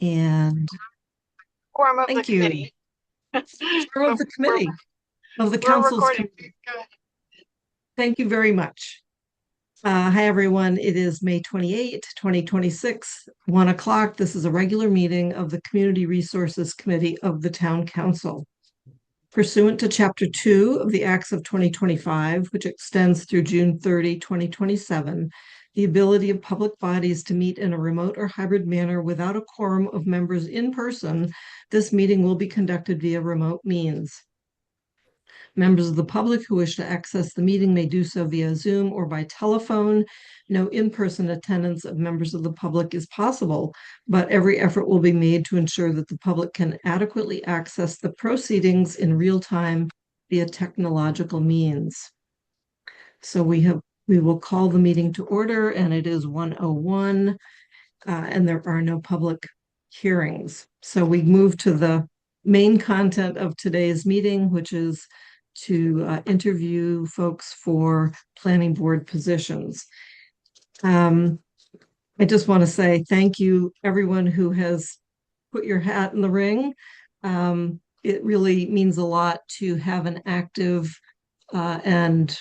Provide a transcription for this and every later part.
And Quorum of the thank you. committee. Chair of the committee, of the We're council's recording. committee. Thank you very much. Hi, everyone. It is May 28, 2026, 1 o'clock. This is a regular meeting of the Community Resources Committee of the Town Council. Pursuant to Chapter 2 of the Acts of 2025, which extends through June 30, 2027, the ability of public bodies to meet in a remote or hybrid manner without a quorum of members in person, this meeting will be conducted via remote means. Members of the public who wish to access the meeting may do so via Zoom or by telephone. No in-person attendance of members of the public is possible, but every effort will be made to ensure that the public can adequately access the proceedings in real time via technological means. So we will call the meeting to order, and it is 1:01, and there are no public hearings. So we move to the main content of today's meeting, which is to interview folks for planning board positions. I just want to say thank you, everyone who has put your hat in the ring. It really means a lot to have an active and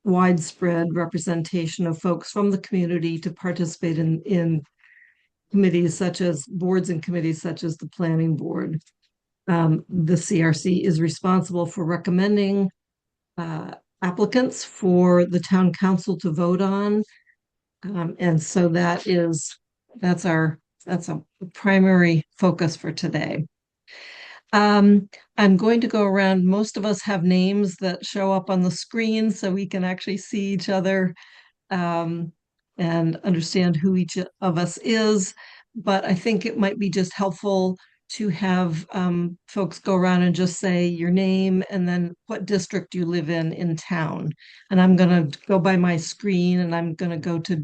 widespread representation of folks from the community to participate in committees such as boards and committees such as the planning board. The CRC is responsible for recommending applicants for the town council to vote on. And so that's a primary focus for today. I'm going to go around. Most of us have names that show up on the screen so we can actually see each other and understand who each of us is. But I think it might be just helpful to have folks go around and just say your name and then what district you live in town. And I'm going to go by my screen, and I'm going to go to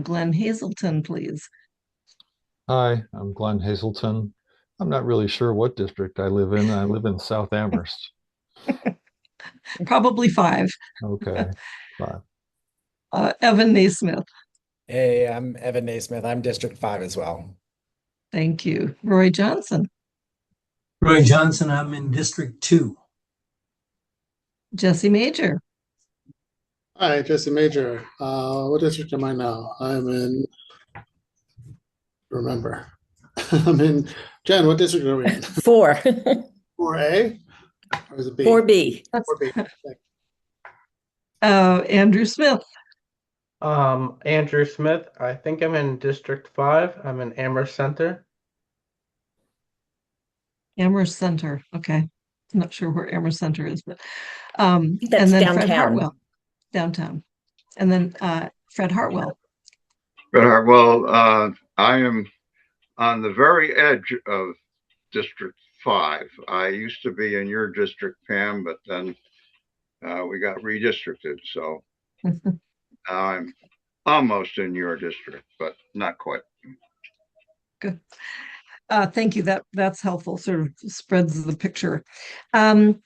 Glenn Hazelton, please. Hi, I'm Glenn Hazelton. I'm not really sure what district I live in. I live in South Amherst. Probably 5. Okay, fine. Evan Naismith. Hey, I'm Evan Naismith. I'm District 5 as well. Thank you. Roy Johnson. Roy Johnson, I'm in District 2. Jesse Major. Hi, Jesse Major. What district am I now? I'm in, remember. I'm in, Jen, what district are we in? 4. 4A? Or is it B? 4B. 4B. Andrew Smith. Andrew Smith. I think I'm in District 5. I'm in Amherst Center. Amherst Center. Okay. I'm not sure where Amherst Center is, but That's and then downtown. Fred Hartwell. Downtown. And then Fred Hartwell. Fred Hartwell, I am on the very edge of District 5. I used to be in your district, Pam, but then we got redistricted. So I'm almost in your district, but not quite. Good. Thank you. That's helpful. Sort of spreads the picture. I'm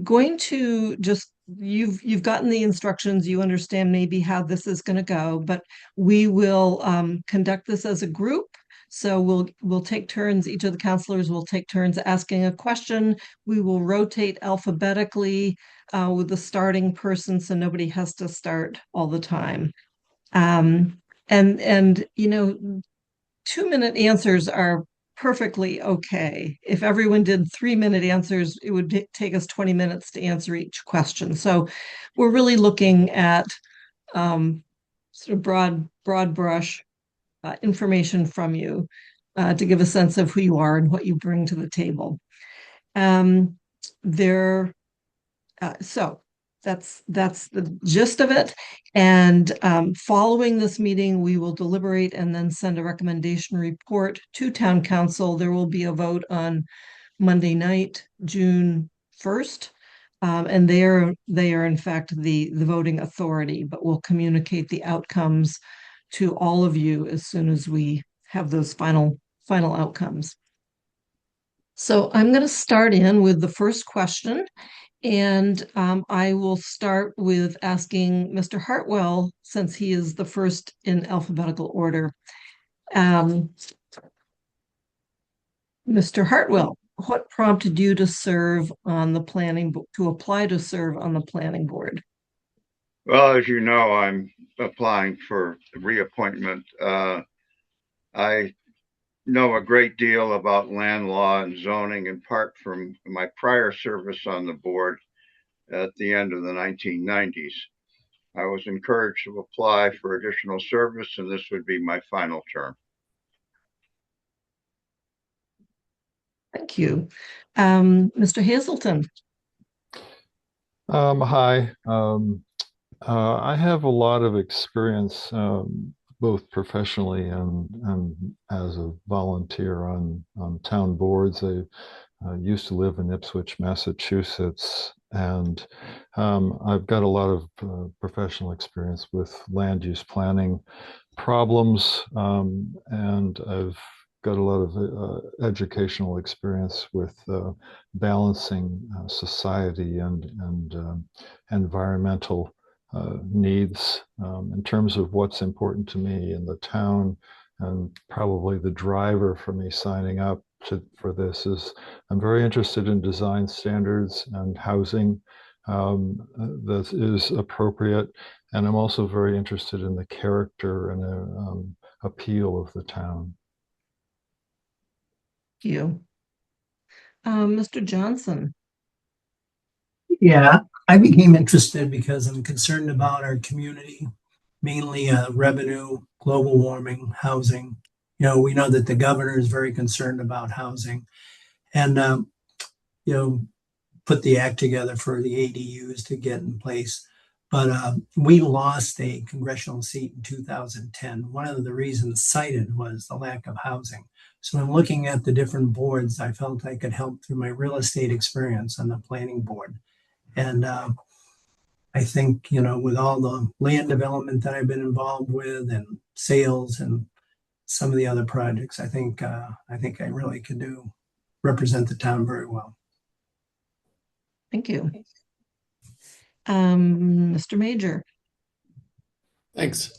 going to just you've gotten the instructions. You understand maybe how this is going to go, but we will conduct this as a group. So we'll take turns. Each of the counselors will take turns asking a question. We will rotate alphabetically with the starting person, so nobody has to start all the time. And 2-minute answers are perfectly okay. If everyone did 3-minute answers, it would take us 20 minutes to answer each question. So we're really looking at sort of broad brush information from you to give a sense of who you are and what you bring to the table. So that's the gist of it. And following this meeting, we will deliberate and then send a recommendation report to town council. There will be a vote on Monday night, June 1st. And they are in fact the voting authority, but we'll communicate the outcomes to all of you as soon as we have those final outcomes. So I'm going to start in with the first question. And I will start with asking Mr. Hartwell, since he is the first in alphabetical order. Mr. Hartwell, what prompted you to serve on the to apply to serve on the planning board? Well, as you know, I'm applying for reappointment. I know a great deal about land law and zoning, in part from my prior service on the board at the end of the 1990s. I was encouraged to apply for additional service, and this would be my final term. Thank you. Mr. Hazelton, Hi. I have a lot of experience, both professionally and as a volunteer on town boards. I used to live in Ipswich, Massachusetts, and I've got a lot of professional experience with land use planning problems, and I've got a lot of educational experience with balancing society and environmental needs in terms of what's important to me in the town. And probably the driver for me signing up for this is I'm very interested in design standards and housing that is appropriate. And I'm also very interested in the character and appeal of the town. thank you. Mr. Johnson, Yeah, I became interested because I'm concerned about our community, mainly revenue, global warming, housing. We know that the governor is very concerned about housing and, you know, put the act together for the ADUs to get in place. But we lost a congressional seat in 2010. One of the reasons cited was the lack of housing. So in looking at the different boards, I felt I could help through my real estate experience on the planning board. And I think, with all the land development that I've been involved with and sales and some of the other projects, I think I really can represent the town very well. thank you. Mr. Major, Thanks.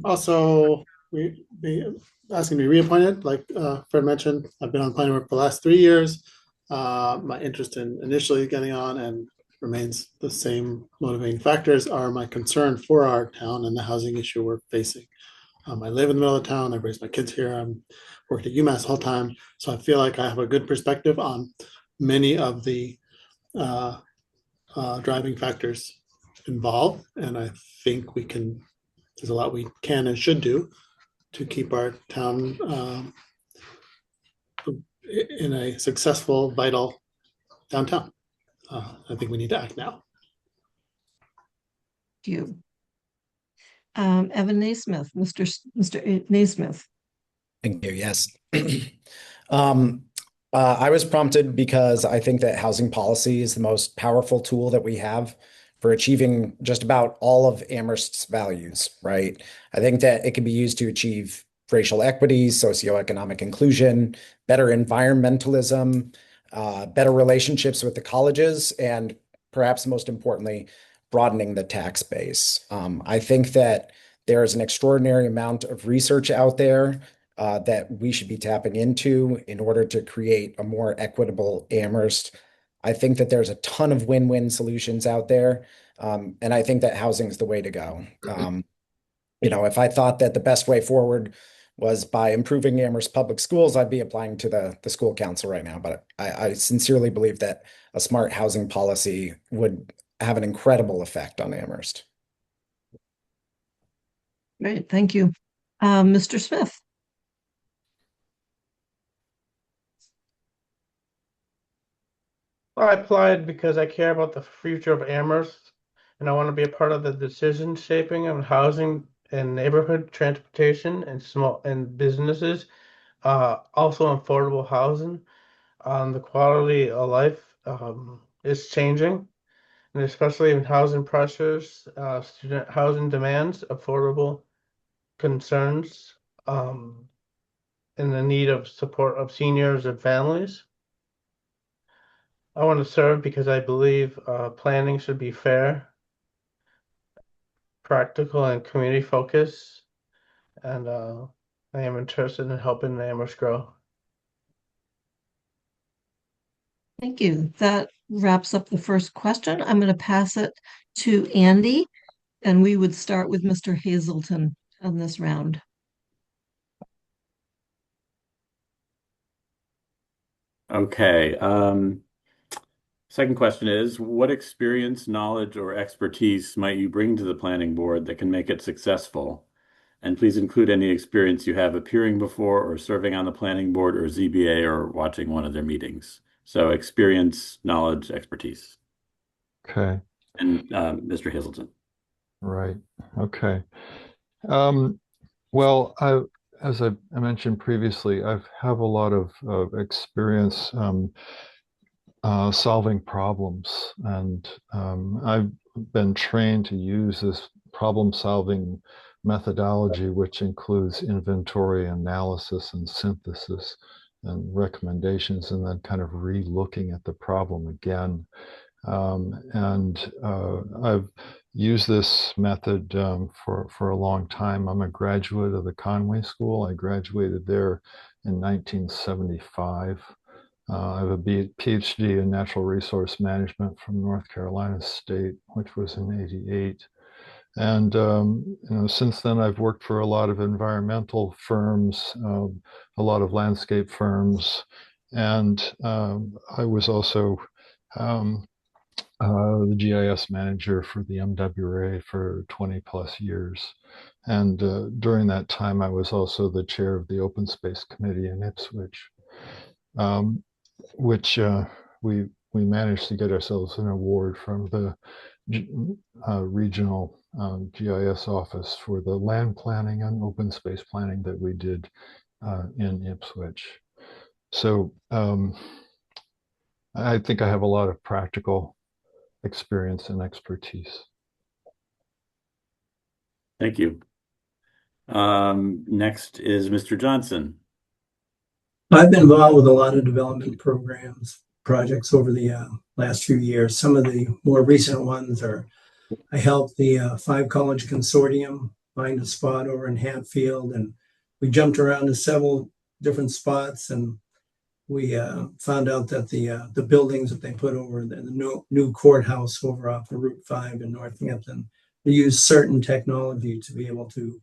Also, we be asking to be reappointed. Like Fred mentioned, I've been on planning board for the last 3 years. My interest in initially getting on and remains the same. Motivating factors are my concern for our town and the housing issue we're facing. I live in the middle of town. I've raised my kids here. I'm worked at UMass the whole time, so I feel like I have a good perspective on many of the driving factors involved, and I think there's a lot we can and should do to keep our town in a successful, vital downtown. I think we need to act now. thank you. Evan Naismith, Mr. Naismith. Thank you. Yes. I was prompted because I think that housing policy is the most powerful tool that we have for achieving just about all of Amherst's values, right? I think that it can be used to achieve racial equity, socioeconomic inclusion, better environmentalism, better relationships with the colleges, and perhaps most importantly, broadening the tax base. I think that there is an extraordinary amount of research out there that we should be tapping into in order to create a more equitable Amherst. I think that there's a ton of win-win solutions out there, and I think that housing is the way to go. If I thought that the best way forward was by improving Amherst public schools, I'd be applying to the school council right now. But I sincerely believe that a smart housing policy would have an incredible effect on Amherst. Great, thank you. Mr. Smith. I applied because I care about the future of Amherst, and I want to be a part of the decision shaping of housing and neighborhood transportation and small and businesses. Also affordable housing. The quality of life is changing, and especially in housing pressures, student housing demands, affordable concerns, and the need of support of seniors and families. I want to serve because I believe planning should be fair, practical, and community focused, and I am interested in helping Amherst grow. Thank you. That wraps up the first question. I'm going to pass it to Andy, and we would start with Mr. Hazelton on this round. Okay. Second question is, what experience, knowledge, or expertise might you bring to the planning board that can make it successful? And please include any experience you have appearing before or serving on the planning board or ZBA or watching one of their meetings. So experience, knowledge, expertise. Okay, And Mr. Hazelton. right. Okay. Well, as I mentioned previously, I have a lot of experience solving problems, and I've been trained to use this problem-solving methodology, which includes inventory analysis and synthesis and recommendations, and then kind of re-looking at the problem again. And I've used this method for a long time. I'm a graduate of the Conway School. I graduated there in 1975. I have a PhD in natural resource management from North Carolina State, which was in '88. And since then, I've worked for a lot of environmental firms, a lot of landscape firms, and I was also um, the GIS manager for the MWRA for 20 plus years. And during that time, I was also the chair of the Open Space Committee in Ipswich, which we managed to get ourselves an award from the regional GIS office for the land planning and open space planning that we did in Ipswich. So I think I have a lot of practical experience and expertise. Thank you. Next is Mr. Johnson. I've been involved with a lot of development programs, projects over the last few years. Some of the more recent ones are, I helped the 5 College Consortium find a spot over in Hatfield, and we jumped around to several different spots, and we found out that the buildings that they put over the new courthouse over off of Route 5 in Northampton, they use certain technology to be able to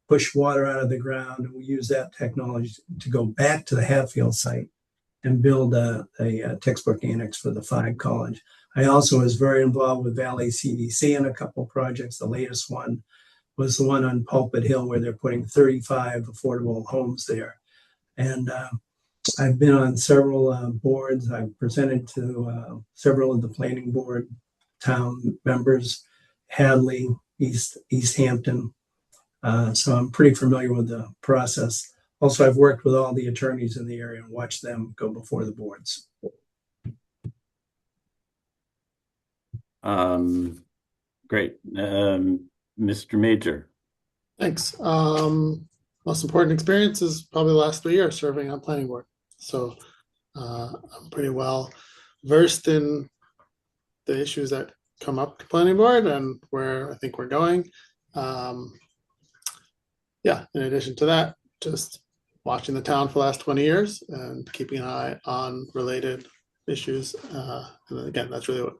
push water out of the ground, and we use that technology to go back to the Hatfield site and build a textbook annex for the 5 College. I also was very involved with Valley CDC in a couple of projects. The latest one was the one on Pulpit Hill, where they're putting 35 affordable homes there. And I've been on several boards. I've presented to several of the planning board town members, Hadley, East Hampton. So I'm pretty familiar with the process. Also, I've worked with all the attorneys in the area and watched them go before the boards. Great. Mr. Major. Thanks. Most important experience is probably the last 3 years serving on planning board. So I'm pretty well versed in the issues that come up to planning board and where I think we're going. Yeah, in addition to that, just watching the town for the last 20 years and keeping an eye on related issues. And again, that's really what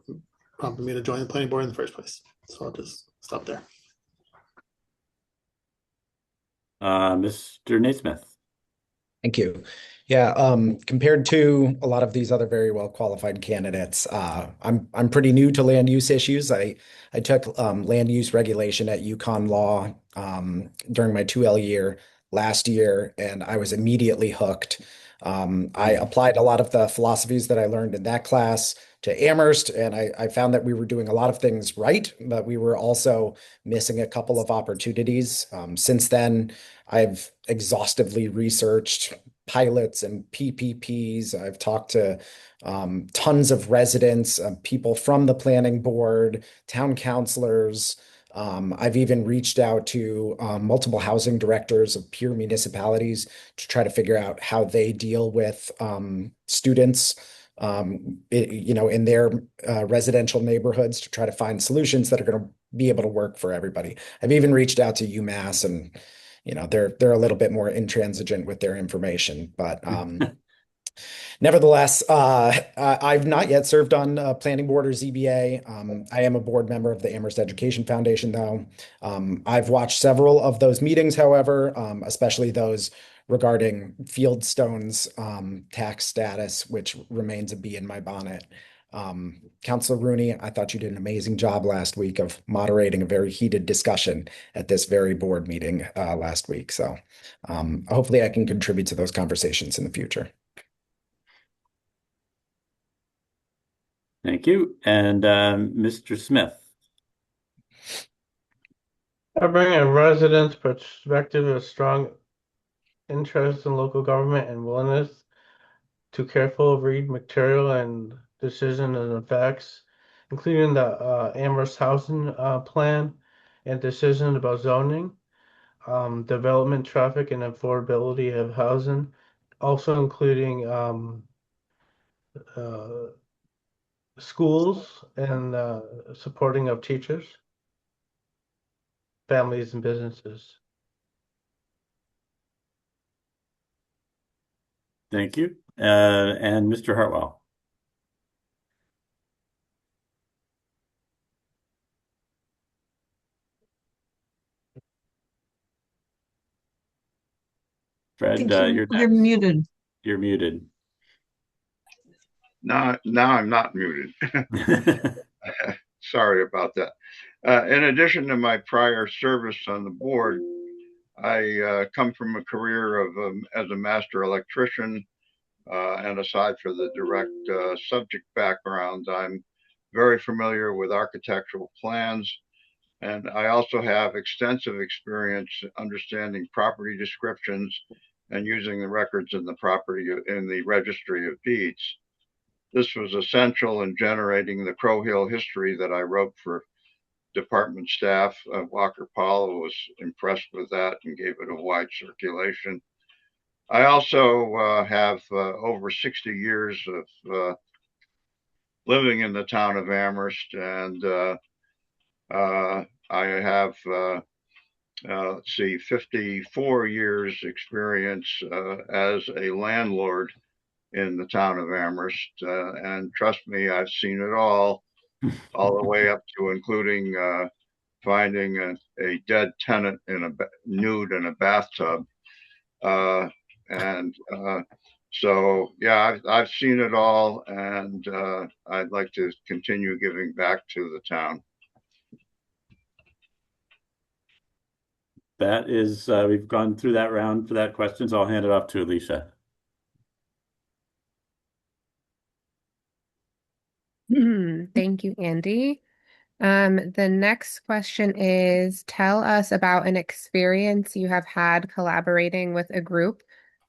prompted me to join the planning board in the first place. So I'll just stop there. Mr. Naismith. Thank you. Yeah, compared to a lot of these other very well qualified candidates, I'm pretty new to land use issues. I took land use regulation at UConn Law during my 2L year last year, and I was immediately hooked. I applied a lot of the philosophies that I learned in that class to Amherst, and I found that we were doing a lot of things right, but we were also missing a couple of opportunities. Since then, I've exhaustively researched pilots and PPPs. I've talked to tons of residents, people from the planning board, town councilors. I've even reached out to multiple housing directors of peer municipalities to try to figure out how they deal with students, in their residential neighborhoods, to try to find solutions that are going to be able to work for everybody. I've even reached out to UMass, and they're a little bit more intransigent with their information, but Nevertheless, I've not yet served on planning board or ZBA. I am a board member of the Amherst Education Foundation, though. I've watched several of those meetings, however, especially those regarding Fieldstone's tax status, which remains a bee in my bonnet. Councilor Rooney, I thought you did an amazing job last week of moderating a very heated discussion at this very board meeting last week. So hopefully I can contribute to those conversations in the future. Thank you. And Mr. Smith. I bring a resident's perspective of strong interest in local government and willingness to carefully read material and decision and facts, including the Amherst housing plan and decision about zoning, development, traffic, and affordability of housing, also including schools and supporting of teachers, families, and businesses. Thank you. And Mr. Hartwell. Fred, You're muted. You're muted. Now I'm not muted. Sorry about that. In addition to my prior service on the board, I come from a career of as a master electrician, and aside from the direct subject background, I'm very familiar with architectural plans, and I also have extensive experience understanding property descriptions and using the records in the property in the registry of deeds. This was essential in generating the Crow Hill history that I wrote for department staff. Walker Paulo was impressed with that and gave it a wide circulation. I also have over 60 years of living in the town of Amherst, and I have, let's see, 54 years experience as a landlord in the town of Amherst. And trust me, I've seen it all the way up to including finding a dead tenant nude in a bathtub. So yeah, I've seen it all, and I'd like to continue giving back to the town. That is, we've gone through that round for that question, so I'll hand it off to Alicia. Thank you, Andy. The next question is, tell us about an experience you have had collaborating with a group,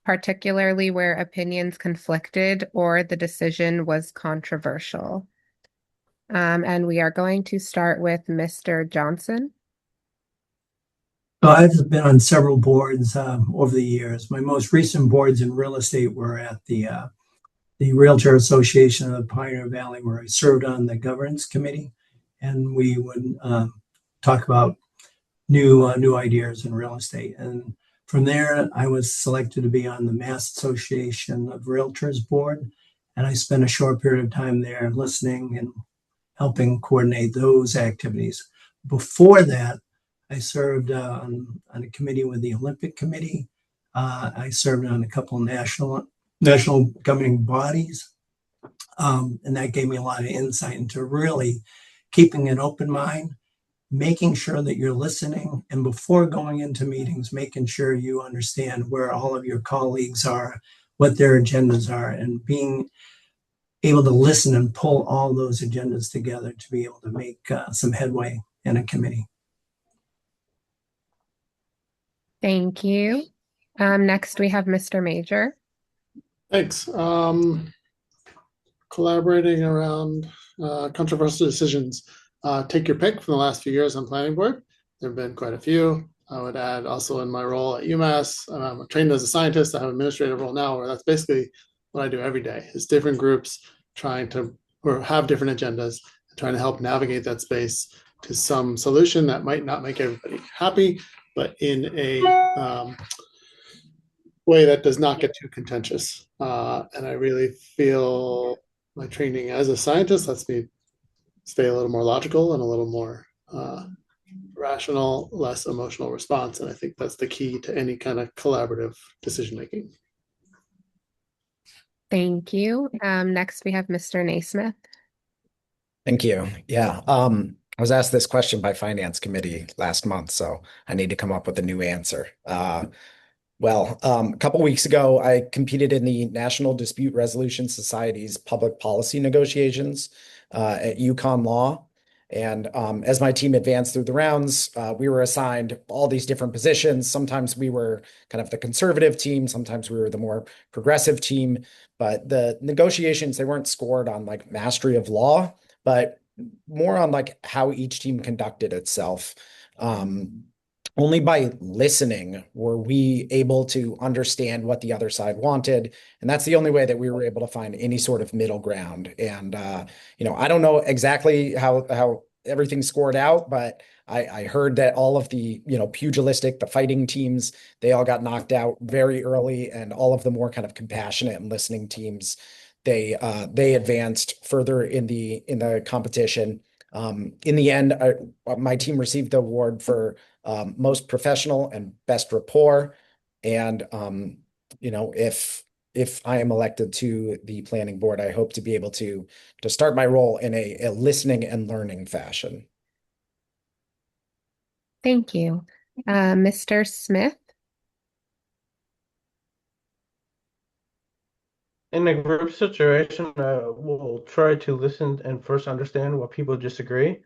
particularly where opinions conflicted or the decision was controversial. And we are going to start with Mr. Johnson. So I've been on several boards over the years. My most recent boards in real estate were at the Realtor Association of the Pioneer Valley, where I served on the governance committee, and we would talk about new ideas in real estate. And from there, I was selected to be on the Mass Association of Realtors board, and I spent a short period of time there listening and helping coordinate those activities. Before that, I served on a committee with the Olympic Committee. I served on a couple of national governing bodies, and that gave me a lot of insight into really keeping an open mind, making sure that you're listening, and before going into meetings, making sure you understand where all of your colleagues are, what their agendas are, and being able to listen and pull all those agendas together to be able to make some headway in a committee. Thank you. Next, we have Mr. Major. Thanks. Collaborating around controversial decisions. Take your pick from the last few years on planning board. There have been quite a few. I would add also in my role at UMass, I'm trained as a scientist. I have an administrative role now where that's basically what I do every day, is different groups trying to, or have different agendas, and trying to help navigate that space to some solution that might not make everybody happy, but in a way that does not get too contentious. And I really feel my training as a scientist lets me stay a little more logical and a little more rational, less emotional response. And I think that's the key to any kind of collaborative decision making. Thank you. Next we have Mr. Naismith. Thank you. Yeah. I was asked this question by Finance Committee last month, so I need to come up with a new answer. A couple weeks ago, I competed in the National Dispute Resolution Society's public policy negotiations at UConn Law. And as my team advanced through the rounds, we were assigned all these different positions. Sometimes we were kind of the conservative team, sometimes we were the more progressive team. But the negotiations, they weren't scored on like mastery of law, but more on like how each team conducted itself. Only by listening were we able to understand what the other side wanted. And that's the only way that we were able to find any sort of middle ground. And, I don't know exactly how everything scored out, but I heard that all of the, pugilistic, the fighting teams, they all got knocked out very early, and all of the more kind of compassionate and listening teams, they advanced further in the competition. In the end, my team received the award for most professional and best rapport. And if I am elected to the planning board, I hope to be able to start my role in a listening and learning fashion. Thank you. Mr. Smith. In a group situation, we'll try to listen and first understand what people disagree.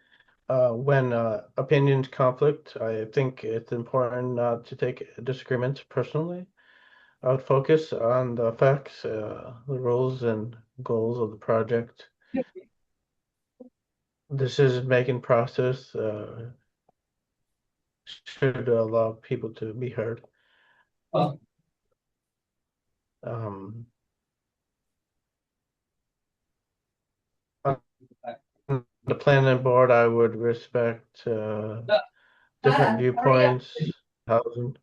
When opinions conflict, I think it's important not to take disagreements personally. I would focus on the facts, the rules and goals of the project. Decision-making process should allow people to be heard. The planning board, I would respect different viewpoints, housing.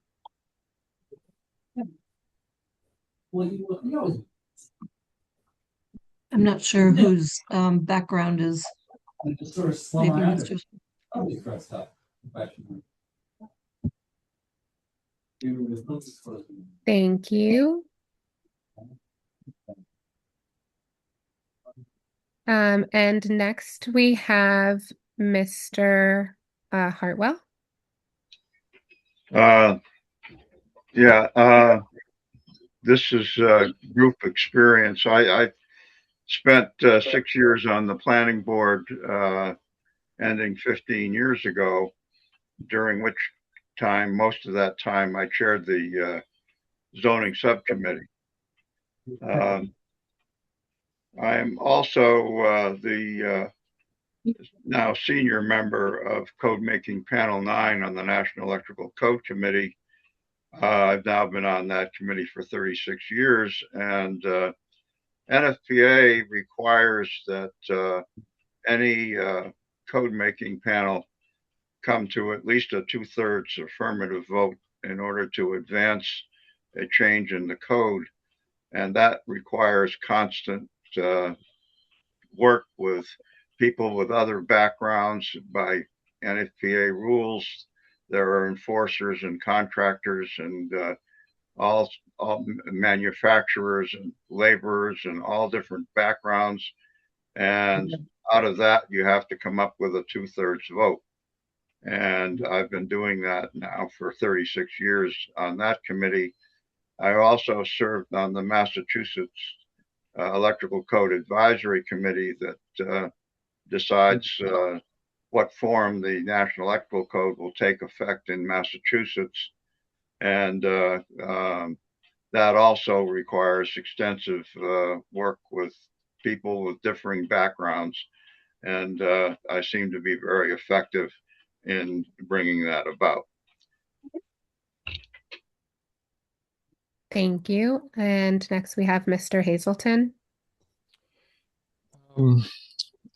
I'm not sure whose background is. Maybe Mr. Thank you. And next we have Mr. Hartwell. This is group experience. I spent 6 years on the planning board, ending 15 years ago, during which time, most of that time, I chaired the zoning subcommittee. I am also the now senior member of Code Making Panel 9 on the National Electrical Code Committee. I've now been on that committee for 36 years, and NFPA requires that any code making panel come to at least a 2/3 affirmative vote in order to advance a change in the code. And that requires constant work with people with other backgrounds. By NFPA rules, there are enforcers and contractors and all manufacturers and laborers and all different backgrounds. And out of that, you have to come up with a 2/3 vote. And I've been doing that now for 36 years on that committee. I also served on the Massachusetts Electrical Code Advisory Committee that decides what form the National Electrical Code will take effect in Massachusetts. And that also requires extensive work with people with differing backgrounds. And I seem to be very effective in bringing that about. Thank you. And next we have Mr. Hazelton.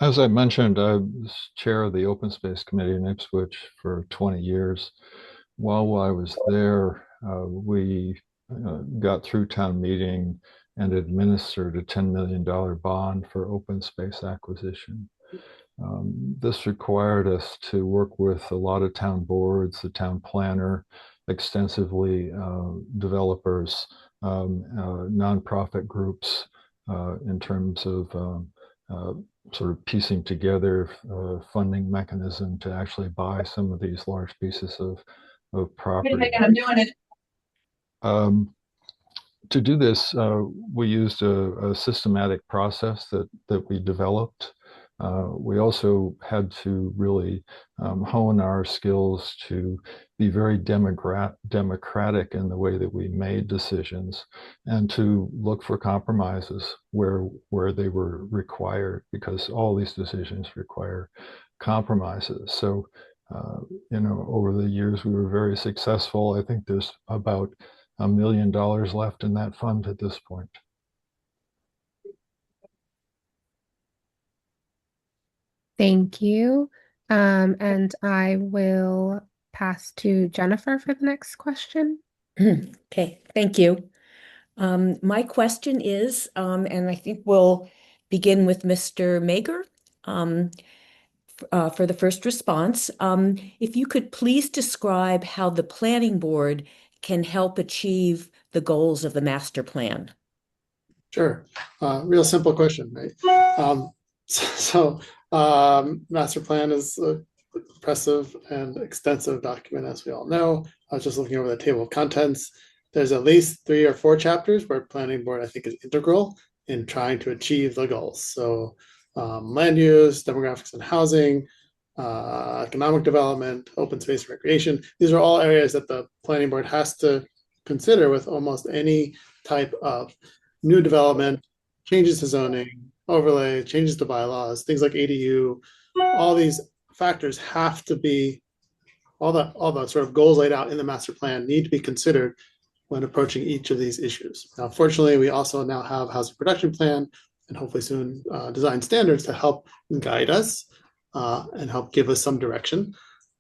As I mentioned, I was chair of the Open Space Committee in Ipswich for 20 years. While I was there, we got through town meeting and administered a $10 million bond for open space acquisition. This required us to work with a lot of town boards, the town planner, extensively, developers, nonprofit groups, in terms of sort of piecing together a funding mechanism to actually buy some of these large pieces of property. I'm doing it. To do this, we used a systematic process that we developed. We also had to really hone our skills to be very democratic in the way that we made decisions, and to look for compromises where they were required, because all these decisions require compromises. So, over the years, we were very successful. I think there's about $1 million left in that fund at this point. Thank you. And I will pass to Jennifer for the next question. Okay, thank you. My question is, and I think we'll begin with Mr. Mager for the first response. If you could please describe how the planning board can help achieve the goals of the master plan. Sure. Real simple question, right? Master plan is a impressive and extensive document, as we all know. I was just looking over the table of contents. There's at least 3 or 4 chapters where planning board, I think, is integral in trying to achieve the goals. So land use, demographics and housing, economic development, open space and recreation. These are all areas that the planning board has to consider with almost any type of new development, changes to zoning, overlay, changes to bylaws, things like ADU. All these factors have to be, all the sort of goals laid out in the master plan need to be considered when approaching each of these issues. Now, fortunately, we also now have housing production plan and hopefully soon design standards to help guide us and help give us some direction.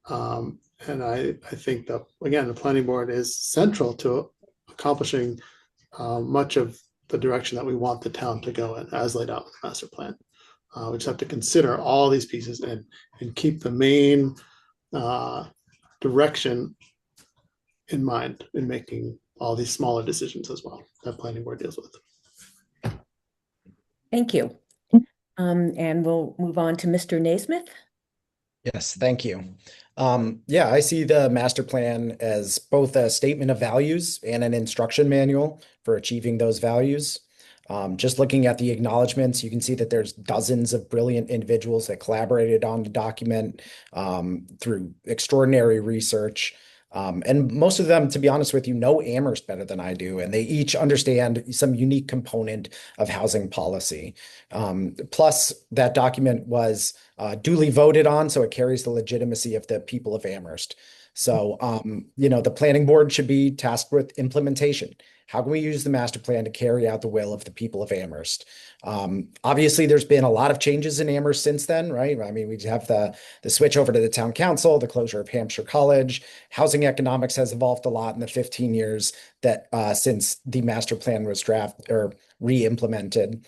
And I think that, again, the planning board is central to accomplishing much of the direction that we want the town to go in, as laid out in the master plan. We just have to consider all these pieces and keep the main direction in mind in making all these smaller decisions as well that planning board deals with. Thank you. And we'll move on to Mr. Naismith. Yes, thank you. Yeah, I see the master plan as both a statement of values and an instruction manual for achieving those values. Just looking at the acknowledgements, you can see that there's dozens of brilliant individuals that collaborated on the document through extraordinary research. And most of them, to be honest with you, know Amherst better than I do, and they each understand some unique component of housing policy. Plus, that document was duly voted on, so it carries the legitimacy of the people of Amherst. So, the planning board should be tasked with implementation. How can we use the master plan to carry out the will of the people of Amherst? Obviously, there's been a lot of changes in Amherst since then, right? I mean, we have the switch over to the town council, the closure of Hampshire College. Housing economics has evolved a lot in the 15 years that since the master plan was drafted or re-implemented.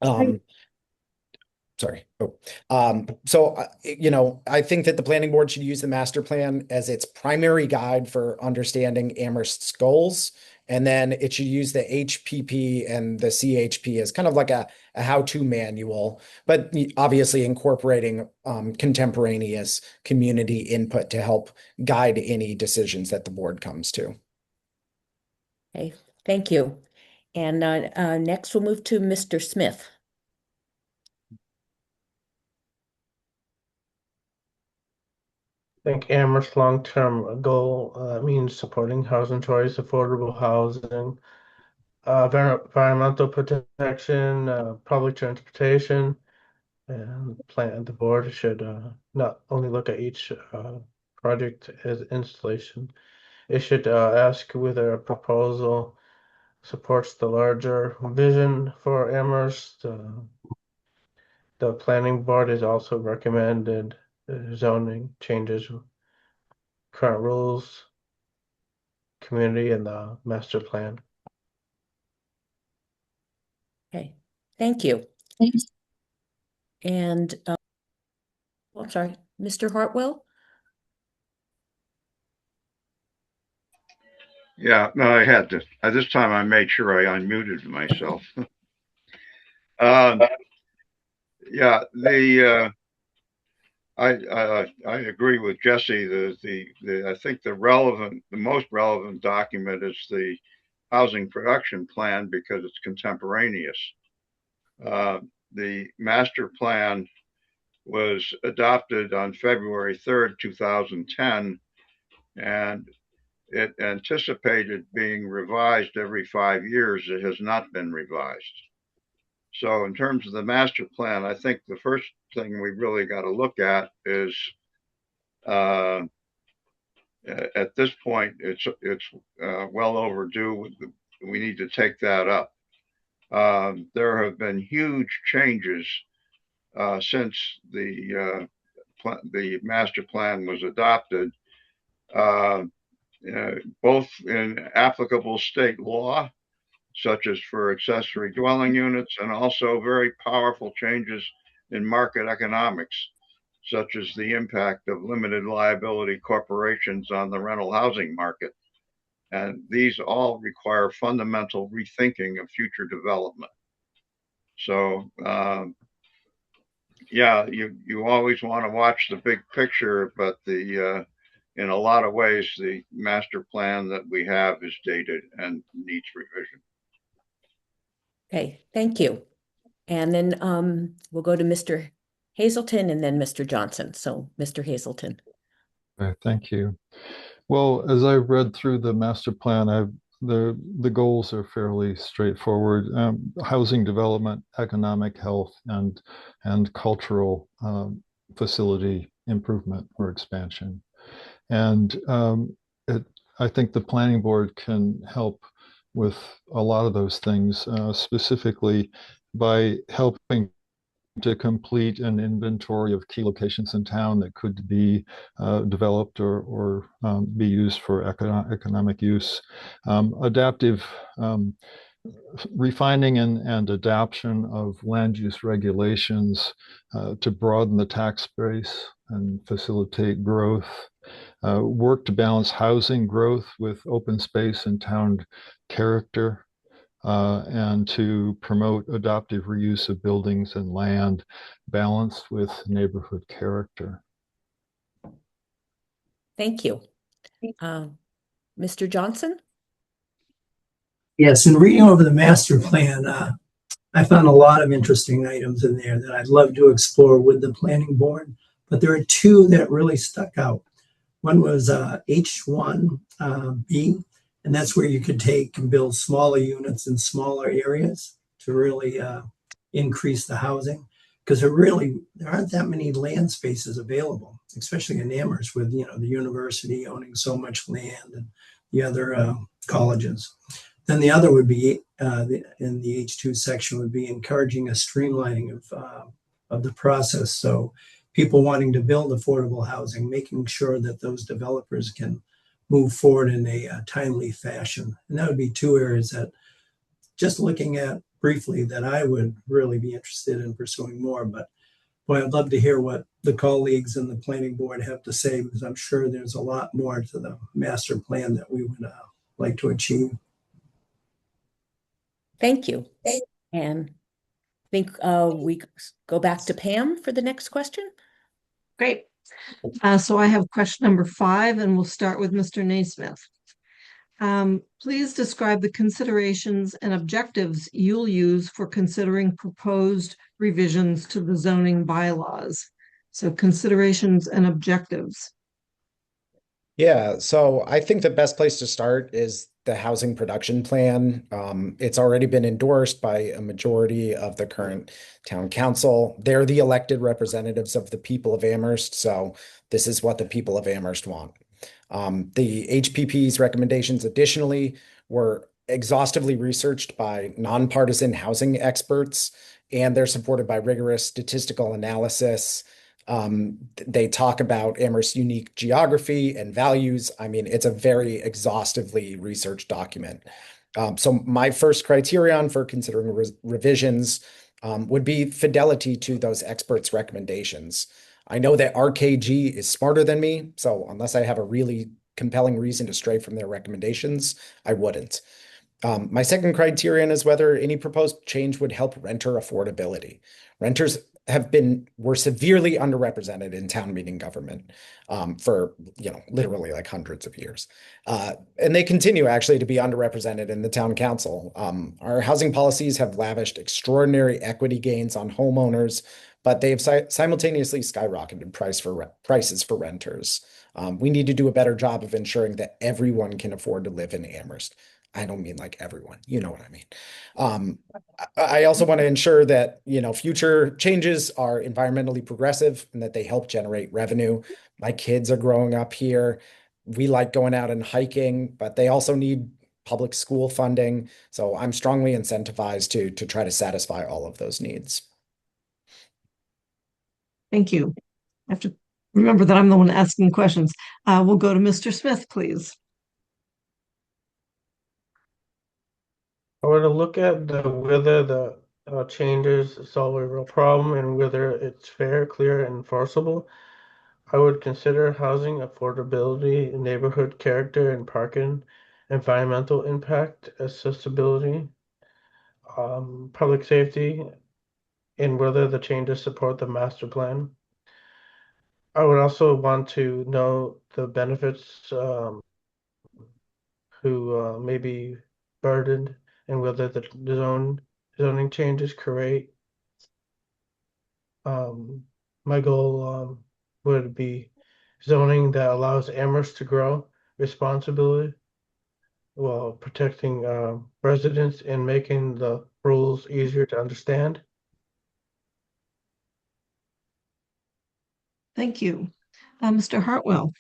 Sorry. I think that the planning board should use the master plan as its primary guide for understanding Amherst's goals. And then it should use the HPP and the CHP as kind of like a how-to manual, but obviously incorporating contemporaneous community input to help guide any decisions that the board comes to. Okay, thank you. And next we'll move to Mr. Smith. I think Amherst's long-term goal means supporting housing choice, affordable housing, environmental protection, public transportation, and the board should not only look at each project as installation. It should ask whether a proposal supports the larger vision for Amherst. The planning board has also recommended zoning changes, current rules community and the master plan. Okay, thank you. And, I'm sorry, Mr. Hartwell? Yeah, no, I had to. This time I made sure I unmuted myself. Yeah, I agree with Jesse. I think the most relevant document is the housing production plan because it's contemporaneous. The master plan was adopted on February 3rd, 2010, and it anticipated being revised every 5 years. It has not been revised. So in terms of the master plan, I think the first thing we really got to look at is at this point, it's well overdue. We need to take that up. There have been huge changes since the master plan was adopted, both in applicable state law, such as for accessory dwelling units, and also very powerful changes in market economics, such as the impact of limited liability corporations on the rental housing market. And these all require fundamental rethinking of future development. So, yeah, you always want to watch the big picture, but in a lot of ways, the master plan that we have is dated and needs revision. Okay, thank you. And then we'll go to Mr. Hazelton and then Mr. Johnson. So, Mr. Hazelton. Thank you. Well, as I read through the master plan, the goals are fairly straightforward: housing development, economic health, and cultural facility improvement or expansion. And I think the planning board can help with a lot of those things, specifically by helping to complete an inventory of key locations in town that could be developed or be used for economic use. Adaptive refining and adoption of land use regulations to broaden the tax base and facilitate growth. Work to balance housing growth with open space and town character. And to promote adaptive reuse of buildings and land balanced with neighborhood character. Thank you. Mr. Johnson? Yes, in reading over the master plan, I found a lot of interesting items in there that I'd love to explore with the planning board, but there are two that really stuck out. One was H1B, and that's where you could take and build smaller units in smaller areas to really increase the housing, because there aren't that many land spaces available, especially in Amherst with the university owning so much land and the other colleges. Then the other would be in the H2 section would be encouraging a streamlining of the process. So people wanting to build affordable housing, making sure that those developers can move forward in a timely fashion. And that would be two areas that, just looking at briefly, that I would really be interested in pursuing more. But boy, I'd love to hear what the colleagues in the planning board have to say, because I'm sure there's a lot more to the master plan that we would like to achieve. Thank you. And I think we go back to Pam for the next question. Great. So I have question number 5, and we'll start with Mr. Naismith. Please describe the considerations and objectives you'll use for considering proposed revisions to the zoning bylaws. So considerations and objectives. Yeah, so I think the best place to start is the housing production plan. It's already been endorsed by a majority of the current town council. They're the elected representatives of the people of Amherst, so this is what the people of Amherst want. The HPP's recommendations additionally were exhaustively researched by nonpartisan housing experts, and they're supported by rigorous statistical analysis, They talk about Amherst's unique geography and values. I mean, it's a very exhaustively researched document. So my first criterion for considering revisions would be fidelity to those experts' recommendations. I know that RKG is smarter than me, so unless I have a really compelling reason to stray from their recommendations, I wouldn't. My second criterion is whether any proposed change would help renter affordability. Renters were severely underrepresented in town meeting government for literally like hundreds of years, and they continue actually to be underrepresented in the town council. Our housing policies have lavished extraordinary equity gains on homeowners, but they have simultaneously skyrocketed prices for renters. We need to do a better job of ensuring that everyone can afford to live in Amherst. I don't mean like everyone, you know what I mean. I also want to ensure that, future changes are environmentally progressive and that they help generate revenue. My kids are growing up here. We like going out and hiking, but they also need public school funding. So I'm strongly incentivized to try to satisfy all of those needs. Thank you. I have to remember that I'm the one asking questions. We'll go to Mr. Smith, please. I were to look at whether the changes solve a real problem and whether it's fair, clear, and enforceable, I would consider housing affordability, neighborhood character and parking, environmental impact, accessibility, public safety, and whether the changes support the master plan. I would also want to know the benefits who may be burdened and whether the zoning changes create. My goal would be zoning that allows Amherst to grow responsibly while protecting residents and making the rules easier to understand. Thank you. Mr. Hartwell.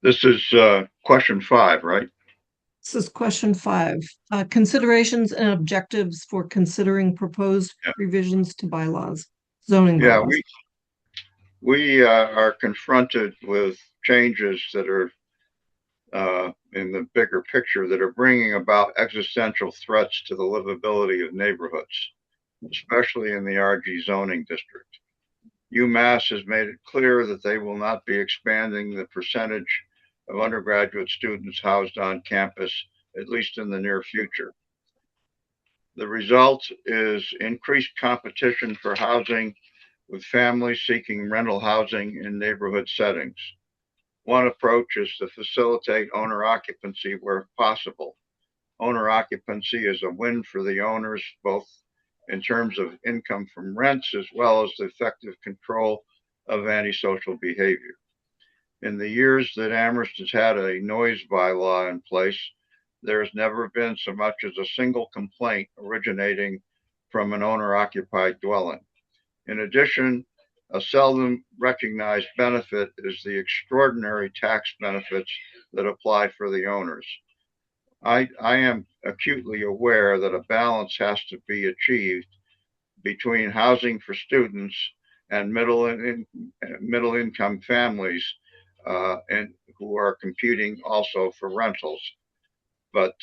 This is question 5, right? This is question 5. Considerations and objectives for considering proposed revisions to bylaws, zoning bylaws. Yeah, we are confronted with changes that are in the bigger picture that are bringing about existential threats to the livability of neighborhoods, especially in the RG zoning district. UMass has made it clear that they will not be expanding the percentage of undergraduate students housed on campus, at least in the near future. The result is increased competition for housing, with families seeking rental housing in neighborhood settings. One approach is to facilitate owner occupancy where possible. Owner occupancy is a win for the owners, both in terms of income from rents as well as the effective control of antisocial behavior. In the years that Amherst has had a noise bylaw in place, there has never been so much as a single complaint originating from an owner-occupied dwelling. In addition, a seldom recognized benefit is the extraordinary tax benefits that apply for the owners. I am acutely aware that a balance has to be achieved between housing for students and middle income families and who are competing also for rentals. But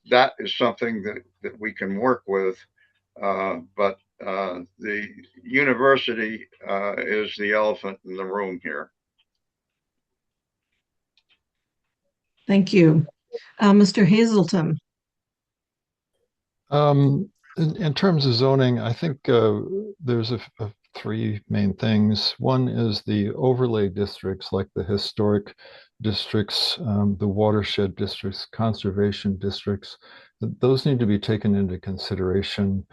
that is something that we can work with. But the university is the elephant in the room here. Thank you. Mr. Hazelton. In terms of zoning, I think there's 3 main things. One is the overlay districts, like the historic districts, the watershed districts, conservation districts. Those need to be taken into consideration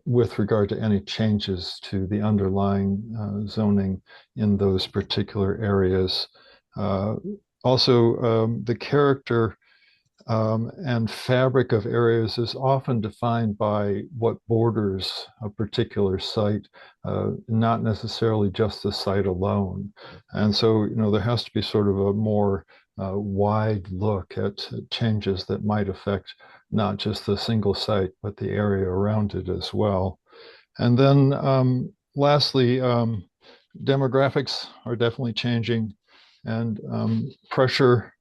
with regard to any changes to the underlying zoning in those particular areas. Also, the character and fabric of areas is often defined by what borders a particular site, not necessarily just the site alone. And so, there has to be sort of a more wide look at changes that might affect not just the single site, but the area around it as well. And then lastly, demographics are definitely changing, and pressure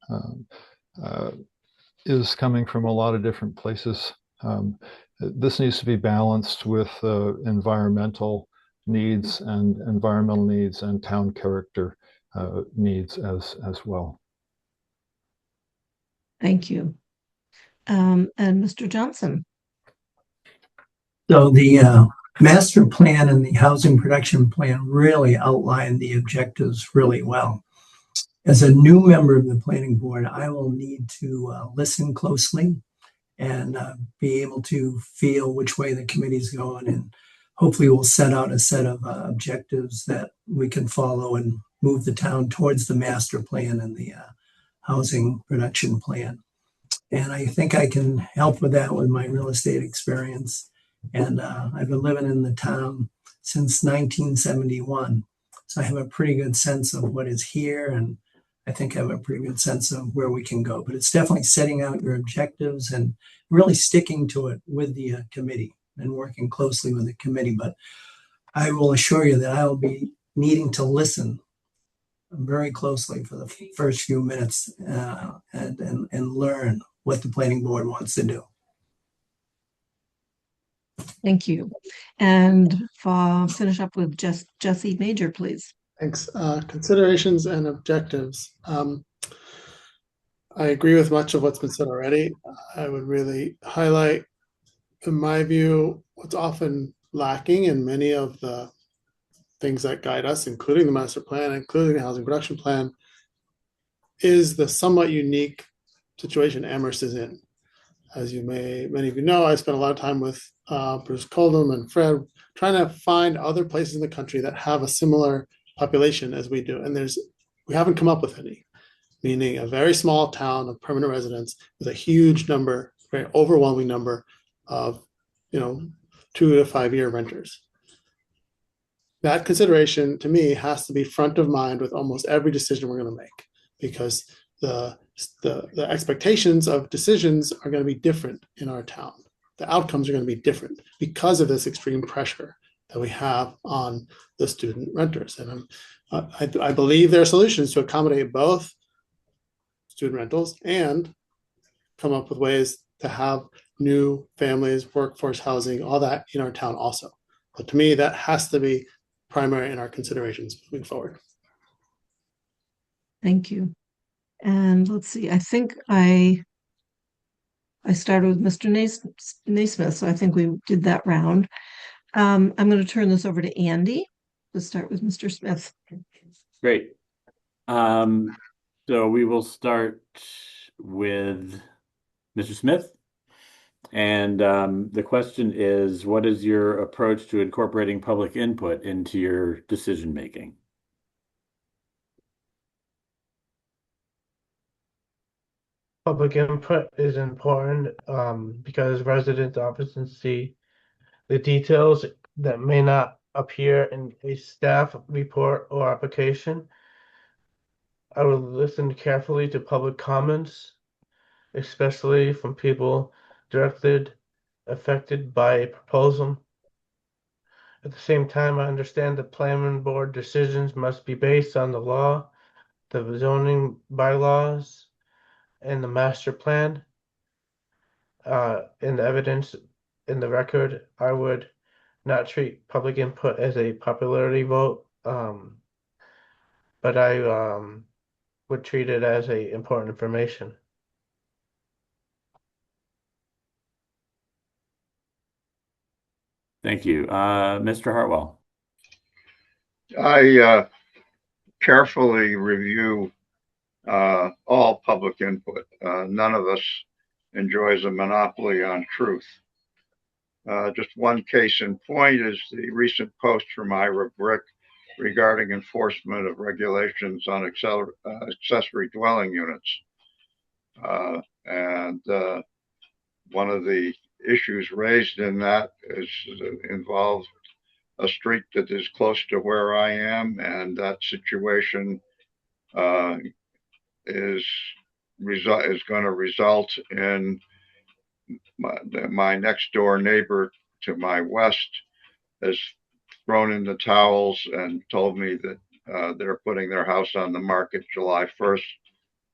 is coming from a lot of different places. This needs to be balanced with environmental needs and town character needs as well. Thank you. And Mr. Johnson. So the master plan and the housing production plan really outline the objectives really well. As a new member of the planning board, I will need to listen closely and be able to feel which way the committee's going, and hopefully we'll set out a set of objectives that we can follow and move the town towards the master plan and the housing production plan. And I think I can help with that with my real estate experience. And I've been living in the town since 1971. So I have a pretty good sense of what is here, and I think I have a pretty good sense of where we can go. But it's definitely setting out your objectives and really sticking to it with the committee and working closely with the committee. But I will assure you that I will be needing to listen very closely for the first few minutes and learn what the planning board wants to do. Thank you. And finish up with Jesse Major, please. Thanks. Considerations and objectives. I agree with much of what's been said already. I would really highlight, in my view, what's often lacking in many of the things that guide us, including the master plan, including the housing production plan, is the somewhat unique situation Amherst is in. As many of you know, I spent a lot of time with Bruce Coldham and Fred trying to find other places in the country that have a similar population as we do. And we haven't come up with any, meaning a very small town of permanent residents with a huge number, very overwhelming number of, 2 to 5 year renters. That consideration to me has to be front of mind with almost every decision we're going to make, because the expectations of decisions are going to be different in our town. The outcomes are going to be different because of this extreme pressure that we have on the student renters. And I believe there are solutions to accommodate both student rentals and come up with ways to have new families, workforce housing, all that in our town also. But to me, that has to be primary in our considerations moving forward. Thank you. And let's see, I think I started with Mr. Naismith, so I think we did that round. I'm going to turn this over to Andy to start with Mr. Smith. Great. So we will start with Mr. Smith. And the question is, what is your approach to incorporating public input into your decision making? Public input is important because residents often see the details that may not appear in a staff report or application. I would listen carefully to public comments, especially from people directly affected by a proposal. At the same time, I understand that planning board decisions must be based on the law, the zoning bylaws, and the master plan. In the evidence in the record, I would not treat public input as a popularity vote, but I would treat it as a important information. Thank you. Mr. Hartwell. I carefully review all public input. None of us enjoys a monopoly on truth. Just one case in point is the recent post from Ira Brick regarding enforcement of regulations on accessory dwelling units. And one of the issues raised in that involves a street that is close to where I am, and that situation is going to result in my next door neighbor to my west has thrown in the towels and told me that they're putting their house on the market July 1st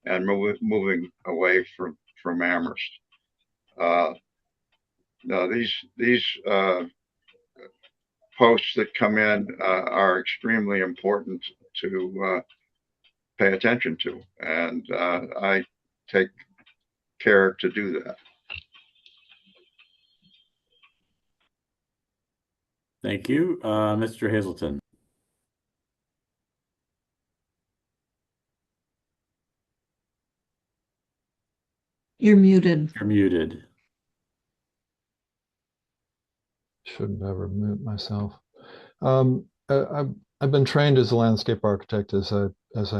and moving away from Amherst. Now these posts that come in are extremely important to pay attention to, and I take care to do that. Thank you. Mr. Hazelton. You're muted. You're muted. Should never mute myself. I've been trained as a landscape architect, as I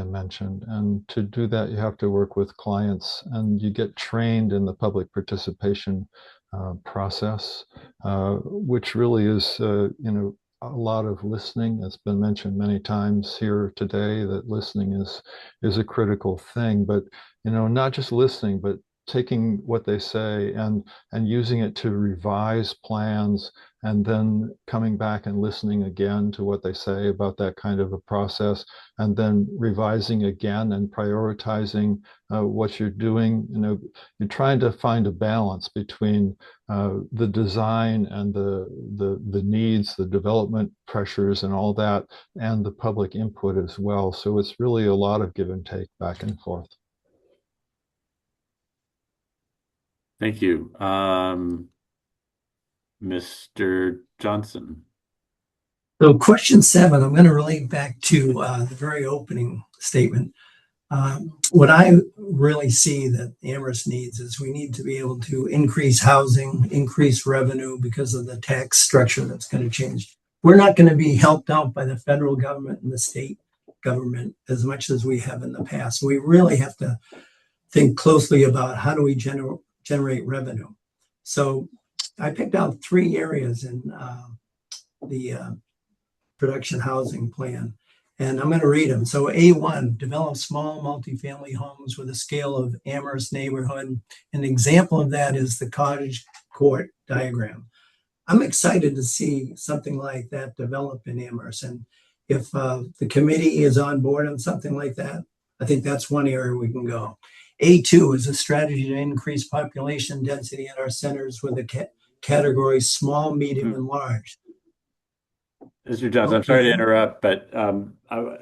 mentioned, and to do that, you have to work with clients, and you get trained in the public participation process, which really is, a lot of listening. It's been mentioned many times here today that listening is a critical thing, but not just listening, but taking what they say and using it to revise plans, and then coming back and listening again to what they say about that kind of a process, and then revising again and prioritizing what you're doing. You're trying to find a balance between the design and the needs, the development pressures and all that, and the public input as well. So it's really a lot of give and take back and forth. Thank you. Mr. Johnson. So question 7, I'm going to relate back to the very opening statement. What I really see that Amherst needs is we need to be able to increase housing, increase revenue because of the tax structure that's going to change. We're not going to be helped out by the federal government and the state government as much as we have in the past. We really have to think closely about how do we generate revenue. So I picked out 3 areas in the production housing plan, and I'm going to read them. So A1, develop small multifamily homes with a scale of Amherst neighborhood. An example of that is the cottage court diagram. I'm excited to see something like that develop in Amherst. And if the committee is on board on something like that, I think that's one area we can go. A2 is a strategy to increase population density at our centers with a category small, medium, and large. Mr. Johnson, I'm sorry to interrupt, but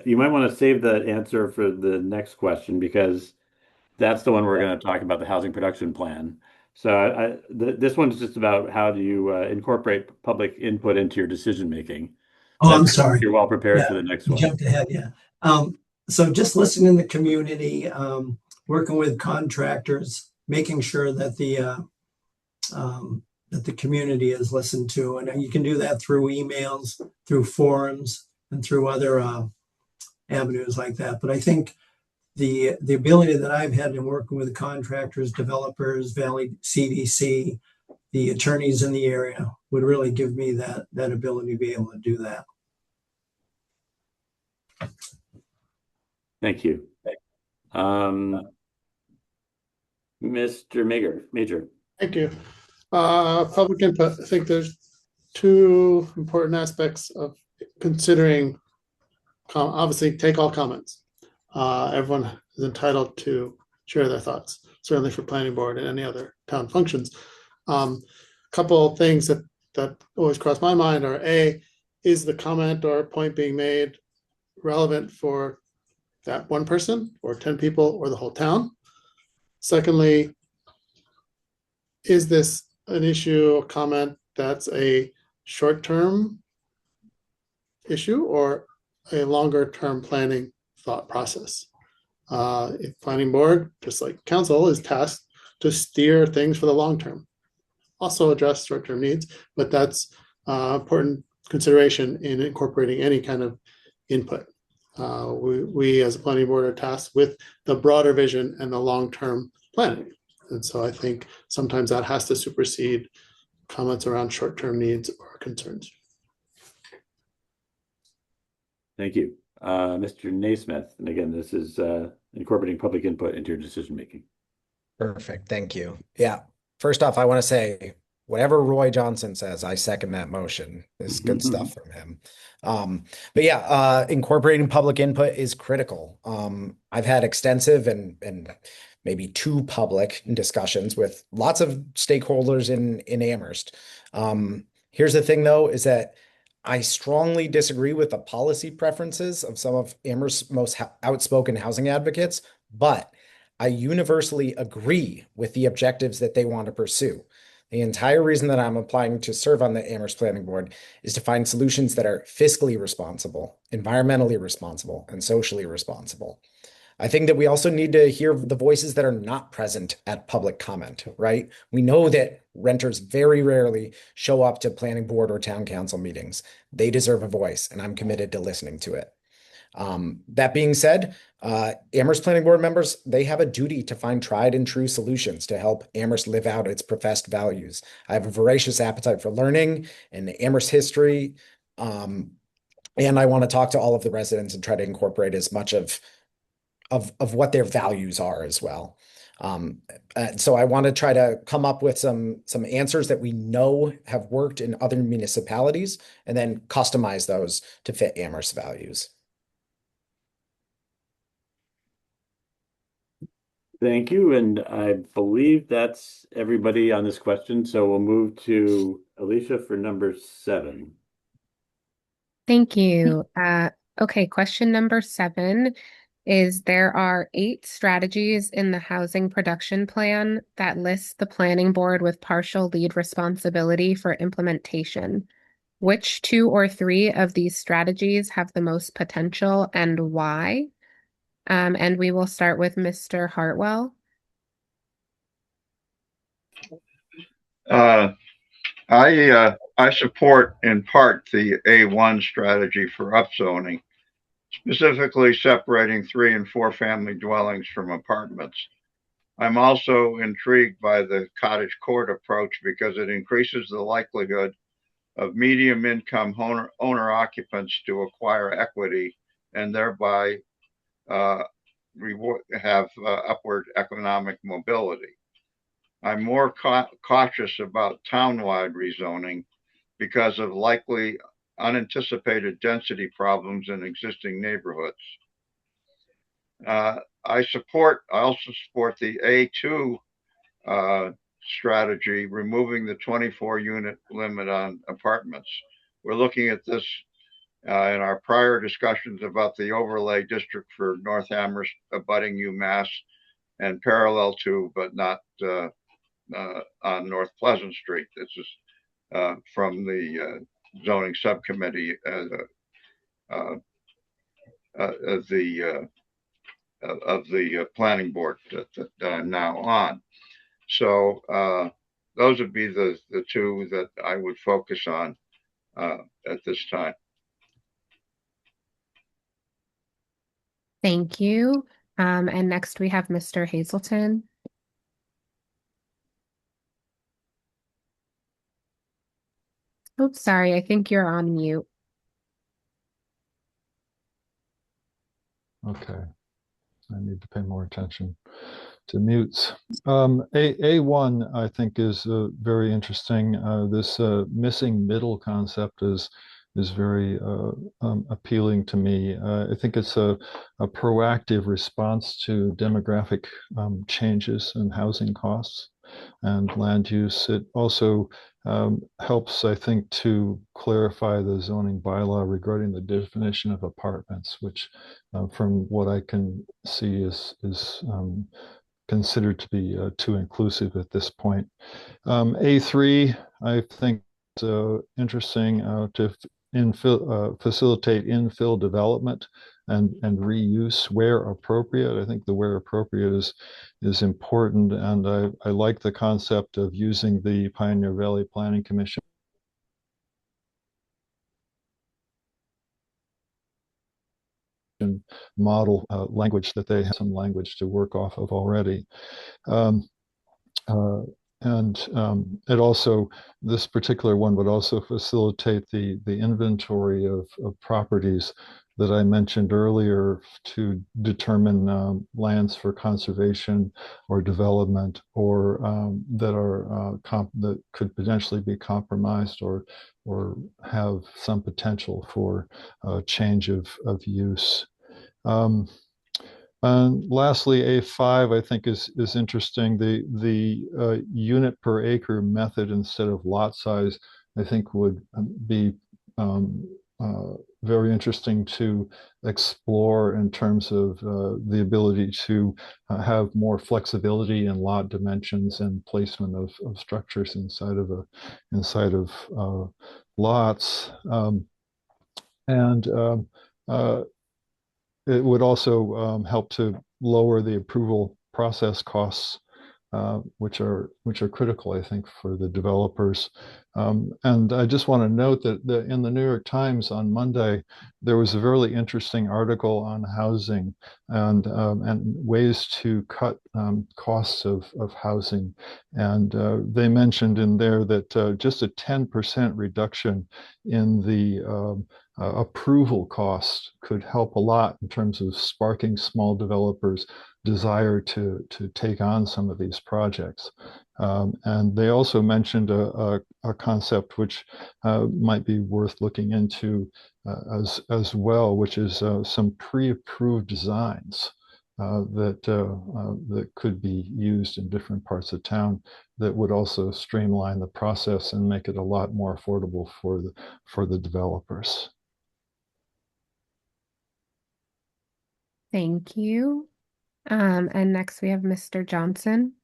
you might want to save that answer for the next question, because that's the one we're going to talk about, the housing production plan. So this one's just about how do you incorporate public input into your decision making. Oh, I'm sorry. You're well prepared for the next one. Jumped ahead, yeah. So just listening to the community, working with contractors, making sure that the community is listened to. And you can do that through emails, through forums, and through other avenues like that. But I think the ability that I've had in working with contractors, developers, Valley CDC, the attorneys in the area would really give me that ability to be able to do that. Thank you. Mr. Major. Thank you. Public input. I think there's 2 important aspects of considering. Obviously, take all comments. Everyone is entitled to share their thoughts, certainly for planning board and any other town functions. Couple of things that always cross my mind are: A, is the comment or point being made relevant for that one person or 10 people or the whole town? Secondly, is this an issue, a comment that's a short-term issue or a longer-term planning thought process? If planning board, just like council, is tasked to steer things for the long term, also address short-term needs, but that's important consideration in incorporating any kind of input. We as a planning board are tasked with the broader vision and the long-term planning. And so I think sometimes that has to supersede comments around short-term needs or concerns. Thank you. Mr. Naismith, and again, this is incorporating public input into your decision making. Perfect. Thank you. Yeah. First off, I want to say whatever Roy Johnson says, I second that motion. It's good stuff from him. But yeah, incorporating public input is critical. I've had extensive and maybe too public discussions with lots of stakeholders in Amherst. Here's the thing, though, is that I strongly disagree with the policy preferences of some of Amherst's most outspoken housing advocates, but I universally agree with the objectives that they want to pursue. The entire reason that I'm applying to serve on the Amherst Planning Board is to find solutions that are fiscally responsible, environmentally responsible, and socially responsible. I think that we also need to hear the voices that are not present at public comment, right? We know that renters very rarely show up to planning board or town council meetings. They deserve a voice, and I'm committed to listening to it. That being said, Amherst Planning Board members, they have a duty to find tried and true solutions to help Amherst live out its professed values. I have a voracious appetite for learning and Amherst history, and I want to talk to all of the residents and try to incorporate as much of what their values are as well. So I want to try to come up with some answers that we know have worked in other municipalities and then customize those to fit Amherst values. Thank you. And I believe that's everybody on this question. So we'll move to Alicia for number 7. Thank you. Okay, question number 7 is there are 8 strategies in the housing production plan that lists the planning board with partial lead responsibility for implementation. Which 2 or 3 of these strategies have the most potential and why? And we will start with Mr. Hartwell. I support in part the A1 strategy for upzoning, specifically separating 3 and 4 family dwellings from apartments. I'm also intrigued by the cottage court approach because it increases the likelihood of medium income owner occupants to acquire equity and thereby have upward economic mobility. I'm more cautious about townwide rezoning because of likely unanticipated density problems in existing neighborhoods. I also support the A2 strategy, removing the 24-unit limit on apartments. We're looking at this in our prior discussions about the overlay district for North Amherst abutting UMass and parallel to, but not on North Pleasant Street. This is from the zoning subcommittee of the planning board that I'm now on. So those would be the 2 that I would focus on at this time. Thank you. And next we have Mr. Hazelton. Oops, sorry, I think you're on mute. Okay. I need to pay more attention to mutes. A1, I think, is very interesting. This missing middle concept is very appealing to me. I think it's a proactive response to demographic changes in housing costs and land use. It also helps, I think, to clarify the zoning bylaw regarding the definition of apartments, which from what I can see is considered to be too inclusive at this point. A3, I think it's interesting to facilitate infill development and reuse where appropriate. I think the where appropriate is important, and I like the concept of using the Pioneer Valley Planning Commission model language, that they have some language to work off of already. It also, this particular one would also facilitate the inventory of properties that I mentioned earlier to determine lands for conservation or development, or that are that could potentially be compromised or have some potential for change of use. And lastly, A5, I think is interesting. The unit per acre method instead of lot size, I think would be very interesting to explore in terms of the ability to have more flexibility in lot dimensions and placement of structures inside of lots. It would also help to lower the approval process costs, which are critical, I think, for the developers. And I just want to note that in the New York Times on Monday, there was a really interesting article on housing and ways to cut costs of housing. And they mentioned in there that just a 10% reduction in the approval cost could help a lot in terms of sparking small developers' desire to take on some of these projects. And they also mentioned a concept which might be worth looking into as well, which is some pre-approved designs that could be used in different parts of town that would also streamline the process and make it a lot more affordable for the developers. Thank you. And next we have Mr. Johnson.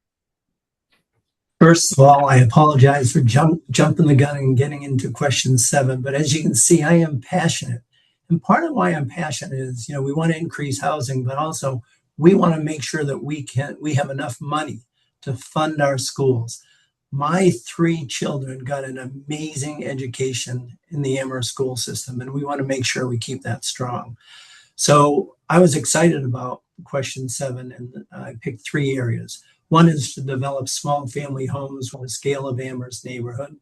First of all, I apologize for jumping the gun and getting into question 7, but as you can see, I am passionate. And part of why I'm passionate is, we want to increase housing, but also we want to make sure that we have enough money to fund our schools. My 3 children got an amazing education in the Amherst school system, and we want to make sure we keep that strong. So I was excited about question 7, and I picked 3 areas. One is to develop small family homes on the scale of Amherst neighborhood.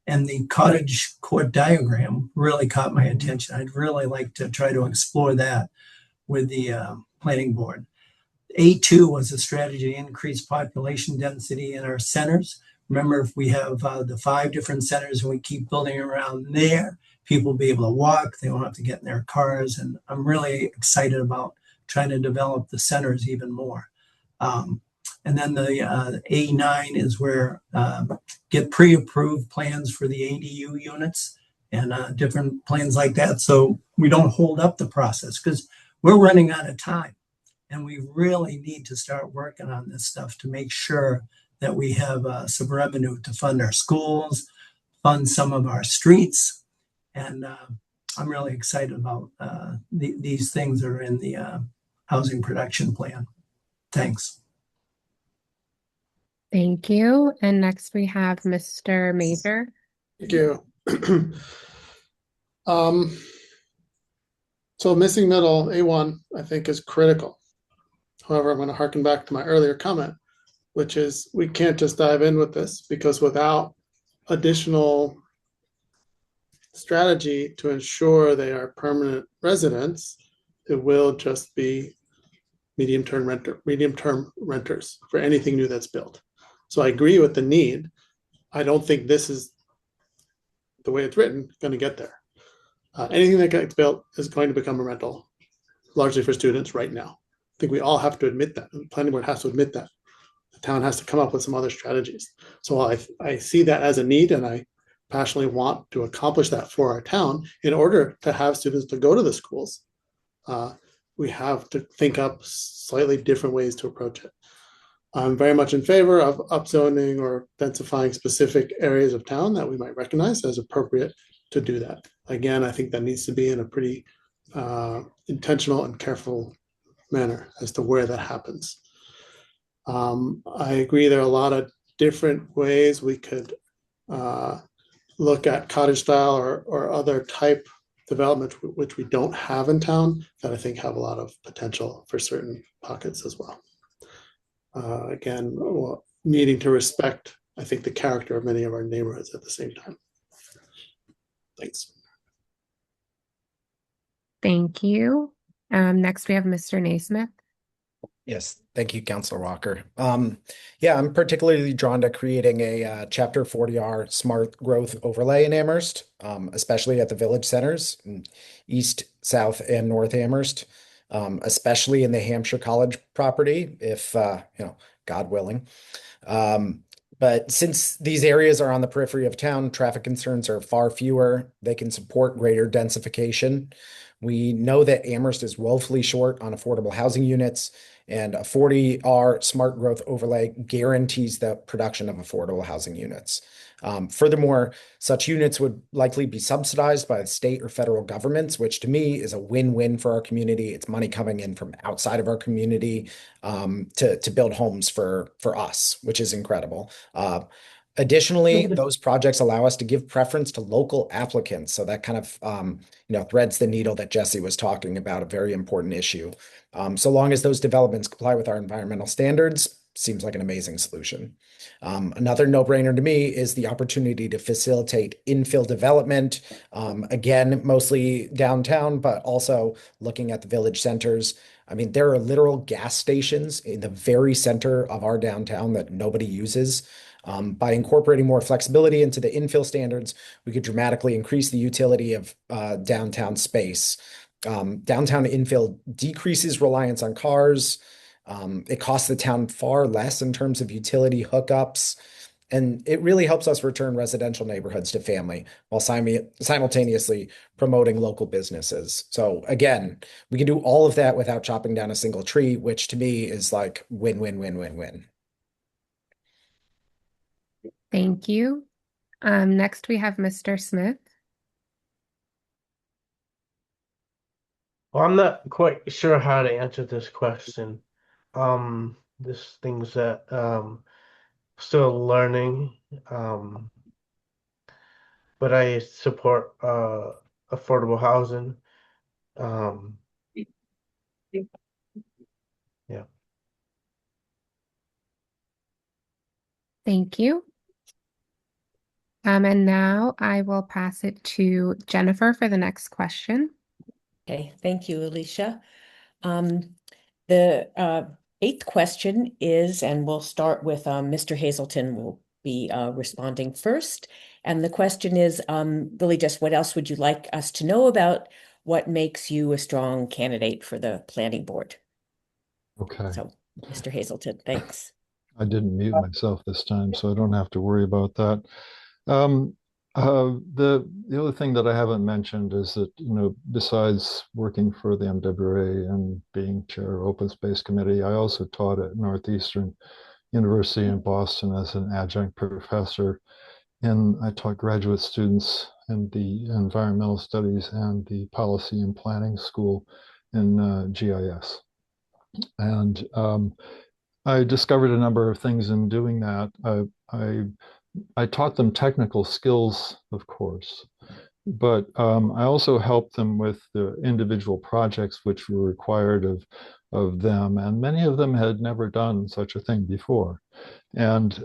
And the cottage court diagram really caught my attention. I'd really like to try to explore that with the planning board. A2 was a strategy to increase population density in our centers. Remember, if we have the 5 different centers and we keep building around there, people will be able to walk, they won't have to get in their cars. And I'm really excited about trying to develop the centers even more. And then the A9 is where get pre-approved plans for the ADU units and different plans like that. So we don't hold up the process because we're running out of time. And we really need to start working on this stuff to make sure that we have some revenue to fund our schools, fund some of our streets. And I'm really excited about these things that are in the housing production plan. Thanks. Thank you. And next we have Mr. Major. Thank you. So missing middle, A1, I think is critical. However, I'm going to harken back to my earlier comment, which is we can't just dive in with this because without additional strategy to ensure they are permanent residents, it will just be medium-term renters for anything new that's built. So I agree with the need. I don't think this is the way it's written going to get there. Anything that gets built is going to become a rental, largely for students right now. I think we all have to admit that. The planning board has to admit that. The town has to come up with some other strategies. So I see that as a need, and I passionately want to accomplish that for our town. In order to have students to go to the schools, we have to think up slightly different ways to approach it. I'm very much in favor of upzoning or densifying specific areas of town that we might recognize as appropriate to do that. Again, I think that needs to be in a pretty intentional and careful manner as to where that happens. I agree there are a lot of different ways we could look at cottage style or other type development which we don't have in town that I think have a lot of potential for certain pockets as well. Again, needing to respect, I think, the character of many of our neighborhoods at the same time. Thanks. Thank you. Next we have Mr. Naismith. Yes, thank you, Councilor Walker. Yeah, I'm particularly drawn to creating a Chapter 40R smart growth overlay in Amherst, especially at the village centers in East, South, and North Amherst, especially in the Hampshire College property, if God willing. But since these areas are on the periphery of town, traffic concerns are far fewer. They can support greater densification. We know that Amherst is woefully short on affordable housing units, and a 40R smart growth overlay guarantees the production of affordable housing units. Furthermore, such units would likely be subsidized by the state or federal governments, which to me is a win-win for our community. It's money coming in from outside of our community to build homes for us, which is incredible. Additionally, those projects allow us to give preference to local applicants. So that kind of threads the needle that Jesse was talking about, a very important issue. So long as those developments comply with our environmental standards, seems like an amazing solution. Another no-brainer to me is the opportunity to facilitate infill development, again, mostly downtown, but also looking at the village centers. I mean, there are literal gas stations in the very center of our downtown that nobody uses. By incorporating more flexibility into the infill standards, we could dramatically increase the utility of downtown space. Downtown infill decreases reliance on cars. It costs the town far less in terms of utility hookups, and it really helps us return residential neighborhoods to family while simultaneously promoting local businesses. So again, we can do all of that without chopping down a single tree, which to me is like win, win, win, win, win. Thank you. Next we have Mr. Smith. Well, I'm not quite sure how to answer this question. This things that still learning. But I support affordable housing. Yeah. Thank you. And now I will pass it to Jennifer for the next question. Okay, thank you, Alicia. The eighth question is, and we'll start with Mr. Hazelton will be responding first. And the question is really just what else would you like us to know about what makes you a strong candidate for the planning board? Okay. So, Mr. Hazelton, thanks. I didn't mute myself this time, so I don't have to worry about that. The other thing that I haven't mentioned is that, besides working for the MWA and being chair of Open Space Committee, I also taught at Northeastern University in Boston as an adjunct professor. And I taught graduate students in the environmental studies and the policy and planning school in GIS. And I discovered a number of things in doing that. I taught them technical skills, of course, but I also helped them with the individual projects which were required of them, and many of them had never done such a thing before. And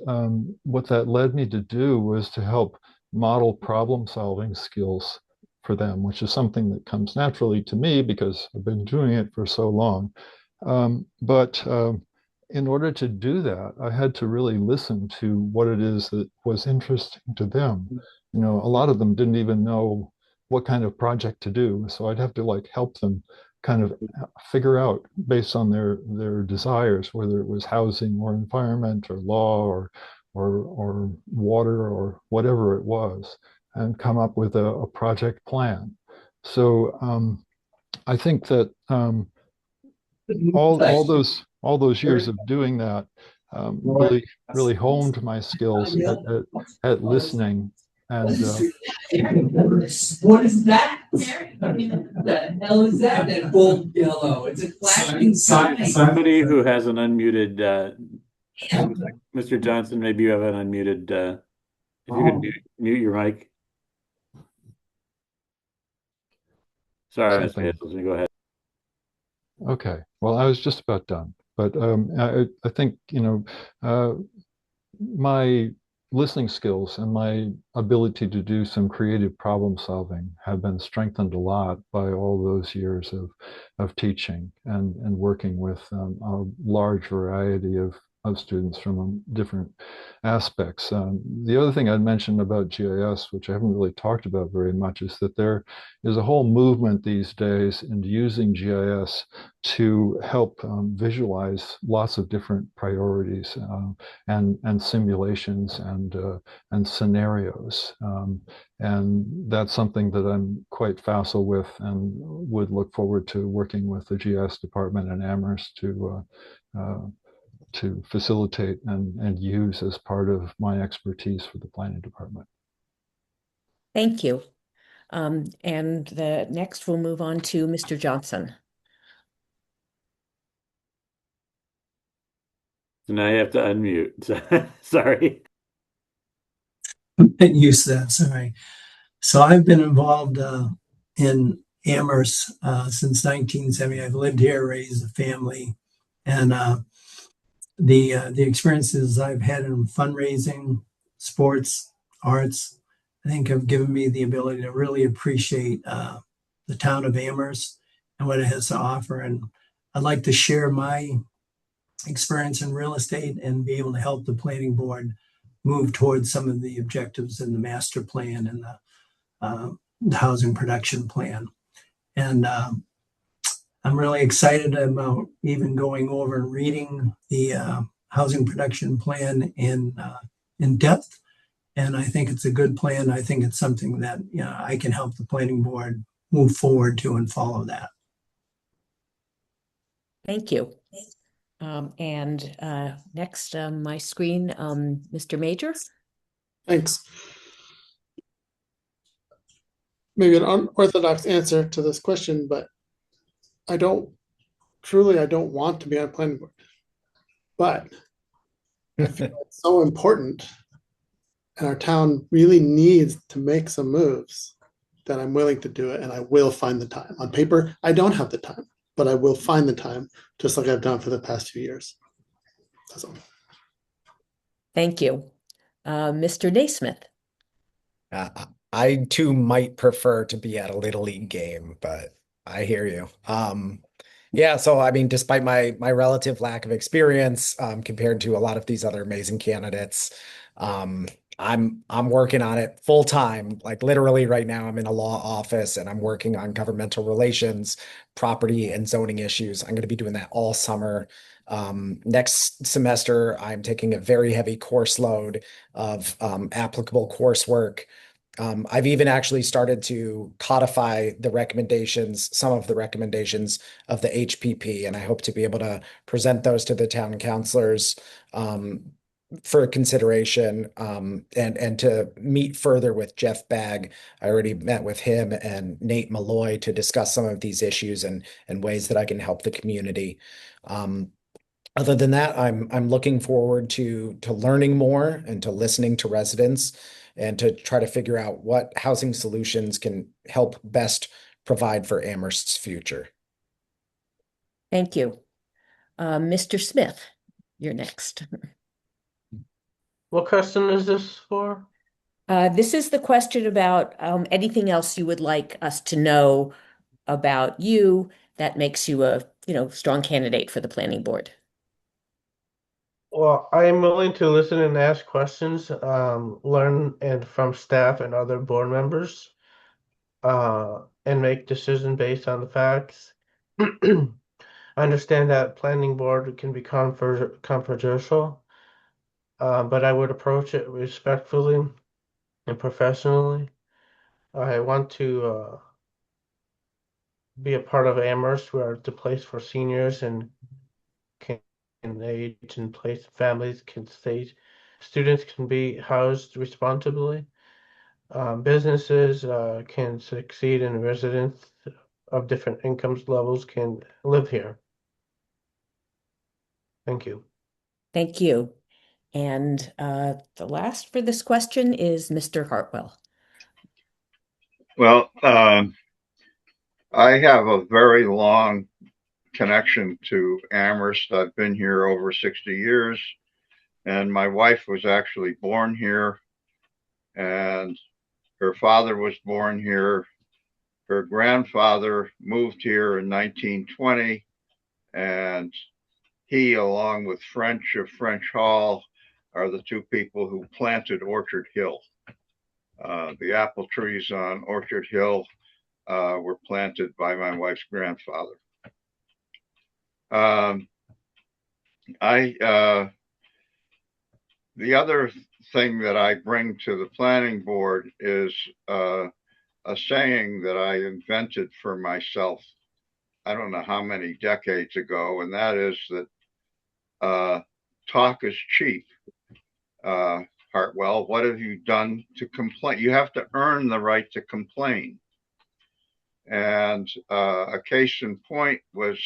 what that led me to do was to help model problem-solving skills for them, which is something that comes naturally to me because I've been doing it for so long. But in order to do that, I had to really listen to what it is that was interesting to them. A lot of them didn't even know what kind of project to do. So I'd have to help them kind of figure out based on their desires, whether it was housing or environment or law or water or whatever it was, and come up with a project plan. So I think that all those years of doing that really honed my skills at listening. And what is that? The hell is that? That gold yellow. It's a flashing sign. Somebody who has an unmuted, Mr. Johnson, maybe you have an unmuted. If you could mute your mic. Sorry, Mr. Hazelton, go ahead. Okay, well, I was just about done, but I think my listening skills and my ability to do some creative problem solving have been strengthened a lot by all those years of teaching and working with a large variety of students from different aspects. The other thing I'd mention about GIS, which I haven't really talked about very much, is that there is a whole movement these days in using GIS to help visualize lots of different priorities and simulations and scenarios. And that's something that I'm quite facile with and would look forward to working with the GIS department in Amherst to facilitate and use as part of my expertise for the planning department. Thank you. And the next we'll move on to Mr. Johnson. So now you have to unmute. Sorry. Getting used to that, sorry. So I've been involved in Amherst since 1970. I've lived here, raised a family, and the experiences I've had in fundraising, sports, arts, I think have given me the ability to really appreciate the town of Amherst and what it has to offer. And I'd like to share my experience in real estate and be able to help the planning board move towards some of the objectives in the master plan and the housing production plan. And I'm really excited about even going over and reading the housing production plan in depth. And I think it's a good plan. I think it's something that I can help the planning board move forward to and follow that. Thank you. And next on my screen, Mr. Major. Thanks. Maybe an unorthodox answer to this question, but I don't want to be on a planning board. But I feel it's so important, and our town really needs to make some moves, that I'm willing to do it, and I will find the time. On paper, I don't have the time, but I will find the time, just like I've done for the past few years. That's all. Thank you. Mr. Naismith. I too might prefer to be at a Little League game, but I hear you. Yeah, so I mean, despite my relative lack of experience compared to a lot of these other amazing candidates, I'm working on it full time. Like literally right now, I'm in a law office and I'm working on governmental relations, property and zoning issues. I'm going to be doing that all summer. Next semester, I'm taking a very heavy course load of applicable coursework. I've even actually started to codify the recommendations, some of the recommendations of the HPP, and I hope to be able to present those to the town councilors for consideration and to meet further with Jeff Bagg. I already met with him and Nate Malloy to discuss some of these issues and ways that I can help the community. Other than that, I'm looking forward to learning more and to listening to residents and to try to figure out what housing solutions can help best provide for Amherst's future. Thank you. Mr. Smith, you're next. What question is this for? This is the question about anything else you would like us to know about you that makes you a strong candidate for the planning board. Well, I am willing to listen and ask questions, learn from staff and other board members, and make decisions based on the facts. I understand that planning board can be controversial, but I would approach it respectfully and professionally. I want to be a part of Amherst, where it's a place for seniors and can age and place families can stay, students can be housed responsibly. Businesses can succeed, and residents of different incomes levels can live here. Thank you. Thank you. And the last for this question is Mr. Hartwell. Well, I have a very long connection to Amherst. I've been here over 60 years. And my wife was actually born here, and her father was born here. Her grandfather moved here in 1920, and he, along with French of French Hall, are the two people who planted Orchard Hill. The apple trees on Orchard Hill were planted by my wife's grandfather. The other thing that I bring to the planning board is a saying that I invented for myself, I don't know how many decades ago, and that is that talk is cheap. Hartwell, what have you done to complain? You have to earn the right to complain. And a case in point was,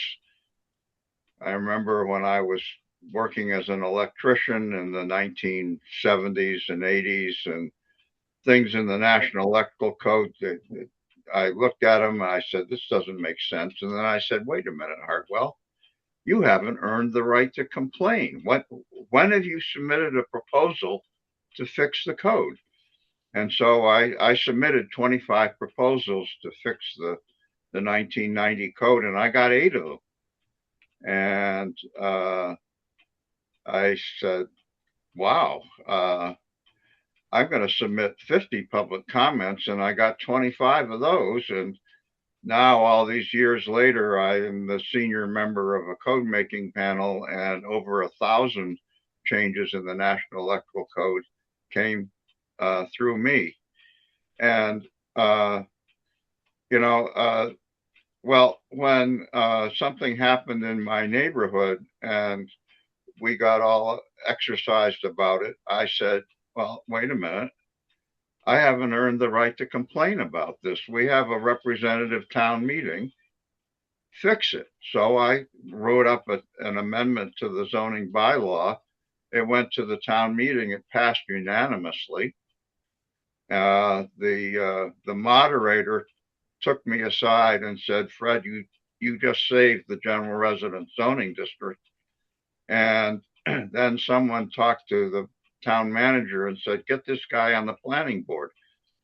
I remember when I was working as an electrician in the 1970s and 80s, and things in the National Electrical Code, I looked at them and I said, this doesn't make sense. And then I said, wait a minute, Hartwell, you haven't earned the right to complain. When have you submitted a proposal to fix the code? And so I submitted 25 proposals to fix the 1990 code, and I got 8 of them. And I said, wow, I'm going to submit 50 public comments, and I got 25 of those. And now, all these years later, I am the senior member of a code making panel, and over 1,000 changes in the National Electrical Code came through me. And, well, when something happened in my neighborhood and we got all exercised about it, I said, well, wait a minute. I haven't earned the right to complain about this. We have a representative town meeting. Fix it. So I wrote up an amendment to the zoning bylaw. It went to the town meeting. It passed unanimously. The moderator took me aside and said, Fred, you just saved the general residence zoning district. And then someone talked to the town manager and said, get this guy on the planning board.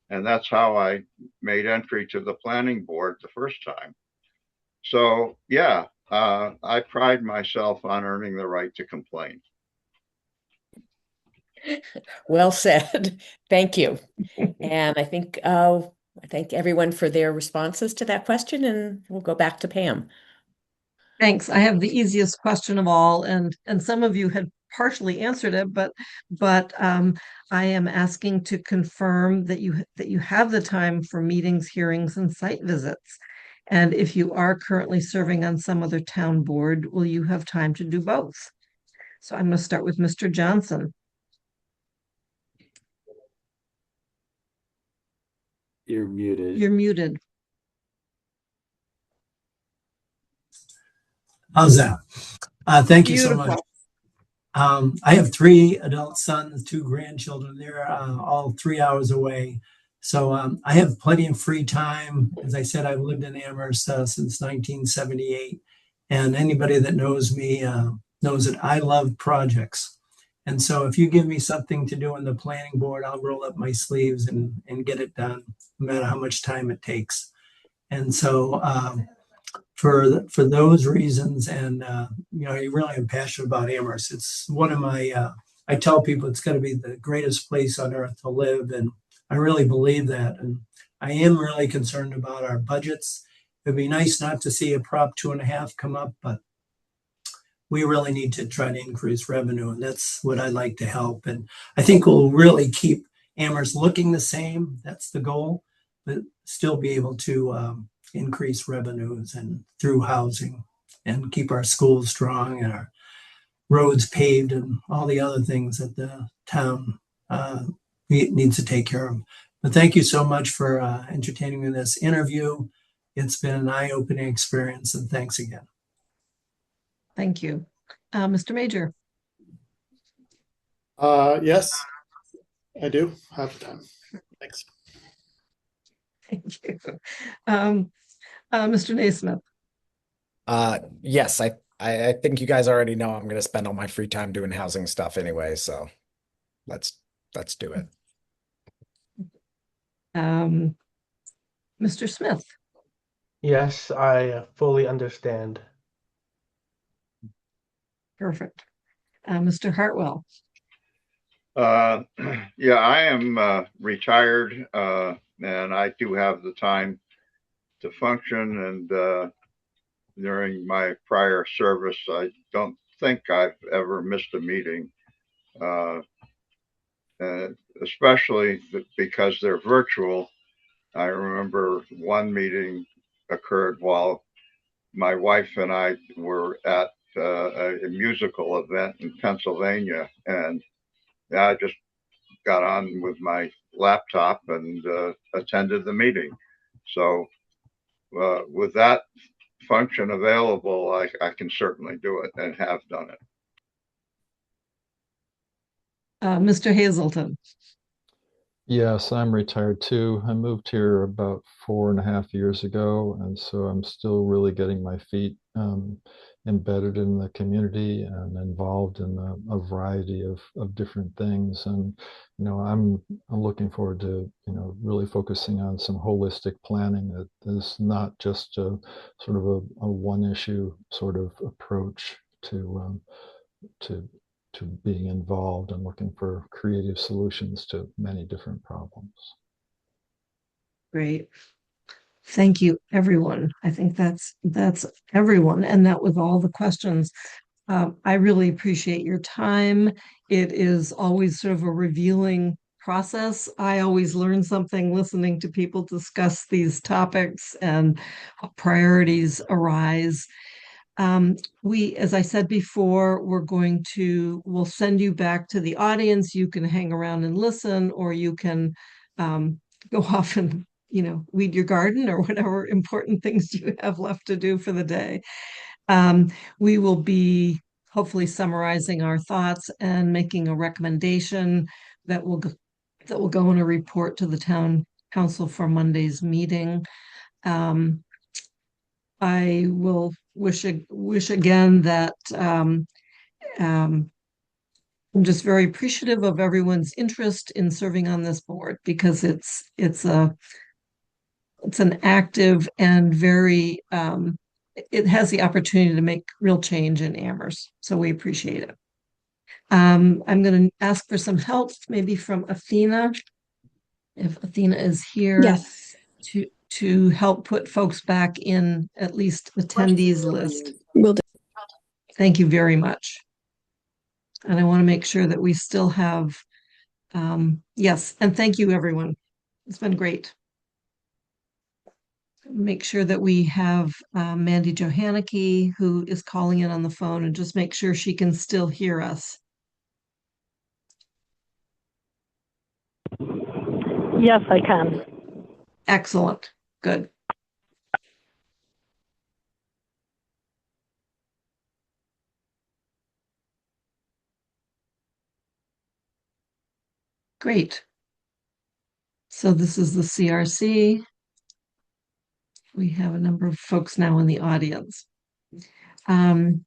And that's how I made entry to the planning board the first time. So yeah, I pride myself on earning the right to complain. Well said. Thank you. And I thank everyone for their responses to that question, and we'll go back to Pam. Thanks. I have the easiest question of all, and some of you had partially answered it, but I am asking to confirm that you have the time for meetings, hearings, and site visits. And if you are currently serving on some other town board, will you have time to do both? So I'm going to start with Mr. Johnson. You're muted. You're muted. How's that? Thank you so Beautiful. much. I have 3 adult sons, 2 grandchildren. They're all 3 hours away. So I have plenty of free time. As I said, I've lived in Amherst since 1978. And anybody that knows me knows that I love projects. And so if you give me something to do in the planning board, I'll roll up my sleeves and get it done, no matter how much time it takes. And so for those reasons, and you really am passionate about Amherst. It's one of my, I tell people it's going to be the greatest place on earth to live, and I really believe that. And I am really concerned about our budgets. It'd be nice not to see a Prop 2.5 come up, but we really need to try to increase revenue, and that's what I'd like to help. And I think we'll really keep Amherst looking the same. That's the goal, but still be able to increase revenues and through housing, and keep our schools strong and our roads paved and all the other things that the town needs to take care of. But thank you so much for entertaining me in this interview. It's been an eye-opening experience, and thanks again. Thank you. Mr. Major. Yes, I do have time. Thanks. Thank you. Mr. Naismith. Yes, I I think you guys already know I'm going to spend all my free time doing housing stuff anyway, so let's do it. Mr. Smith. Yes, I fully understand. Perfect. Mr. Hartwell. Yeah, I am retired, and I do have the time to function. And during my prior service, I don't think I've ever missed a meeting, uh, especially because they're virtual. I remember one meeting occurred while my wife and I were at a musical event in Pennsylvania, and I just got on with my laptop and attended the meeting. So with that function available, I can certainly do it and have done it. Mr. Hazelton. Yes, I'm retired too. I moved here about 4.5 years ago, and so I'm still really getting my feet embedded in the community and involved in a variety of different things. And I'm looking forward to really focusing on some holistic planning that is not just a sort of a one issue sort of approach to to being involved and looking for creative solutions to many different problems. Great. Thank you, everyone. I think that's everyone, and that was all the questions. I really appreciate your time. It is always sort of a revealing process. I always learn something listening to people discuss these topics and what priorities arise. As I said before, we'll send you back to the audience. You can hang around and listen, or you can go off and, weed your garden or whatever important things you have left to do for the day. We will be hopefully summarizing our thoughts and making a recommendation that will go in a report to the town council for Monday's meeting. I will wish again that I'm just very appreciative of everyone's interest in serving on this board, because it's an active and very it has the opportunity to make real change in Amherst. So we appreciate it. I'm going to ask for some help, maybe from Athena, if Athena is here. Yes. To help put folks back in at least attendees list. Will do. Thank you very much. And I want to make sure that we still have, yes, and thank you, everyone. It's been great. Make sure that we have Mandy Johanneke, who is calling in on the phone, and just make sure she can still hear us. Yes, I can. Excellent. Good. Great. So this is the CRC. We have a number of folks now in the audience. This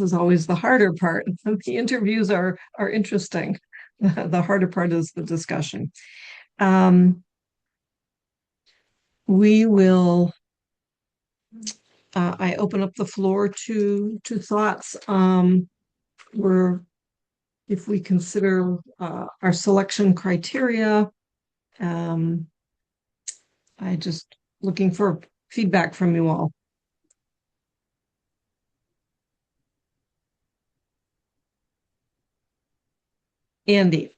is always the harder part. The interviews are interesting. The harder part is the discussion. We will. I open up the floor to thoughts. If we consider our selection criteria, I just looking for feedback from you all. Andy.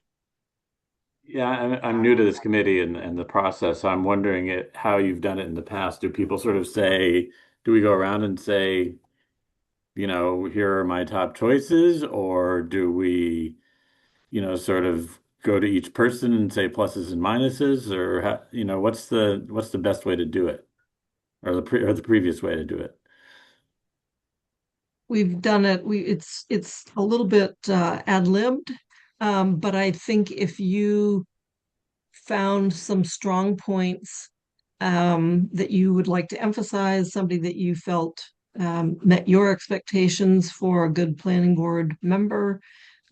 Yeah, I'm new to this committee and the process. I'm wondering how you've done it in the past. Do people sort of say, do we go around and say, here are my top choices, or do we, sort of go to each person and say pluses and minuses, or what's the best way to do it, or the previous way to do it? We've done it. It's a little bit ad-libbed, but I think if you found some strong points that you would like to emphasize, somebody that you felt met your expectations for a good planning board member.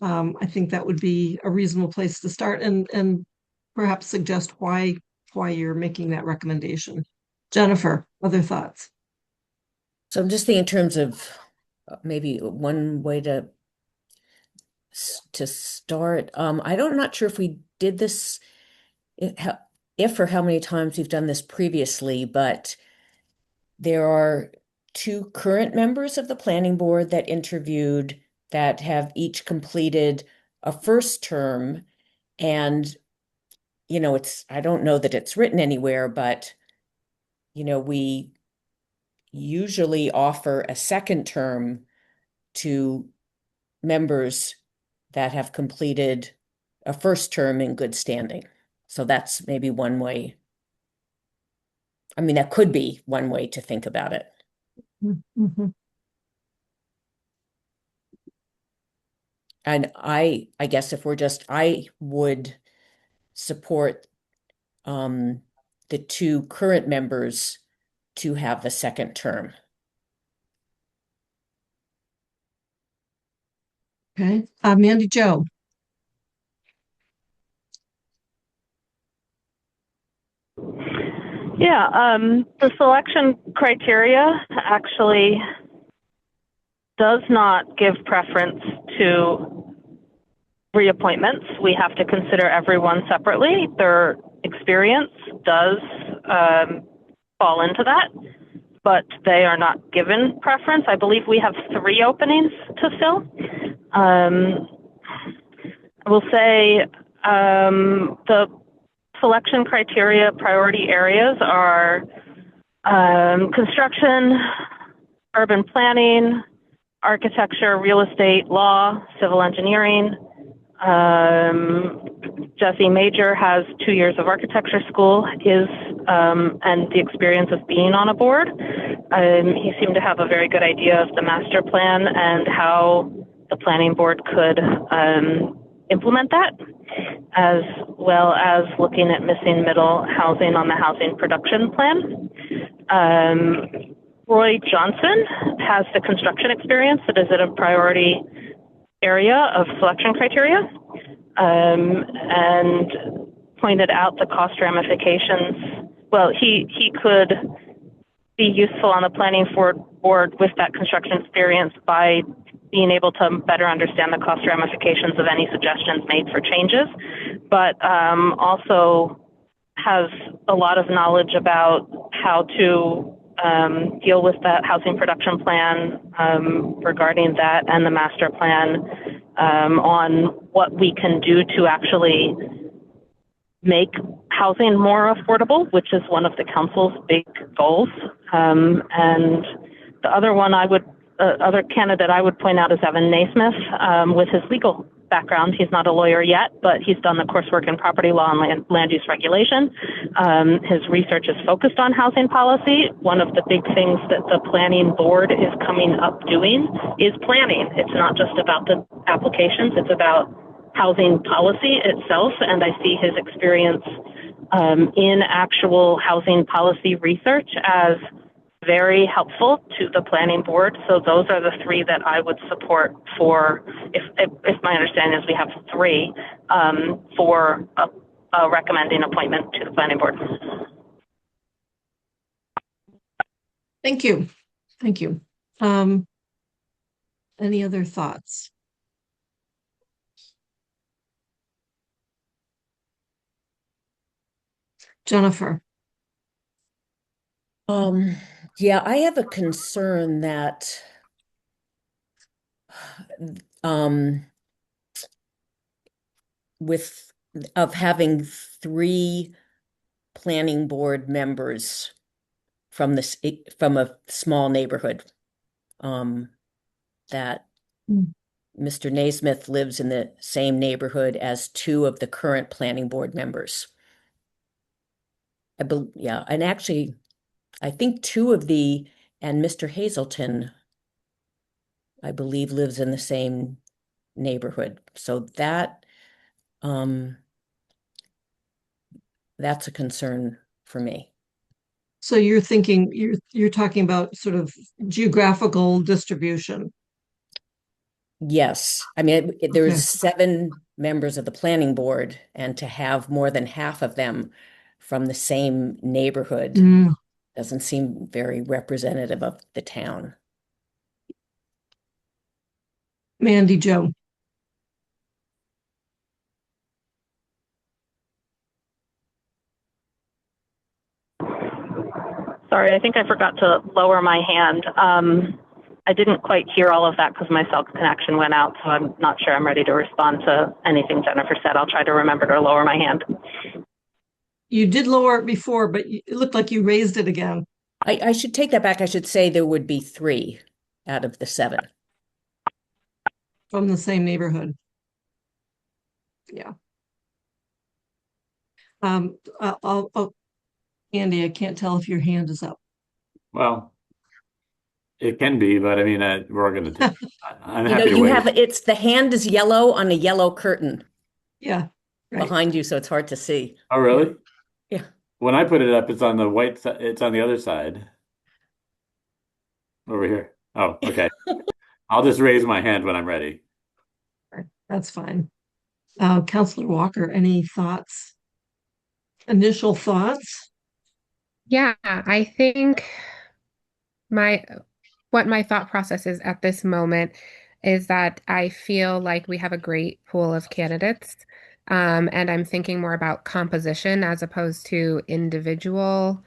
I think that would be a reasonable place to start and perhaps suggest why you're making that recommendation. Jennifer, other thoughts? So I'm just thinking in terms of maybe one way to start. I'm not sure if we did this, if or how many times we've done this previously, but there are two current members of the planning board that interviewed that have each completed a first term. And, I don't know that it's written anywhere, but, we usually offer a second term to members that have completed a first term in good standing. So that's maybe one way. I mean, that could be one way to think about it. Mm-hmm. And I guess I would support the two current members to have the second term. Okay, Mandy Jo. Yeah, the selection criteria actually does not give preference to reappointments. We have to consider everyone separately. Their experience does fall into that, but they are not given preference. I believe we have 3 openings to fill. I will say the selection criteria priority areas are construction, urban planning, architecture, real estate, law, civil engineering. Jesse Major has 2 years of architecture school, and the experience of being on a board. He seemed to have a very good idea of the master plan and how the planning board could implement that, as well as looking at missing middle housing on the housing production plan. Roy Johnson has the construction experience that is a priority area of selection criteria, and pointed out the cost ramifications. Well, he could be useful on the planning board with that construction experience by being able to better understand the cost ramifications of any suggestions made for changes, but also has a lot of knowledge about how to deal with that housing production plan regarding that and the master plan on what we can do to actually make housing more affordable, which is one of the council's big goals. And the other one other candidate I would point out is Evan Naismith with his legal background. He's not a lawyer yet, but he's done the coursework in property law and land use regulation. His research is focused on housing policy. One of the big things that the planning board is coming up doing is planning. It's not just about the applications, it's about housing policy itself. And I see his experience in actual housing policy research as very helpful to the planning board. So those are the 3 that I would support for, if my understanding is we have 3 for a recommending appointment to the planning board. Thank you. Thank you. Any other thoughts? Jennifer. Yeah, I have a concern that of having 3 planning board members from a small neighborhood. That Mr. Naismith lives in the same neighborhood as 2 of the current planning board members. And actually, I think 2 of and Mr. Hazelton, I believe, lives in the same neighborhood. So that's a concern for me. So you're thinking, you're talking about sort of geographical distribution. Yes, I mean, Okay. there's 7 members of the planning board, and to have more than half of them from the same neighborhood Mm, doesn't seem very representative of the town. Mandy Jo. Sorry, I think I forgot to lower my hand. I didn't quite hear all of that because my cell connection went out, so I'm not sure I'm ready to respond to anything Jennifer said. I'll try to remember to lower my hand. You did lower it before, but it looked like you raised it again. I should take that back. I should say there would be 3 out of the 7. From the same neighborhood. Yeah. Andy, I can't tell if your hand is up. Well, it can be, but I mean, we're going to. I'm You know, happy to you wait. have it's the hand is yellow on a yellow curtain Yeah, right. behind you, so it's hard to see. Oh, really? Yeah. When I put it up, it's on the white side. It's on the other side. Over here. Oh, okay. I'll just raise my hand when I'm ready. That's fine. Counselor Walker, any thoughts? Initial thoughts? Yeah, I think what my thought process is at this moment is that I feel like we have a great pool of candidates. And I'm thinking more about composition as opposed to individual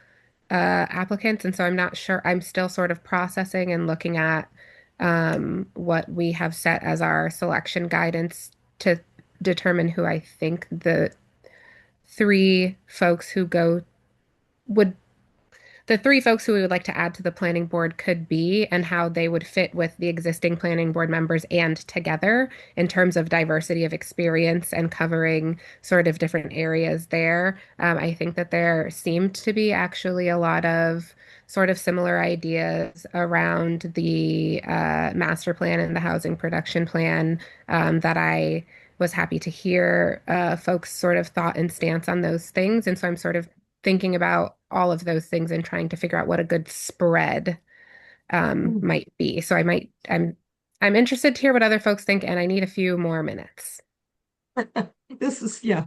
applicants. And so I'm not sure, I'm still sort of processing and looking at what we have set as our selection guidance to determine who I think the 3 folks who we would like to add to the planning board could be, and how they would fit with the existing planning board members and together in terms of diversity of experience and covering sort of different areas there. I think that there seemed to be actually a lot of sort of similar ideas around the master plan and the housing production plan that I was happy to hear folks' sort of thought and stance on those things. And so I'm sort of thinking about all of those things and trying to figure out what a good spread might be. So I'm interested to hear what other folks think, and I need a few more minutes. This is, yeah.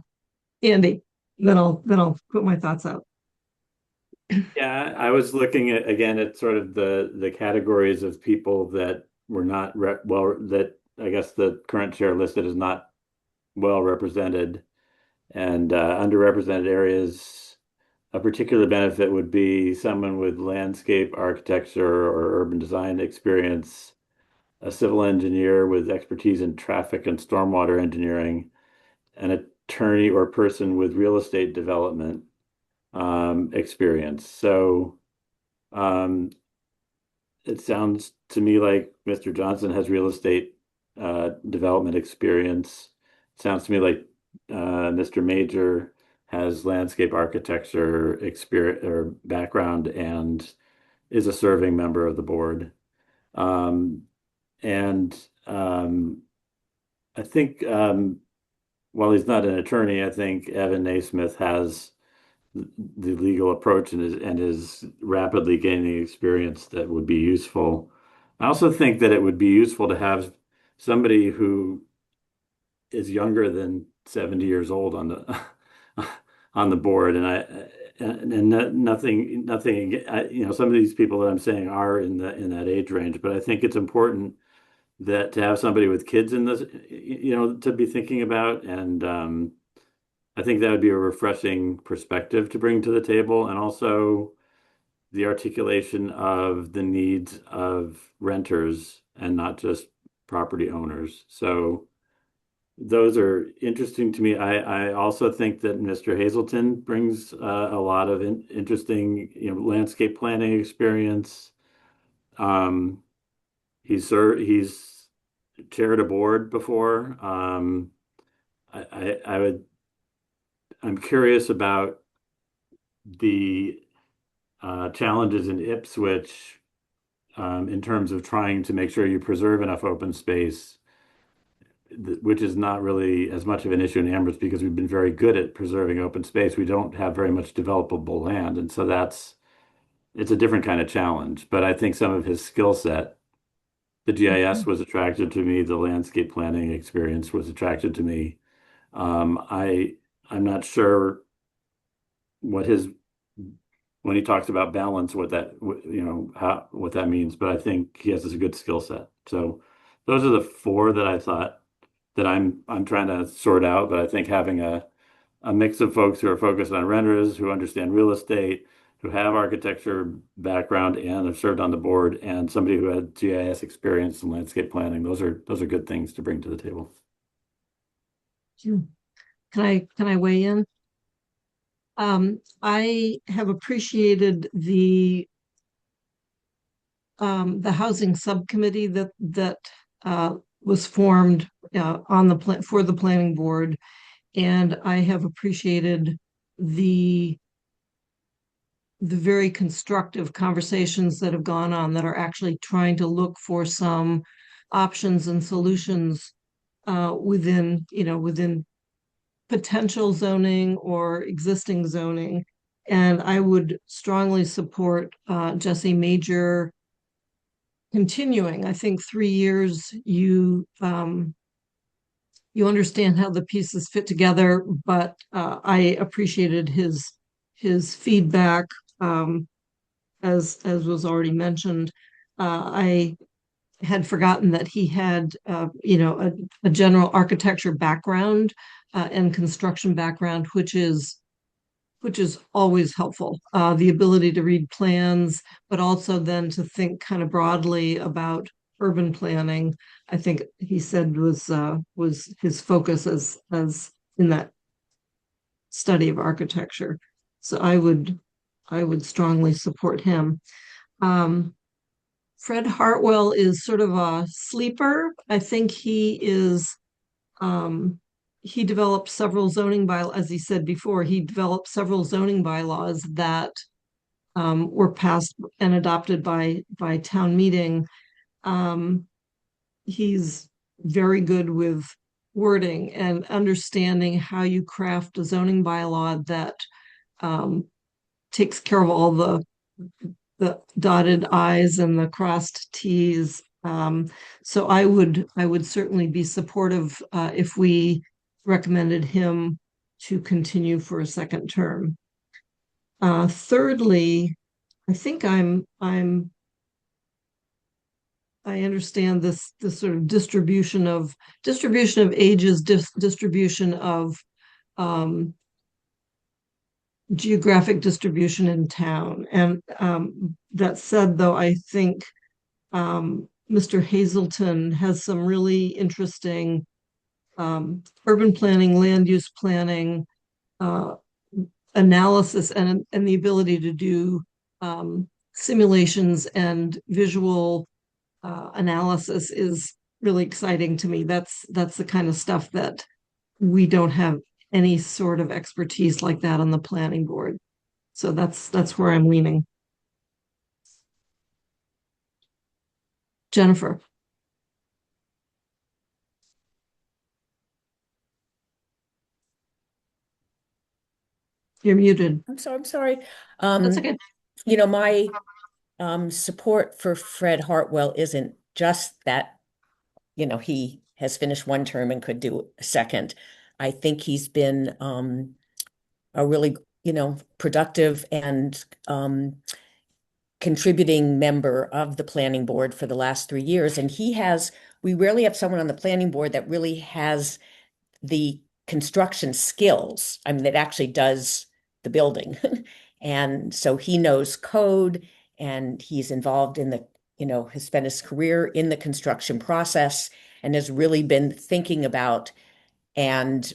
Andy, then I'll put my thoughts out. Yeah, I was looking at again at sort of the categories of people that were not that I guess the current chair listed as not well represented, and underrepresented areas. A particular benefit would be someone with landscape architecture or urban design experience, a civil engineer with expertise in traffic and stormwater engineering, an attorney or person with real estate development experience. So it sounds to me like Mr. Johnson has real estate development experience. It sounds to me like Mr. Major has landscape architecture experience or background and is a serving member of the board. I think while he's not an attorney, I think Evan Naismith has the legal approach and is rapidly gaining experience that would be useful. I also think that it would be useful to have somebody who is younger than 70 years old on the on the board, nothing, some of these people that I'm saying are in that age range, but I think it's important that to have somebody with kids in this, to be thinking about, and I think that would be a refreshing perspective to bring to the table, and also the articulation of the needs of renters and not just property owners. So those are interesting to me. I also think that Mr. Hazelton brings a lot of interesting, landscape planning experience. He's chaired a board before. I'm curious about the challenges in Ipswich in terms of trying to make sure you preserve enough open space, which is not really as much of an issue in Amherst because we've been very good at preserving open space. We don't have very much developable land. And so that's it's a different kind of challenge. But I think some of his skill set, the GIS was attractive to me, the landscape planning experience was attractive to me. I'm not sure what his when he talks about balance, what that what that means, but I think he has a good skill set. So those are the four that I thought that I'm trying to sort out. But I think having a mix of folks who are focused on renters, who understand real estate, who have architecture background and have served on the board, and somebody who had GIS experience in landscape planning, those are good things to bring to the table. Can I weigh in? I have appreciated the housing subcommittee that was formed on the for the planning board, and I have appreciated the very constructive conversations that have gone on that are actually trying to look for some options and solutions within potential zoning or existing zoning. And I would strongly support Jesse Major continuing. I think 3 years you understand how the pieces fit together, but I appreciated his feedback, as was already mentioned. I had forgotten that he had a general architecture background and construction background, which is always helpful. The ability to read plans, but also then to think kind of broadly about urban planning, I think he said was his focus as in that study of architecture. So I would strongly support him. Fred Hartwell is sort of a sleeper. I think he developed several zoning bylaws, as he said before, he developed several zoning bylaws that were passed and adopted by town meeting. He's very good with wording and understanding how you craft a zoning bylaw that takes care of all the dotted I's and the crossed T's. So I would certainly be supportive if we recommended him to continue for a second term. Thirdly, I think I understand this sort of distribution of ages, distribution of geographic distribution in town. And that said, though, I think Mr. Hazelton has some really interesting urban planning, land use planning, analysis, and the ability to do simulations and visual analysis is really exciting to me. That's the kind of stuff that we don't have any sort of expertise like that on the planning board. So that's where I'm leaning. Jennifer. You're muted. I'm sorry. That's okay. My support for Fred Hartwell isn't just that, he has finished one term and could do a second. I think he's been a really, productive and contributing member of the planning board for the last 3 years. And we rarely have someone on the planning board that really has the construction skills. I mean, that actually does the building. And so he knows code, and he's involved in has spent his career in the construction process and has really been thinking about and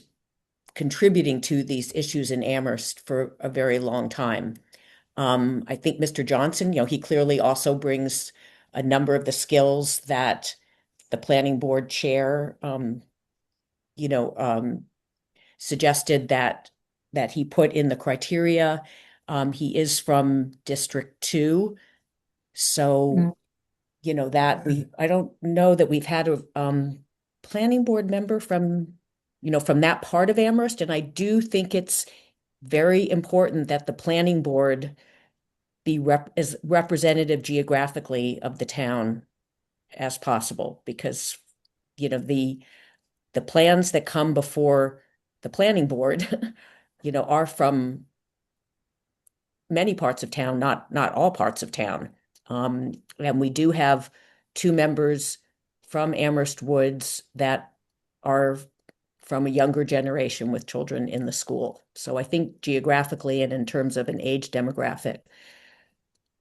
contributing to these issues in Amherst for a very long time. I think Mr. Johnson, he clearly also brings a number of the skills that the planning board chair, suggested that he put in the criteria. He is from District 2. So, I don't know that we've had a planning board member from that part of Amherst. And I do think it's very important that the planning board be as representative geographically of the town as possible, because the plans that come before the planning board are from many parts of town, not all parts of town. And we do have 2 members from Amherst Woods that are from a younger generation with children in the school. So I think geographically and in terms of an age demographic,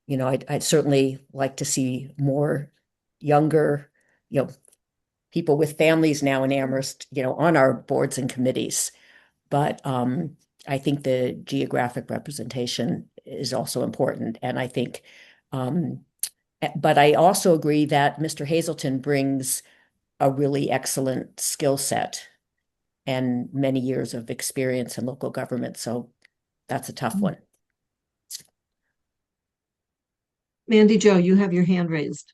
I'd certainly like to see more younger, people with families now in Amherst, on our boards and committees. But I think the geographic representation is also important. And I think, but I also agree that Mr. Hazelton brings a really excellent skill set and many years of experience in local government. So that's a tough one. Mandy Jo, you have your hand raised.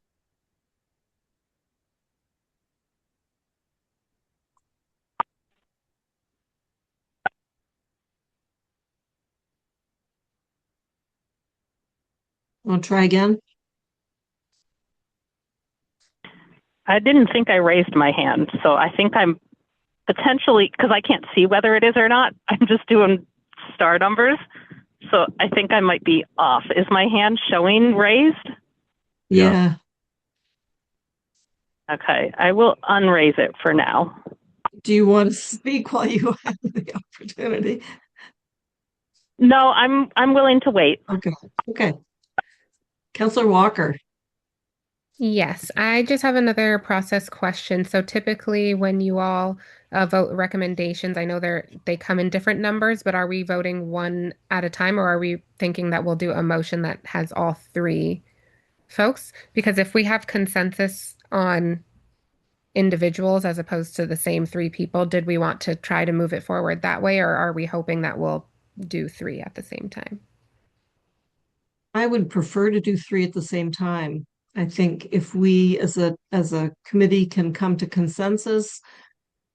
Want to try again? I didn't think I raised my hand, so I think I'm potentially, because I can't see whether it is or not, I'm just doing star numbers. So I think I might be off. Is my hand showing raised? Yeah. Okay, I will unraise it for now. Do you want to speak while you have the opportunity? No, I'm willing to wait. Okay. Counselor Walker. Yes, I just have another process question. So typically when you all vote recommendations, I know they come in different numbers, but are we voting one at a time, or are we thinking that we'll do a motion that has all 3 folks? Because if we have consensus on individuals as opposed to the same 3 people, did we want to try to move it forward that way, or are we hoping that we'll do 3 at the same time? I would prefer to do 3 at the same time. I think if we as a committee can come to consensus,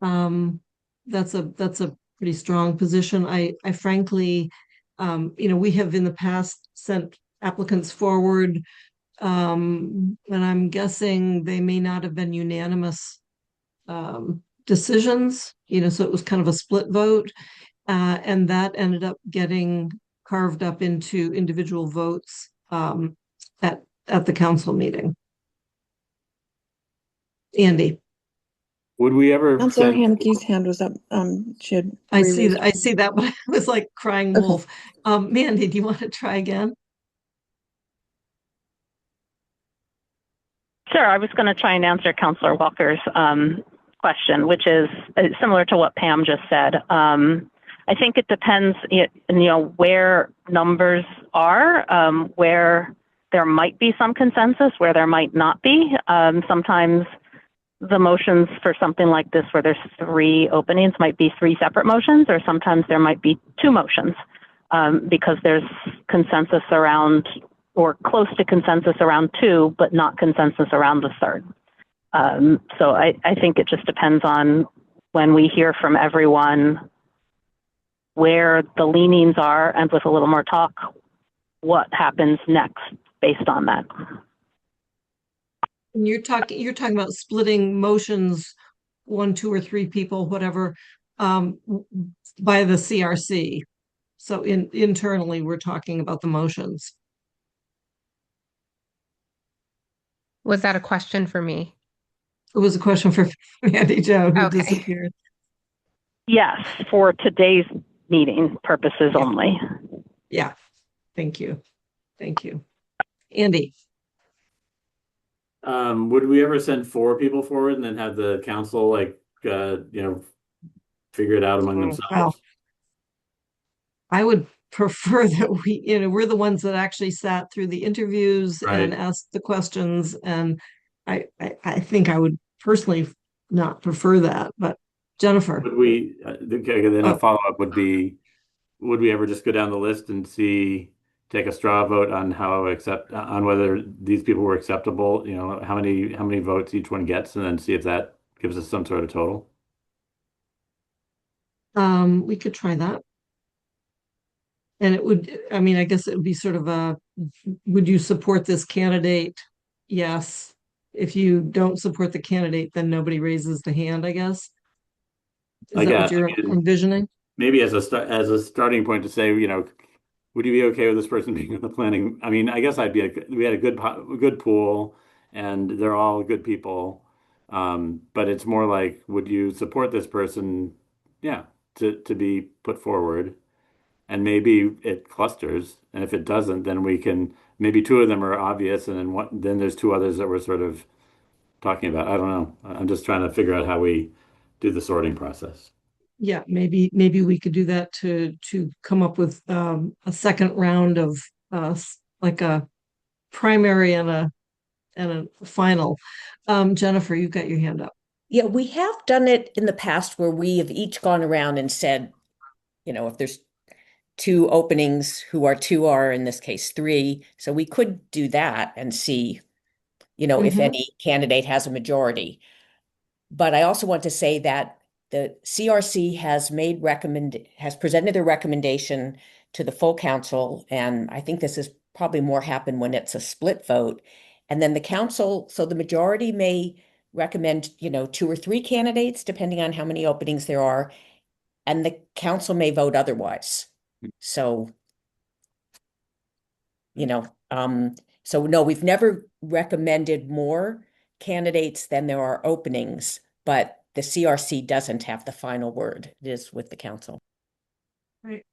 that's a pretty strong position. I frankly, we have in the past sent applicants forward, and I'm guessing they may not have been unanimous decisions, so it was kind of a split vote, and that ended up getting carved up into individual votes at the council meeting. Andy. Would we ever Counselor send, Hanke's hand was up. Should I see that, but I was like crying wolf. Okay. Mandy, do you want to try again? Sure, I was going to try and answer Counselor Walker's question, which is similar to what Pam just said. I think it depends, where numbers are, where there might be some consensus, where there might not be. Sometimes the motions for something like this, where there's 3 openings, might be 3 separate motions, or sometimes there might be 2 motions because there's consensus around, or close to consensus around 2, but not consensus around the 3rd. So I think it just depends on when we hear from everyone where the leanings are, and with a little more talk, what happens next based on that. And you're talking about splitting motions, 1, 2, or 3 people, whatever, by the CRC. So internally, we're talking about the motions. Was that a question for me? It was a question for Mandy Jo, who Okay. disappeared. Yes, for today's meeting purposes only. Yeah, thank you. Andy. would we ever send 4 people forward and then have the council figure it out among themselves? Well, I would prefer that we're the ones that actually sat through the interviews and asked the questions, and I think I would personally not prefer that, but Jennifer. Would we, then a follow-up would be, would we ever just go down the list and take a straw vote on on whether these people were acceptable, how many votes each one gets, and then see if that gives us some sort of total? We could try that. And it would, I mean, I guess it would be sort of a, would you support this candidate? Yes. If you don't support the candidate, then nobody raises the hand, I guess. Is I that what guess, you're envisioning? maybe as a starting point to say, would you be okay with this person being in the planning? I mean, I guess we had a good pool, and they're all good people. But it's more like, would you support this person? Yeah, to be put forward, and maybe it clusters, and if it doesn't, then we can maybe two of them are obvious, and then there's two others that we're sort of talking about. I don't know. I'm just trying to figure out how we do the sorting process. Yeah, maybe we could do that to come up with a second round of like a primary and a final. Jennifer, you've got your hand up. Yeah, we have done it in the past where we have each gone around and said, if there's two openings, who are two are in this case three. So we could do that and see, if any candidate has a majority. But I also want to say that the CRC has presented their recommendation to the full council, and I think this is probably more happen when it's a split vote. And then the council, so the majority may recommend, two or three candidates, depending on how many openings there are, and the council may vote otherwise. So, so no, we've never recommended more candidates than there are openings, but the CRC doesn't have the final word. It is with the council. Right.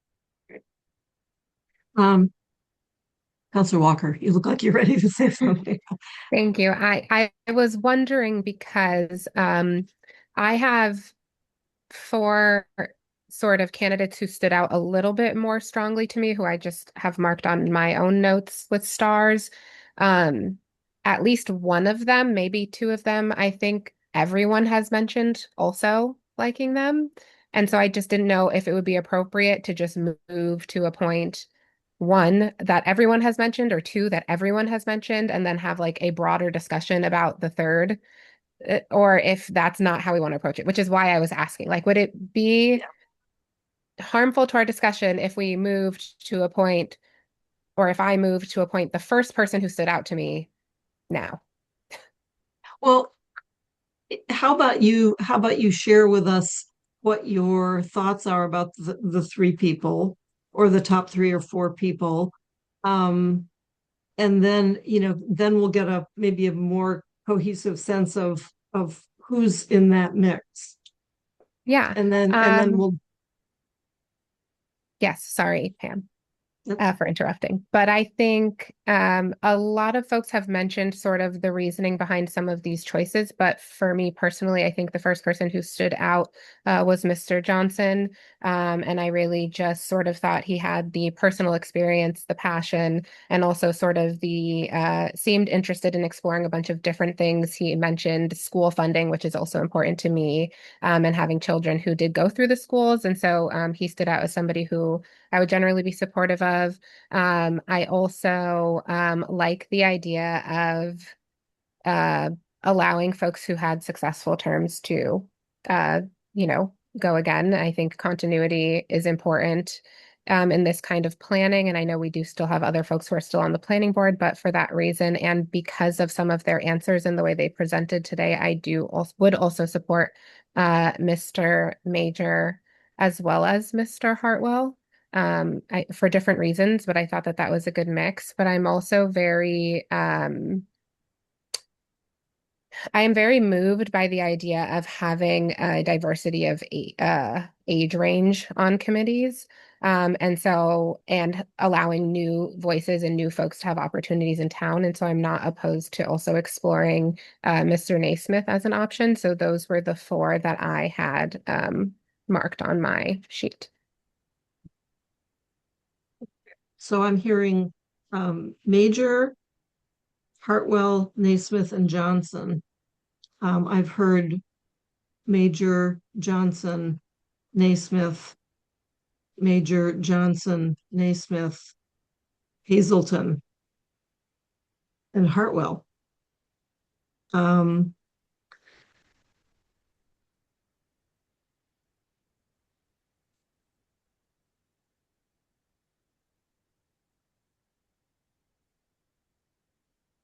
Councilor Walker, you look like you're ready to say something. Thank you. I was wondering because I have four sort of candidates who stood out a little bit more strongly to me, who I just have marked on my own notes with stars. At least one of them, maybe two of them, I think everyone has mentioned also liking them. And so I just didn't know if it would be appropriate to just move to a point one that everyone has mentioned or two that everyone has mentioned, and then have like a broader discussion about the third, or if that's not how we want to approach it, which is why I was asking, like, would it be harmful to our discussion if we moved to a point, or if I moved to a point, the first person who stood out to me now? Well, how about you share with us what your thoughts are about the three people or the top three or four people? And then, then we'll get maybe a more cohesive sense of who's in that mix. Yeah. And then we'll. Yes, sorry, Pam. For interrupting. But I think a lot of folks have mentioned sort of the reasoning behind some of these choices. But for me personally, I think the first person who stood out was Mr. Johnson. And I really just sort of thought he had the personal experience, the passion, and also sort of seemed interested in exploring a bunch of different things. He mentioned school funding, which is also important to me, and having children who did go through the schools. And so he stood out as somebody who I would generally be supportive of. I also like the idea of allowing folks who had successful terms to, go again. I think continuity is important in this kind of planning. And I know we do still have other folks who are still on the planning board, but for that reason, and because of some of their answers and the way they presented today, I would also support Mr. Major as well as Mr. Hartwell. For different reasons, but I thought that was a good mix. But I'm also I am very moved by the idea of having a diversity of age range on committees. And allowing new voices and new folks to have opportunities in town. And so I'm not opposed to also exploring Mr. Naismith as an option. So those were the four that I had marked on my sheet. So I'm hearing Major, Hartwell, Naismith, and Johnson. I've heard Major, Johnson, Naismith, Major, Johnson, Naismith, Hazelton, and Hartwell.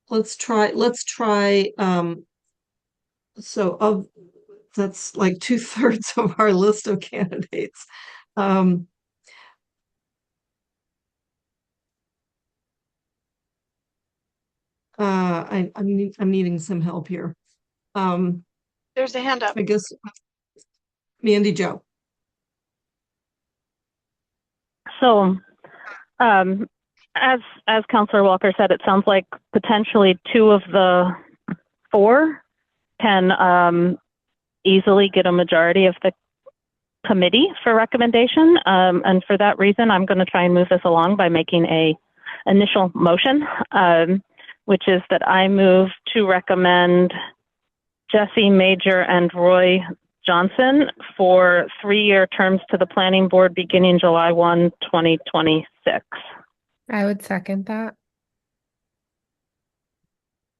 let's try, so that's like 2/3 of our list of candidates. Um, I'm needing some help here. There's a hand up. I guess Mandy Jo. So, as Councillor Walker said, it sounds like potentially 2 of the 4 can easily get a majority of the committee for recommendation. And for that reason, I'm going to try and move this along by making a initial motion, which is that I move to recommend Jesse Major and Roy Johnson for 3-year terms to the planning board beginning July 1, 2026. I would second that.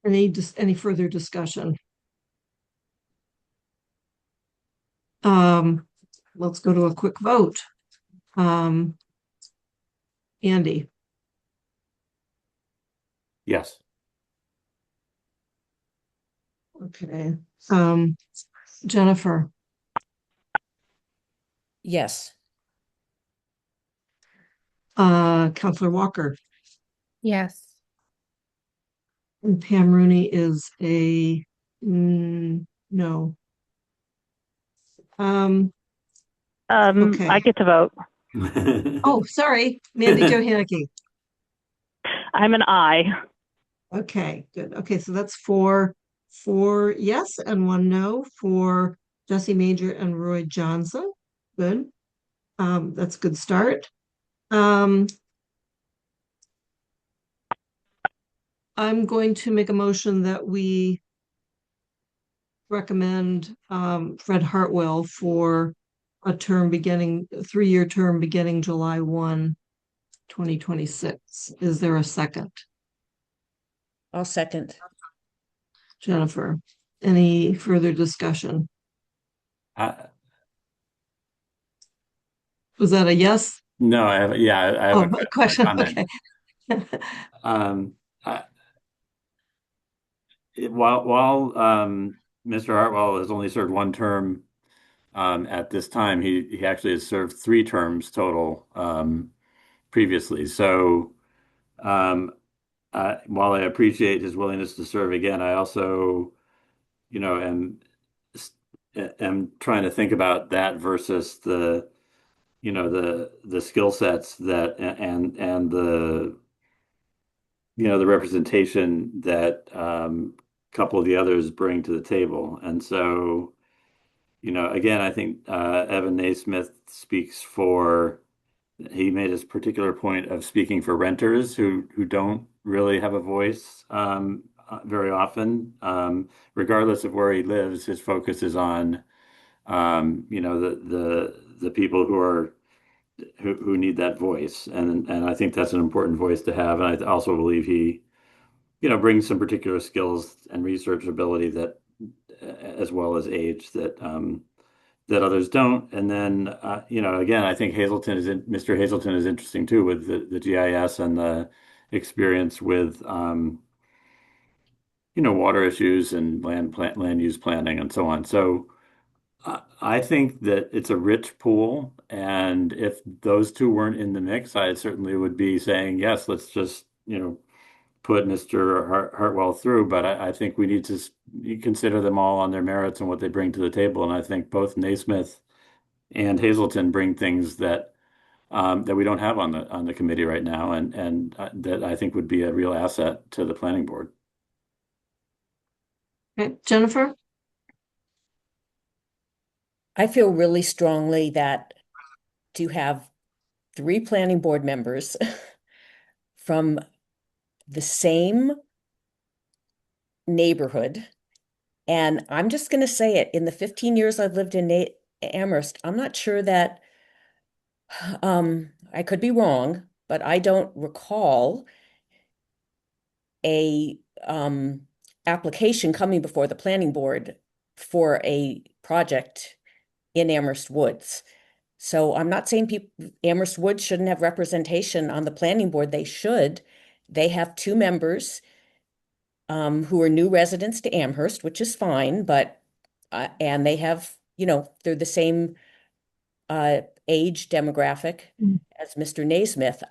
Any further discussion? Let's go to a quick vote. Andy, Yes. okay. Jennifer, Yes. Counselor Walker, Yes. and Pam Rooney is a no. Okay. I get to vote. Oh, sorry, Mandy Jo Haneke. I'm an aye. Okay, good. Okay, so that's 4 yes and 1 no for Jesse Major and Roy Johnson. Good. That's a good start. I'm going to make a motion that we recommend Fred Hartwell for a 3-year term beginning July 1, 2026. Is there a second? I'll second. Jennifer, any further discussion? Was that a yes? No, I have a question. comment. Okay. While Mr. Hartwell has only served 1 term at this time, he actually has served 3 terms total previously. So while I appreciate his willingness to serve again, I also, am trying to think about that versus the skill sets that and the the representation that a couple of the others bring to the table. And so, again, I think Evan Naismith he made his particular point of speaking for renters who don't really have a voice very often. Regardless of where he lives, his focus is on the people who need that voice, and I think that's an important voice to have. And I also believe he brings some particular skills and research ability that as well as age that others don't. And then again, I think Mr. Hazelton is interesting too, with the GIS and the experience with water issues and land use planning and so on. So I think that it's a rich pool, and if those 2 weren't in the mix, I certainly would be saying yes, let's just put Mr. Hartwell through. But I think we need to consider them all on their merits and what they bring to the table. And I think both Naismith and Hazelton bring things that we don't have on the committee right now, and that I think would be a real asset to the planning board. Okay, Jennifer? I feel really strongly that to have 3 planning board members from the same neighborhood, and I'm just going to say it, in the 15 years I've lived in Amherst, I'm not sure that, I could be wrong, but I don't recall a application coming before the planning board for a project in Amherst Woods. So I'm not saying Amherst Woods shouldn't have representation on the planning board. They should. They have 2 members who are new residents to Amherst, which is fine, but and they have, they're the same age demographic as Mr. Naismith.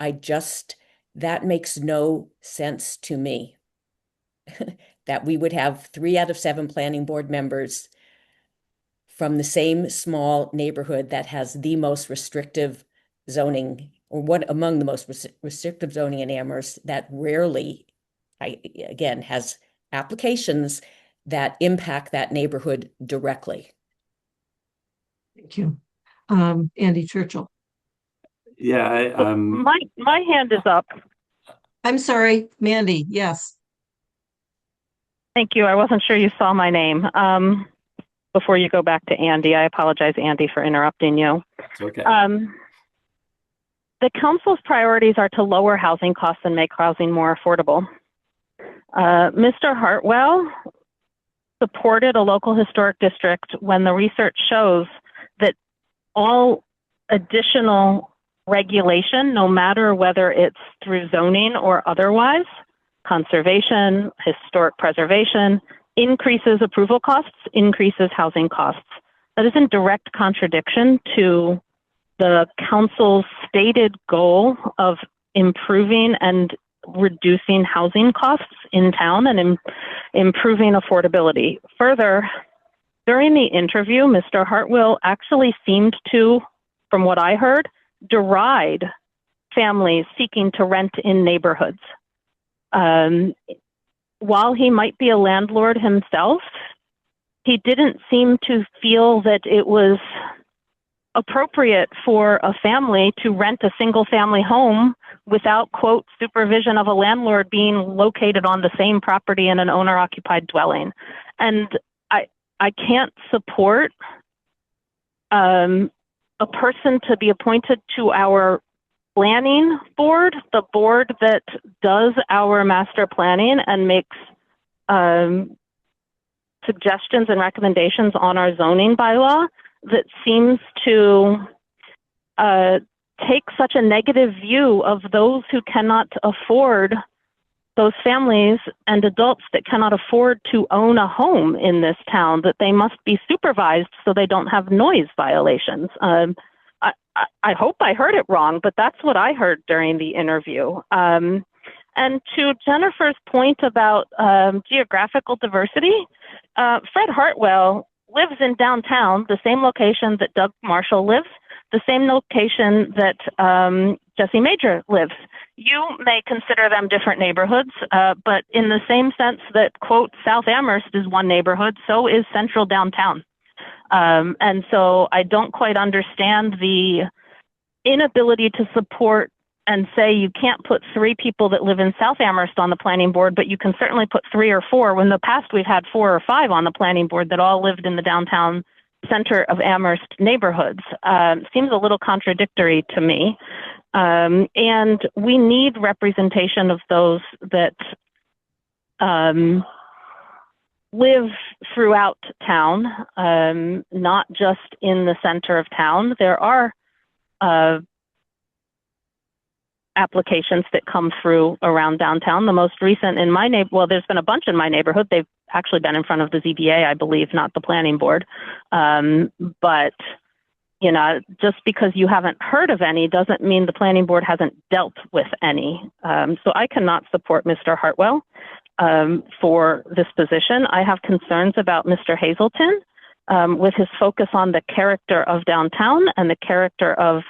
That makes no sense to me. That we would have 3 out of 7 planning board members from the same small neighborhood that has the most restrictive zoning, or what among the most restrictive zoning in Amherst, that rarely, again, has applications that impact that neighborhood directly. Thank you. Andy Churchill. Yeah, my hand is up. I'm sorry, Mandy. Yes. Thank you. I wasn't sure you saw my name. Before you go back to Andy, I apologize, Andy, for interrupting you. it's okay. The council's priorities are to lower housing costs and make housing more affordable. Mr. Hartwell supported a local historic district when the research shows that all additional regulation, no matter whether it's through zoning or otherwise, conservation, historic preservation, increases approval costs, increases housing costs. That is in direct contradiction to the council's stated goal of improving and reducing housing costs in town and improving affordability. Further, during the interview, Mr. Hartwell actually seemed to, from what I heard, deride families seeking to rent in neighborhoods. While he might be a landlord himself, he didn't seem to feel that it was appropriate for a family to rent a single family home without, quote, supervision of a landlord being located on the same property in an owner occupied dwelling. And I can't support a person to be appointed to our planning board, the board that does our master planning and makes suggestions and recommendations on our zoning bylaw, that seems to take such a negative view of those who cannot afford, those families and adults that cannot afford to own a home in this town, that they must be supervised so they don't have noise violations. I hope I heard it wrong, but that's what I heard during the interview. And to Jennifer's point about geographical diversity, Fred Hartwell lives in downtown, the same location that Doug Marshall lives, the same location that Jesse Major lives. You may consider them different neighborhoods, but in the same sense that, quote, South Amherst is one neighborhood, so is Central Downtown. And so I don't quite understand the inability to support and say you can't put 3 people that live in South Amherst on the planning board, but you can certainly put 3 or 4. When in the past we've had 4 or 5 on the planning board that all lived in the downtown center of Amherst neighborhoods. Seems a little contradictory to me. And we need representation of those that live throughout town, not just in the center of town. There are applications that come through around downtown. The most recent in my well, there's been a bunch in my neighborhood. They've actually been in front of the ZBA, I believe, not the planning board. But, you know, just because you haven't heard of any doesn't mean the planning board hasn't dealt with any. So I cannot support Mr. Hartwell for this position. I have concerns about Mr. Hazelton with his focus on the character of downtown and the character of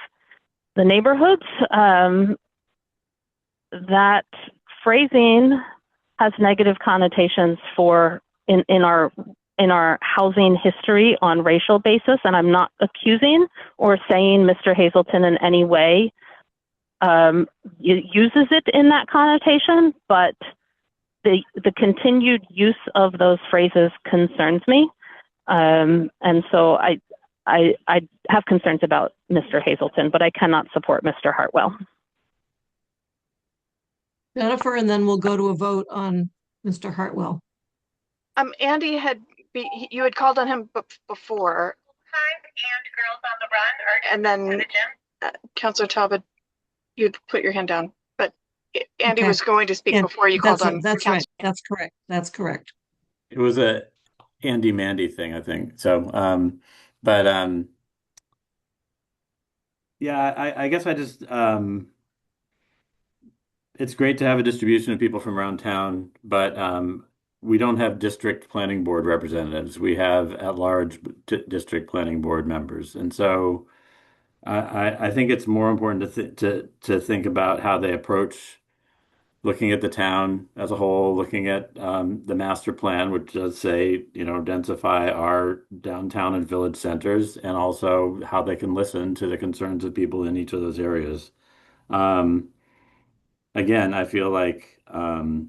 the neighborhoods. That phrasing has negative connotations for in our housing history on racial basis, and I'm not accusing or saying Mr. Hazelton in any way uses it in that connotation, but the continued use of those phrases concerns me, and so I have concerns about Mr. Hazelton, but I cannot support Mr. Hartwell. Jennifer, and then we'll go to a vote on Mr. Hartwell. Andy you had called on him before. And Girls on the Run, and then Councilor Talbot, you'd put your hand down, but Andy Okay. was going to speak And before you called on. That's right. Council. That's correct. That's correct. It was a Andy Mandy thing, I think. So, but yeah, I guess I just it's great to have a distribution of people from around town, but we don't have district planning board representatives. We have at-large district planning board members, and so I think it's more important to think about how they approach looking at the town as a whole, looking at the master plan, which does say, densify our downtown and village centers, and also how they can listen to the concerns of people in each of those areas. Again, I feel like Mr.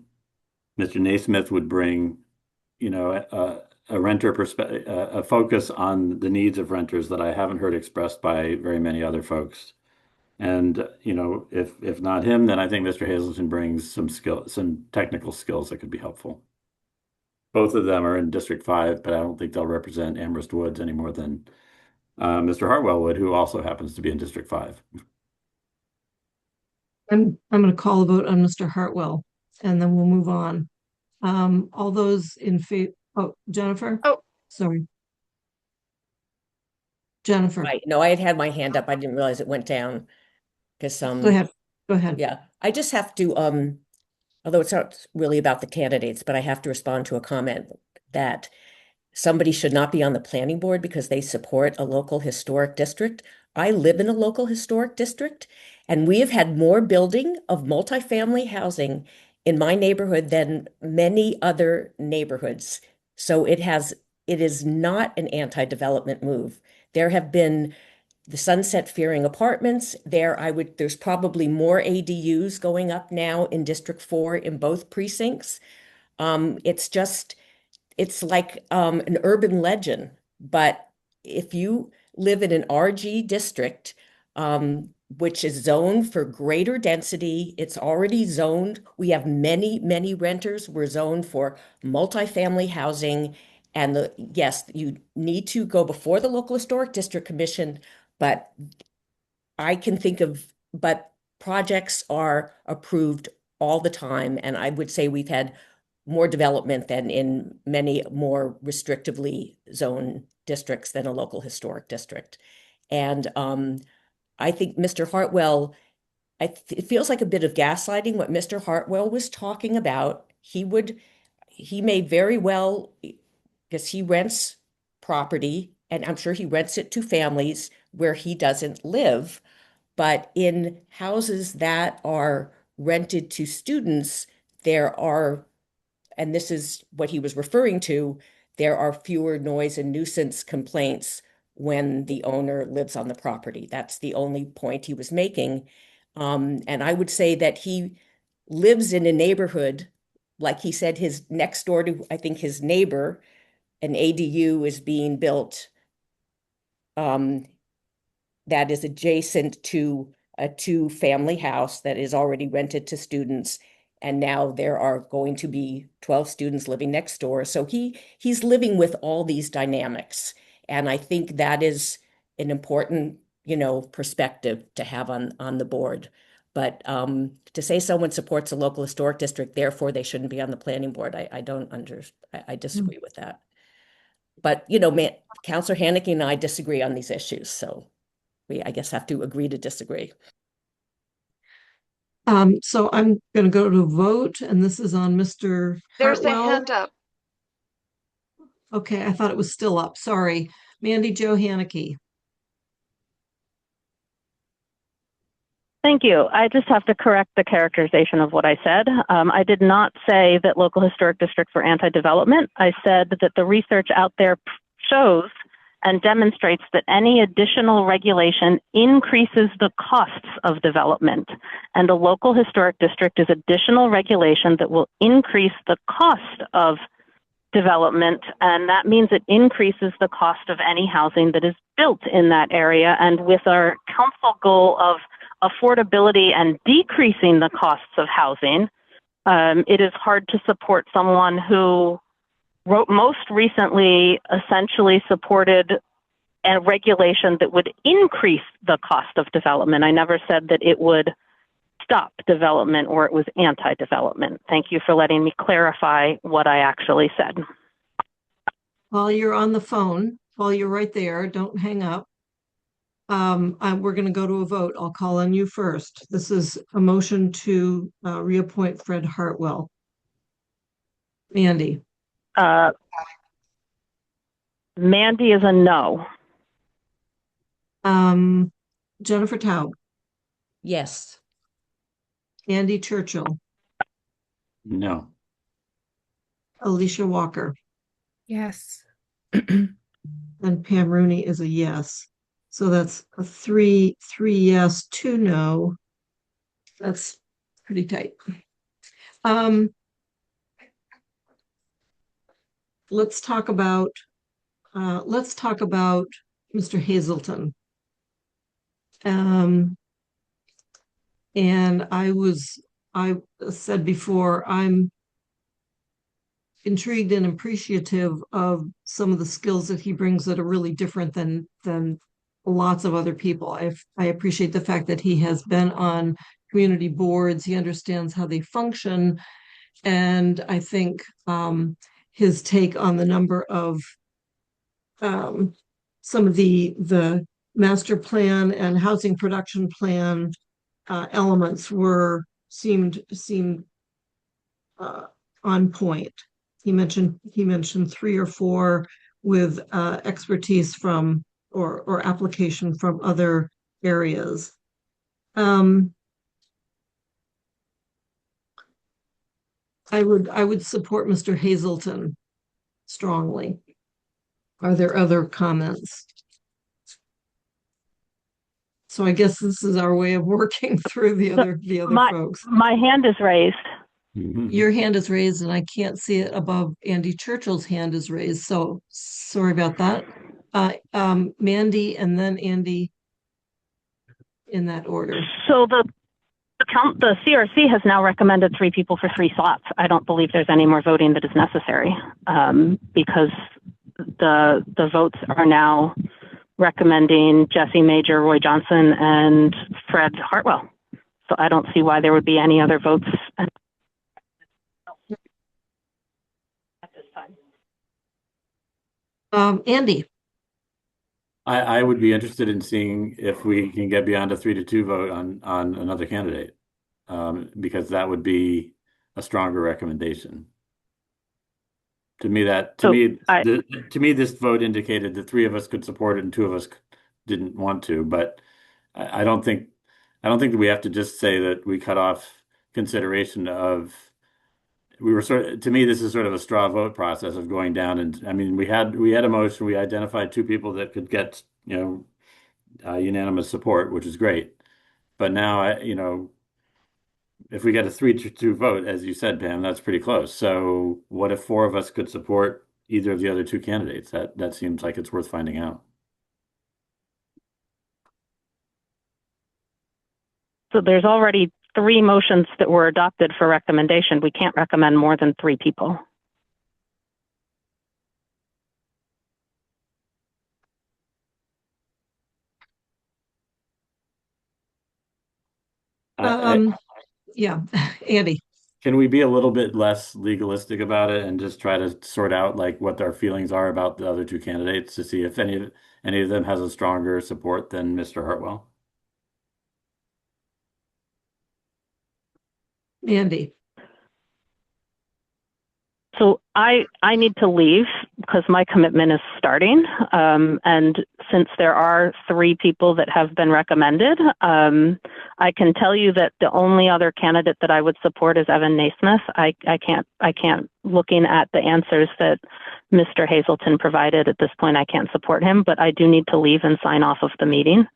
Naismith would bring, a renter perspective, a focus on the needs of renters that I haven't heard expressed by very many other folks. And, if not him, then I think Mr. Hazelton brings some technical skills that could be helpful. Both of them are in District 5, but I don't think they'll represent Amherst Woods any more than Mr. Hartwell would, who also happens to be in District 5. I'm going to call a vote on Mr. Hartwell, and then we'll move on. All those in favor? Oh, Jennifer? Oh, sorry. Jennifer. Right. No, I had my hand up. I didn't realize it went down because Go ahead. Go ahead. yeah, I just have to although it's not really about the candidates, but I have to respond to a comment that somebody should not be on the planning board because they support a local historic district. I live in a local historic district, and we have had more building of multifamily housing in my neighborhood than many other neighborhoods. So it is not an anti-development move. There have been the sunset fearing apartments there's probably more ADUs going up now in District 4 in both precincts. It's like an urban legend, but if you live in an RG district, which is zoned for greater density, it's already zoned. We have many, many renters. We're zoned for multifamily housing. And yes, you need to go before the local historic district commission, but but projects are approved all the time. And I would say we've had more development than in many more restrictively zoned districts than a local historic district. And I think Mr. Hartwell, it feels like a bit of gaslighting what Mr. Hartwell was talking about. He may very well, because he rents property, and I'm sure he rents it to families where he doesn't live. But in houses that are rented to students, and this is what he was referring to, there are fewer noise and nuisance complaints when the owner lives on the property. That's the only point he was making. And I would say that he lives in a neighborhood, like he said, his next door to, I think, his neighbor, an ADU is being built that is adjacent to a 2-family house that is already rented to students. And now there are going to be 12 students living next door. So he's living with all these dynamics. And I think that is an important, perspective to have on the board. But to say someone supports a local historic district, therefore they shouldn't be on the planning board, I disagree with that. But, Councillor Haneke and I disagree on these issues. So we, I guess, have to agree to disagree. So I'm going to go to vote, and this is on Mr. There's a Hartwell. hand up. Okay, I thought it was still up. Sorry. Mandy Jo Haneke. Thank you. I just have to correct the characterization of what I said. I did not say that local historic districts were anti-development. I said that the research out there shows and demonstrates that any additional regulation increases the costs of development. And a local historic district is additional regulation that will increase the cost of development, and that means it increases the cost of any housing that is built in that area. And with our council goal of affordability and decreasing the costs of housing, it is hard to support someone who most recently essentially supported a regulation that would increase the cost of development. I never said that it would stop development or it was anti-development. Thank you for letting me clarify what I actually said. While you're on the phone, while you're right there, don't hang up. We're going to go to a vote. I'll call on you first. This is a motion to reappoint Fred Hartwell. Mandy. Mandy is a no. Jennifer Taub. Yes. Andy Churchill. No. Alicia Walker. Yes. And Pam Rooney is a yes. So that's a three yes, 2 no. That's pretty tight. Let's talk about Mr. Hazelton. And I said before, I'm intrigued and appreciative of some of the skills that he brings that are really different than lots of other people. I appreciate the fact that he has been on community boards. He understands how they function. And I think his take on the number of some of the master plan and housing production plan elements seemed on point. He mentioned 3 or 4 with expertise from or application from other areas. I would support Mr. Hazelton strongly. Are there other comments? So I guess this is our way of working through the other folks. My hand is raised. Your hand is raised and I can't see it above Andy Churchill's hand is raised. So sorry about that. Mandy and then Andy in that order. So the CRC has now recommended 3 people for 3 slots. I don't believe there's any more voting that is necessary because the votes are now recommending Jesse Major, Roy Johnson, and Fred Hartwell. So I don't see why there would be any other votes at this time. Andy. I would be interested in seeing if we can get beyond a 3-2 vote on another candidate, because that would be a stronger recommendation. To me, this vote indicated that 3 of us could support it and 2 of us didn't want to. But I don't think that we have to just say that we cut off consideration of. To me, this is sort of a straw vote process of going down. And I mean, we had a motion. We identified 2 people that could get unanimous support, which is great. But now if we get a 3-2 vote, as you said, Pam, that's pretty close. So what if 4 of us could support either of the other 2 candidates? That seems like it's worth finding out. So there's already 3 motions that were adopted for recommendation. We can't recommend more than 3 people. Yeah, Andy. Can we be a little bit less legalistic about it and just try to sort out like what our feelings are about the other 2 candidates to see if any of them has a stronger support than Mr. Hartwell? Andy. So I need to leave because my commitment is starting. And since there are 3 people that have been recommended, I can tell you that the only other candidate that I would support is Evan Naismith. I can't, looking at the answers that Mr. Hazelton provided at this point, I can't support him, but I do need to leave and sign off of the meeting.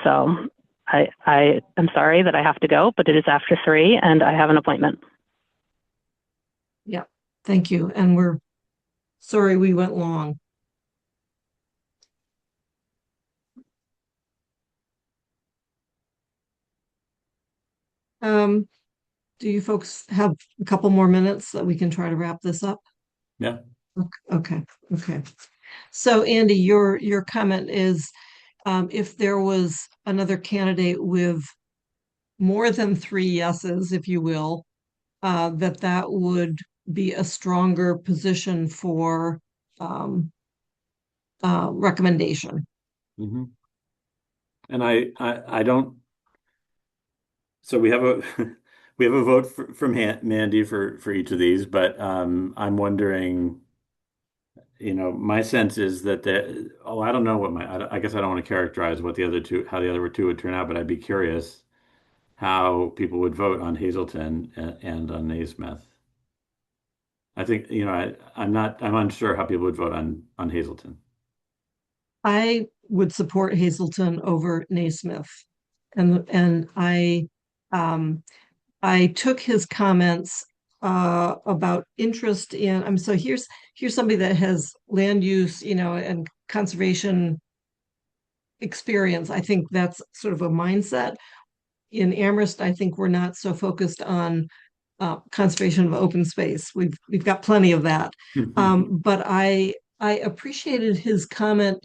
So I am sorry that I have to go, but it is after 3 and I have an appointment. Yeah, thank you. And we're sorry we went long. Do you folks have a couple more minutes that we can try to wrap this up? Yeah. Okay. So Andy, your comment is if there was another candidate with more than 3 yeses, if you will, that would be a stronger position for recommendation. Mm-hmm. And I don't. So we have a we have a vote from Mandy for each of these, but I'm wondering. My sense is that I don't know I guess I don't want to characterize what how the other two would turn out, but I'd be curious how people would vote on Hazelton and on Naismith. I think, I'm unsure how people would vote on Hazelton. I would support Hazelton over Naismith. And I took his comments about interest in, so here's somebody that has land use, and conservation experience. I think that's sort of a mindset. In Amherst, I think we're not so focused on conservation of open space. We've got plenty of that. But I appreciated his comment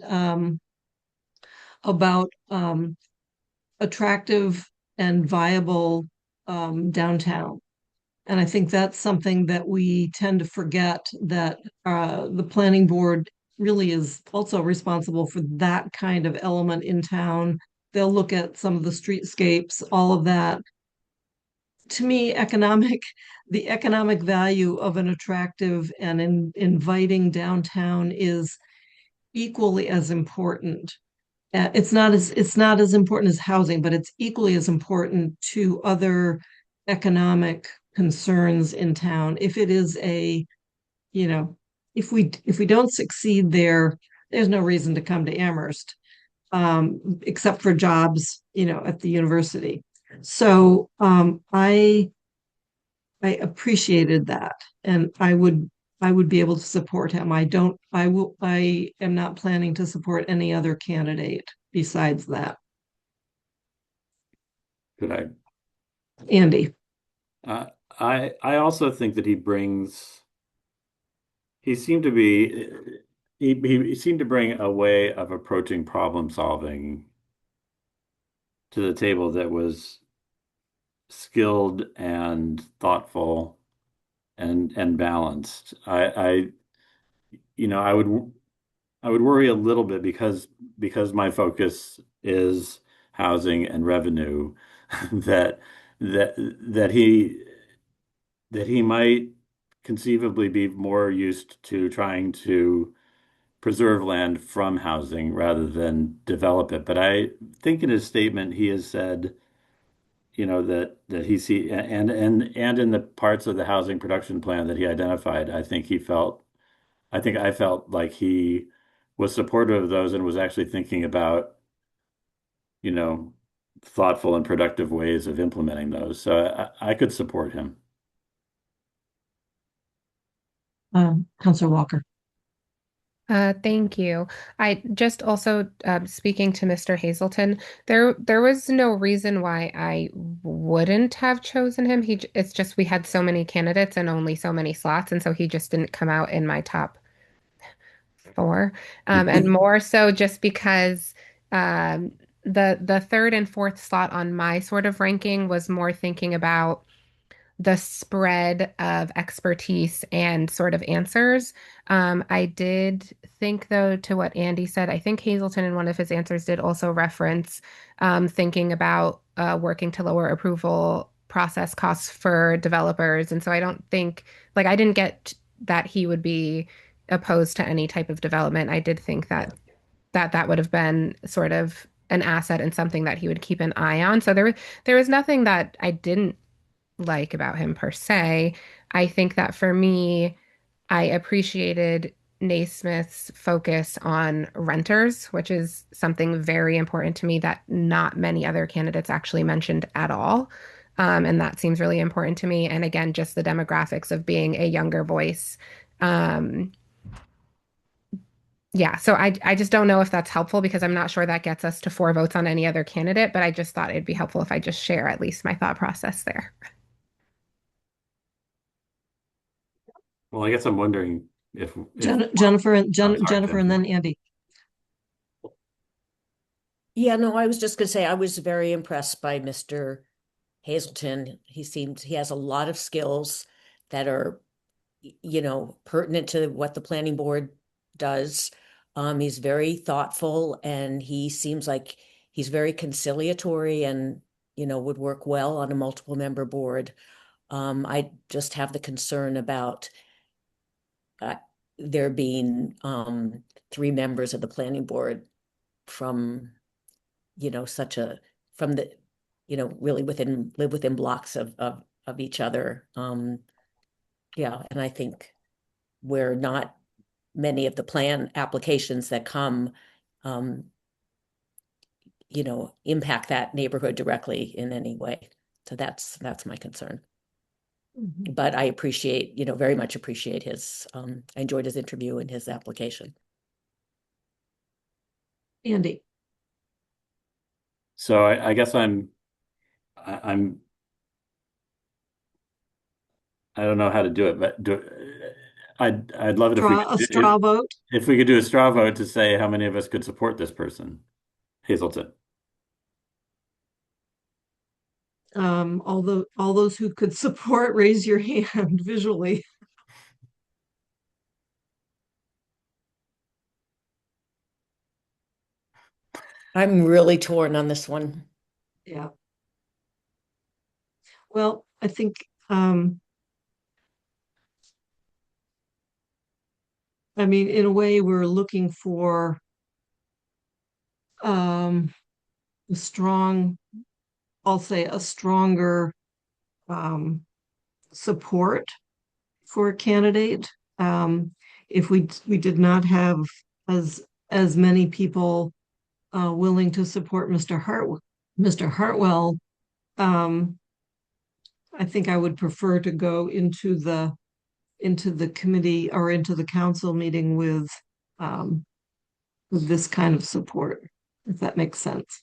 about attractive and viable downtown. And I think that's something that we tend to forget, that the planning board really is also responsible for that kind of element in town. They'll look at some of the streetscapes, all of that. To me, the economic value of an attractive and inviting downtown is equally as important. It's not as important as housing, but it's equally as important to other economic concerns in town. If it is if we don't succeed there, there's no reason to come to Amherst, except for jobs, at the university. So I appreciated that, and I would be able to support him. I am not planning to support any other candidate besides that. Good. Andy. I also think that he seemed to bring a way of approaching problem solving to the table that was skilled and thoughtful and balanced. I would worry a little bit because my focus is housing and revenue that he might conceivably be more used to trying to preserve land from housing rather than develop it. But I think in his statement he has said, that he see and in the parts of the housing production plan that he identified, I think I felt like he was supportive of those and was actually thinking about, thoughtful and productive ways of implementing those. So I could support him. Councilor Walker. Thank you. I just also speaking to Mr. Hazelton, there was no reason why I wouldn't have chosen him. It's just we had so many candidates and only so many slots, and so he just didn't come out in my top 4. And more so just because the third and fourth slot on my sort of ranking was more thinking about the spread of expertise and sort of answers. I did think, though, to what Andy said, I think Hazelton in one of his answers did also reference thinking about working to lower approval process costs for developers. And so I don't think, I didn't get that he would be opposed to any type of development. I did think that would have been sort of an asset and something that he would keep an eye on. So there was nothing that I didn't like about him per se. I think that for me, I appreciated Naismith's focus on renters, which is something very important to me that not many other candidates actually mentioned at all. And that seems really important to me. And again, just the demographics of being a younger voice. Yeah, so I just don't know if that's helpful because I'm not sure that gets us to 4 votes on any other candidate, but I just thought it'd be helpful if I just share at least my thought process there. Well, I guess I'm wondering if Jennifer and then Andy. Yeah, no, I was just going to say I was very impressed by Mr. Hazelton. He has a lot of skills that are, pertinent to what the planning board does. He's very thoughtful, and he seems like he's very conciliatory and, would work well on a multiple member board. I just have the concern about there being 3 members of the planning board from, really live within blocks of each other. Yeah, and I think where not many of the plan applications that come, impact that neighborhood directly in any way. So that's my concern. But I appreciate, very much appreciate his, I enjoyed his interview and his application. Andy. So I guess I don't know how to do it, but I'd love it if we A straw vote. If we could do a straw vote to say how many of us could support this person, Hazelton. All those who could support, raise your hand visually. I'm really torn on this one. Yeah. Well, I think I mean, in a way, we're looking for a strong, I'll say a stronger support for a candidate. If we did not have as many people willing to support Mr. Hartwell, I think I would prefer to go into the committee or into the council meeting with this kind of support, if that makes sense.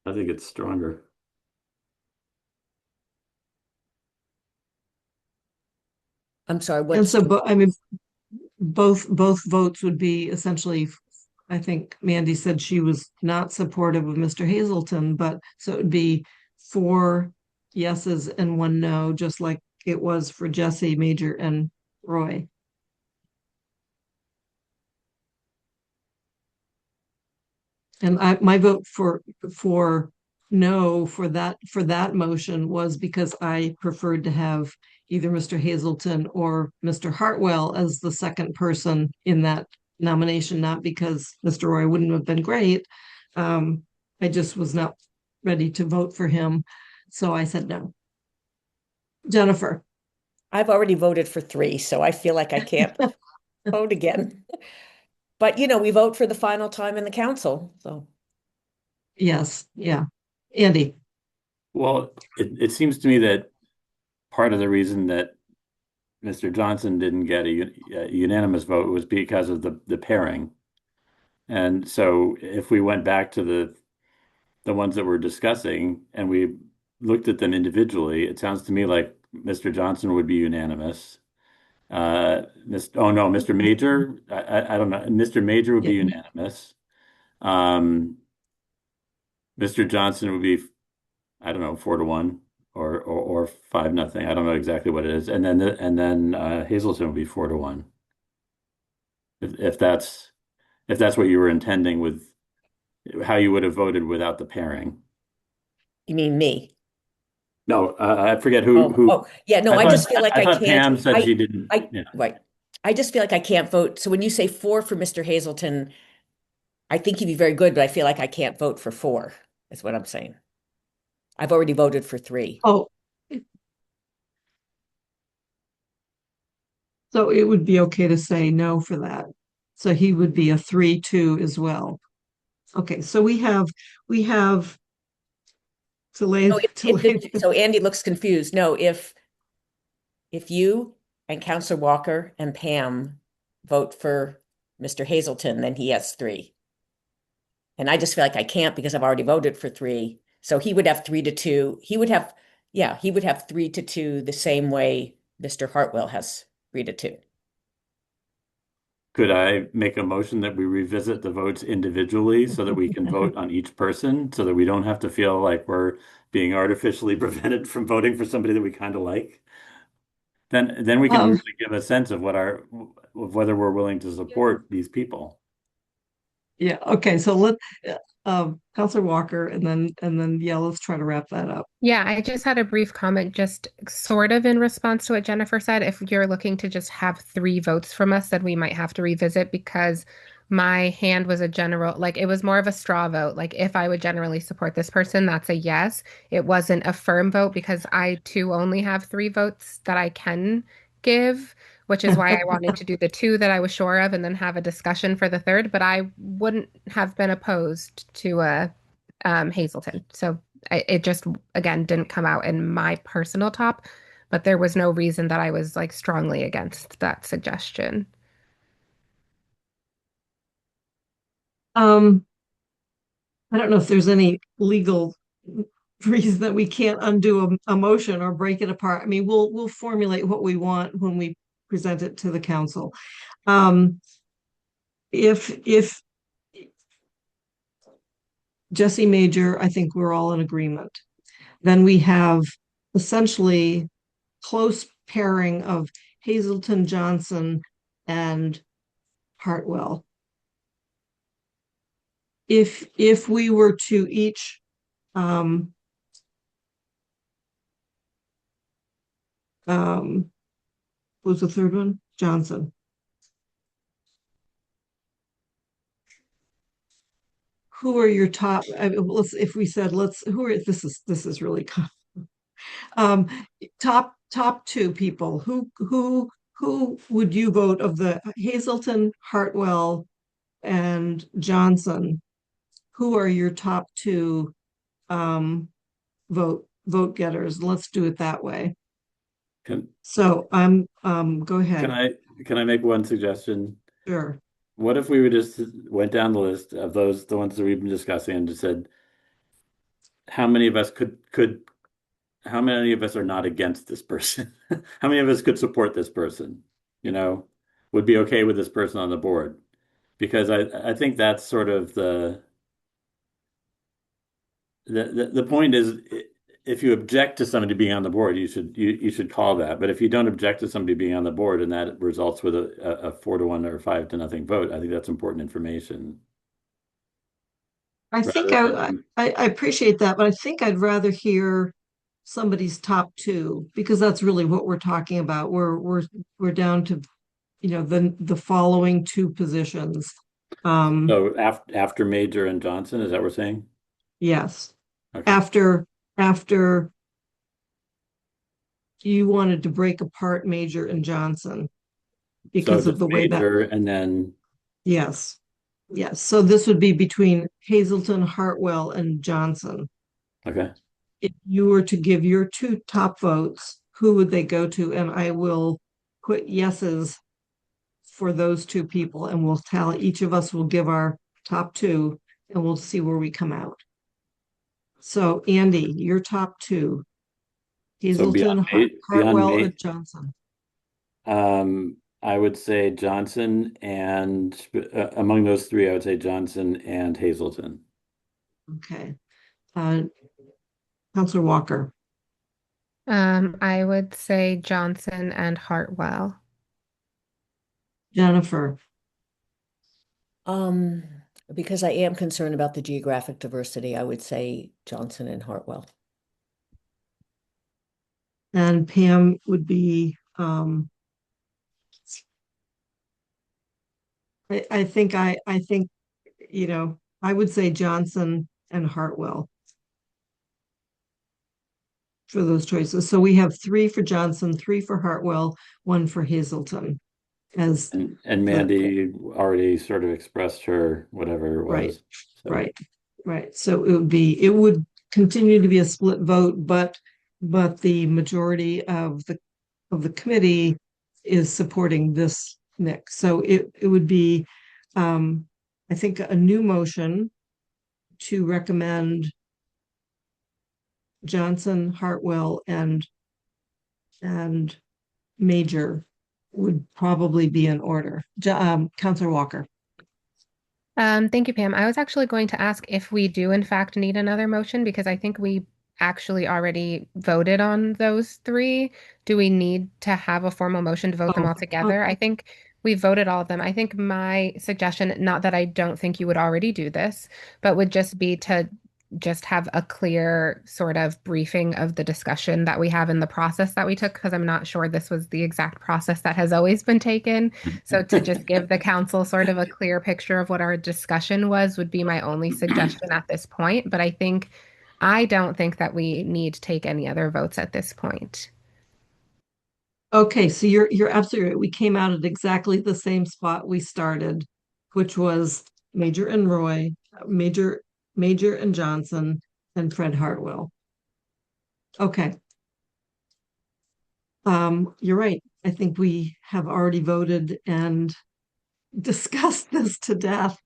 I think it's stronger. I'm sorry. And so, I mean, both votes would be essentially. I think Mandy said she was not supportive of Mr. Hazelton, but so it would be 4 yeses and 1 no, just like it was for Jesse, Major, and Roy. And my vote for no for that motion was because I preferred to have either Mr. Hazelton or Mr. Hartwell as the second person in that nomination, not because Mr. Roy wouldn't have been great. I just was not ready to vote for him, so I said no. Jennifer. I've already voted for 3, so I feel like I can't vote again. But, we vote for the final time in the council, so. Yes, yeah. Andy. Well, it seems to me that part of the reason that Mr. Johnson didn't get a unanimous vote was because of the pairing. And so if we went back to the ones that we're discussing and we looked at them individually, it sounds to me like Mr. Johnson would be unanimous. Mr. Major, I don't know. Mr. Major would be unanimous. Mr. Johnson would be, I don't know, 4-1 or 5-0. I don't know exactly what it is. And then Hazelton would be 4-1. If that's what you were intending with how you would have voted without the pairing. You mean me? No, I forget who. Oh, yeah, no, I just feel like I can't. Pam said she didn't. Right. I just feel like I can't vote. So when you say 4 for Mr. Hazelton, I think he'd be very good, but I feel like I can't vote for 4, is what I'm saying. I've already voted for 3. Oh. So it would be okay to say no for that. So he would be a 3-2 as well. Okay, so we have So Andy looks confused. No, if you and Councillor Walker and Pam vote for Mr. Hazelton, then he has 3. And I just feel like I can't because I've already voted for 3. So he would have 3-2. He would have 3-2 the same way Mr. Hartwell has 3-2. could I make a motion that we revisit the votes individually so that we can vote on each person so that we don't have to feel like we're being artificially prevented from voting for somebody that we kind of like? Then we can really give a sense of of whether we're willing to support these people. Yeah, okay, so Counselor Walker and then yeah, let's try to wrap that up. Yeah, I just had a brief comment, just sort of in response to what Jennifer said. If you're looking to just have 3 votes from us, then we might have to revisit because my hand was a general, like it was more of a straw vote. Like if I would generally support this person, that's a yes. It wasn't a firm vote because I too only have 3 votes that I can give, which is why I wanted to do the 2 that I was sure of and then have a discussion for the 3rd. But I wouldn't have been opposed to Hazelton. So it just, again, didn't come out in my personal top, but there was no reason that I was like strongly against that suggestion. I don't know if there's any legal reason that we can't undo a motion or break it apart. I mean, we'll formulate what we want when we present it to the council. If Jesse Major, I think we're all in agreement. Then we have essentially close pairing of Hazelton, Johnson, and Hartwell. If we were to each what was the 3rd one? Johnson. Who are your top? If we said who are this is really top 2 people. Who would you vote of the Hazelton, Hartwell, and Johnson? Who are your top 2 vote getters? Let's do it that way. So go ahead. Can I make one suggestion? Sure. What if we just went down the list of the ones that we've been discussing and just said, how many of us how many of us are not against this person? How many of us could support this person? Would be okay with this person on the board? Because I think that's sort of the point is, if you object to somebody being on the board, you should call that. But if you don't object to somebody being on the board and that results with a 4-1 or 5-0 vote, I think that's important information. I think I appreciate that, but I think I'd rather hear somebody's top 2 because that's really what we're talking about. We're down to the following 2 positions. So after Major and Johnson, is that what we're saying? Yes. Okay. After you wanted to break apart Major and Johnson because of the way Major and then yes. So this would be between Hazelton, Hartwell, and Johnson. Okay. If you were to give your 2 top votes, who would they go to? And I will put yeses for those 2 people, and we'll tally. Each of us will give our top 2, and we'll see where we come out. So, Andy, your top 2: Hazelton, Hartwell, and Johnson. I would say Johnson, and among those 3, I would say Johnson and Hazelton. Okay. Counselor Walker. I would say Johnson and Hartwell. Jennifer. Because I am concerned about the geographic diversity, I would say Johnson and Hartwell. And Pam would be I think I would say Johnson and Hartwell for those choices. So we have 3 for Johnson, 3 for Hartwell, 1 for Hazelton. And Mandy already sort of expressed her whatever it was. Right. So it would continue to be a split vote, but the majority of the committee is supporting this mix. So it would be I think a new motion to recommend Johnson, Hartwell, and Major would probably be in order. Counselor Walker. Thank you, Pam. I was actually going to ask if we do in fact need another motion, because I think we actually already voted on those three. Do we need to have a formal motion to vote them all together? I think we voted all of them. I think my suggestion, not that I don't think you would already do this, but would just be to just have a clear sort of briefing of the discussion that we have in the process that we took, because I'm not sure this was the exact process that has always been taken. So to just give the council sort of a clear picture of what our discussion was would be my only suggestion at this point. But I don't think that we need to take any other votes at this point. Okay, so you're absolutely right. We came out at exactly the same spot we started, which was Major and Roy, Major and Johnson, and Fred Hartwell. Okay. You're right. I think we have already voted and discussed this to death.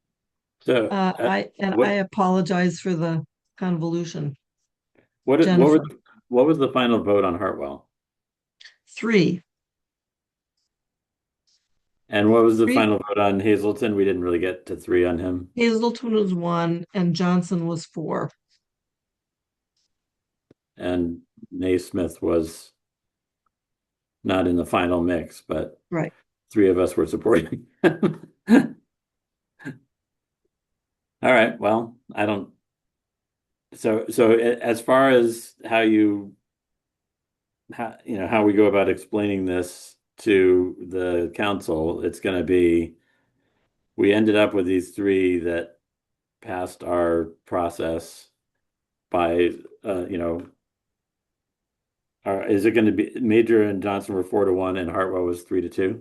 So I apologize for the convolution. what Jennifer. what was the final vote on Hartwell? 3. And what was the 3. final vote on Hazelton? We didn't really get to 3 on him. Hazelton was 1 and Johnson was 4. And Naismith was not in the final mix, but right. 3 of us were supporting. All right. Well, I don't. So as far as how we go about explaining this to the council, it's going to be, we ended up with these 3 that passed our process by, is it going to be Major and Johnson were 4-1 and Hartwell was 3-2?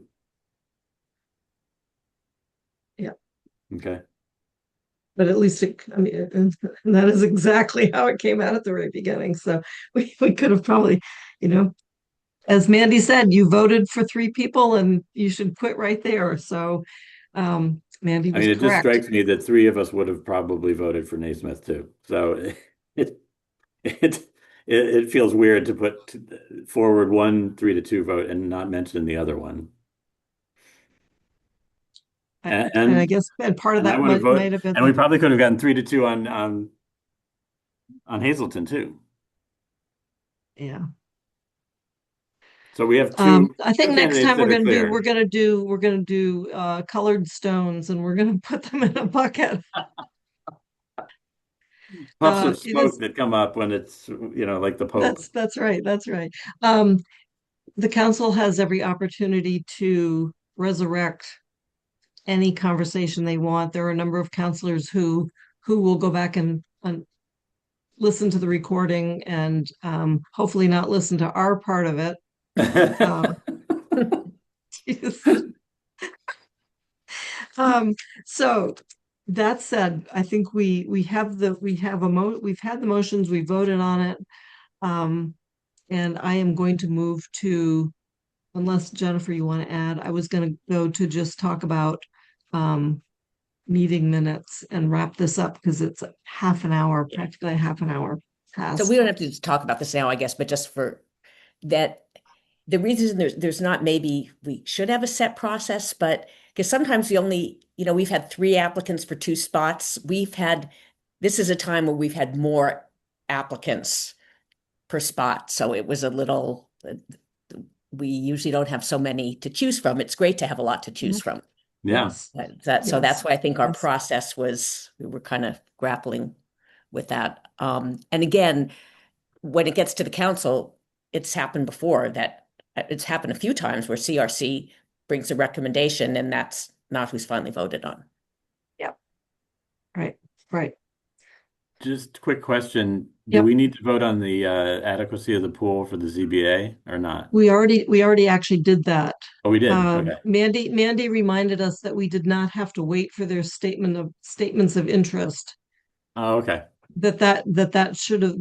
Yeah. Okay. But at least and that is exactly how it came out at the very beginning. So we could have probably, as Mandy said, you voted for 3 people and you should quit right there. So Mandy was it correct. just strikes me that 3 of us would have probably voted for Naismith too. So it feels weird to put forward 1 3-2 vote and not mention the other one. And I guess part of that might have been. And we probably could have gotten 3-2 on Hazelton too. Yeah. So we have 2. I think next time we're gonna do colored stones, and we're gonna put them in a bucket. Puffs of smoke that come up when it's like the Pope. That's right. The council has every opportunity to resurrect any conversation they want. There are a number of counselors who will go back and listen to the recording and hopefully not listen to our part of it. So that said, I think we've had the motions, we voted on it, and I am going to move to, unless Jennifer you want to add, I was going to go to just talk about meeting minutes and wrap this up because it's practically a half an hour past. So we don't have to talk about this now, I guess, but just for that, the reason there's not, maybe we should have a set process, but because sometimes we've had 3 applicants for 2 spots. This is a time where we've had more applicants per spot. So it was a little, we usually don't have so many to choose from. It's great to have a lot to choose from. Yeah. So that's why I think our process was, we were kind of grappling with that. And again, when it gets to the council, it's happened before that it's happened a few times where CRC brings a recommendation and that's not who's finally voted on. Yep. Right. Just a quick question. Do we need to vote on the adequacy of the pool for the ZBA or not? We already actually did that. Oh, we did. Okay. Mandy reminded us that we did not have to wait for their statements of interest. Oh, okay. That should have,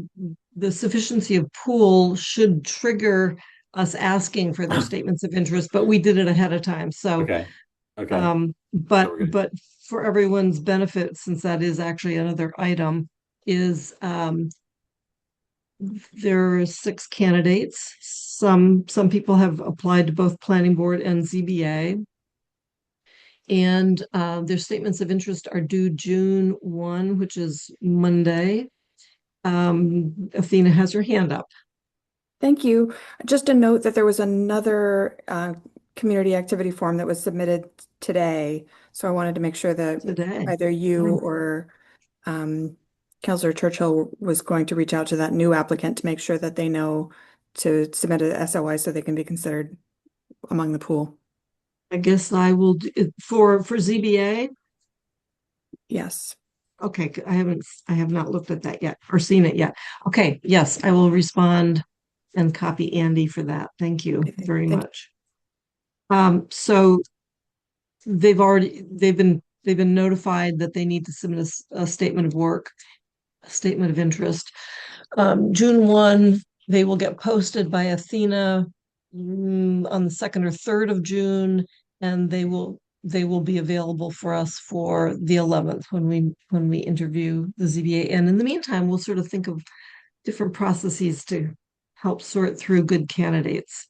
the sufficiency of pool should trigger us asking for their statements of interest, but we did it ahead of time. So okay. But for everyone's benefit, since that is actually another item, is There are 6 candidates. Some people have applied to both planning board and ZBA. And their statements of interest are due June 1, which is Monday. Athena has her hand up. Thank you. Just a note that there was another community activity form that was submitted today. So I wanted to make sure that Today. either you or Councilor Churchill was going to reach out to that new applicant to make sure that they know to submit a SOI so they can be considered among the pool. I guess I will do it for ZBA. Yes. Okay, I have not looked at that yet or seen it yet. Okay, yes, I will respond and copy Andy for that. Thank you very much. So they've been notified that they need to submit a statement of work, a statement of interest. June 1, they will get posted by Athena on the 2nd or 3rd of June, and they will be available for us for the 11th when we interview the ZBA. And in the meantime, we'll sort of think of different processes to help sort through good candidates.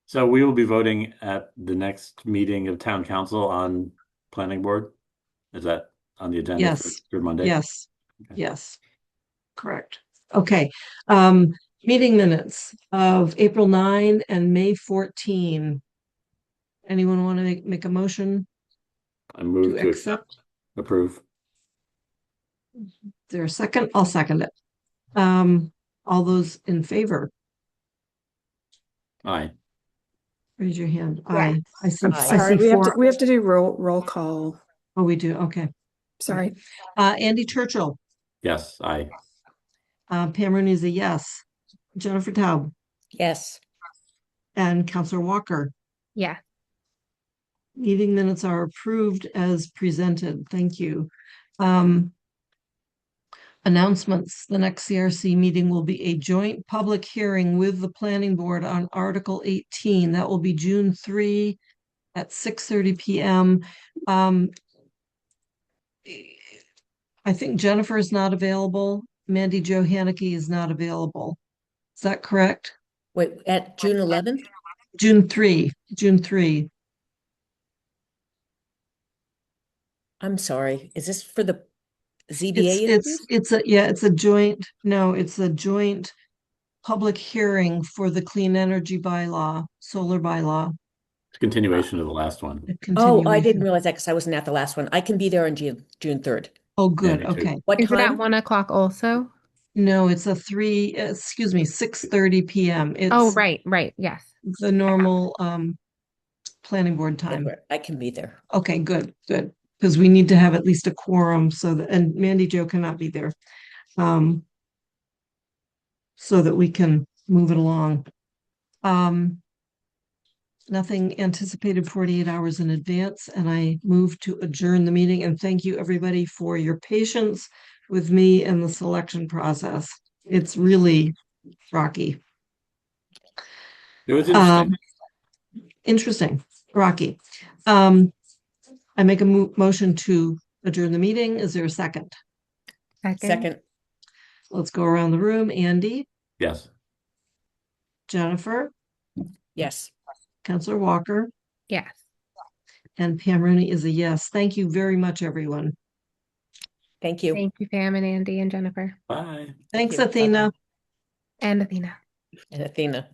So we will be voting at the next meeting of town council on planning board. Is that on the agenda Yes. for Monday? Yes. Okay. Yes. Correct. Okay. Meeting minutes of April 9 and May 14. Anyone want to make a motion? I move to accept? Approve. Is there a second? I'll second it. All those in favor? Aye. Raise your hand. Yeah. Aye. I see. Aye. I Sorry, see we have 4. to do roll call. Oh, we do. Okay. Sorry. Andy Churchill. Yes, aye. Pam Rooney is a yes. Jennifer Taub Yes. and Councillor Walker. Yeah. Meeting minutes are approved as presented. Thank you. Announcements. The next CRC meeting will be a joint public hearing with the planning board on Article 18. That will be June 3 at 6:30 p.m. I think Jennifer is not available. Mandy Jo Haneke is not available. Is that correct? Wait, at June 11th? June 3. I'm sorry. Is this for the ZBA interviews? It's a joint public hearing for the clean energy bylaw, solar bylaw. It's a continuation of the last one. Oh, I didn't realize that because I wasn't at the last one. I can be there on June 3rd. Oh, good. Yeah, me too. Okay. What Is it at time? 1 o'clock also? No, it's 6:30 p.m. Oh, It's right. Yes. the normal planning board time. I can be there. Okay, good. Because we need to have at least a quorum and Mandy Jo cannot be there. So that we can move it along. Nothing anticipated 48 hours in advance, and I move to adjourn the meeting. And thank you, everybody, for your patience with me and the selection process. It's really rocky. It was interesting. Interesting, rocky. I make a motion to adjourn the meeting. Is there a second? Second. Let's go around the room. Andy, Yes. Jennifer, Yes. Councillor Walker, Yes. and Pam Rooney is a yes. Thank you very much, everyone. Thank you. Thank you, Pam and Andy and Jennifer. Bye. Thanks, you. Athena. And Athena. And Athena.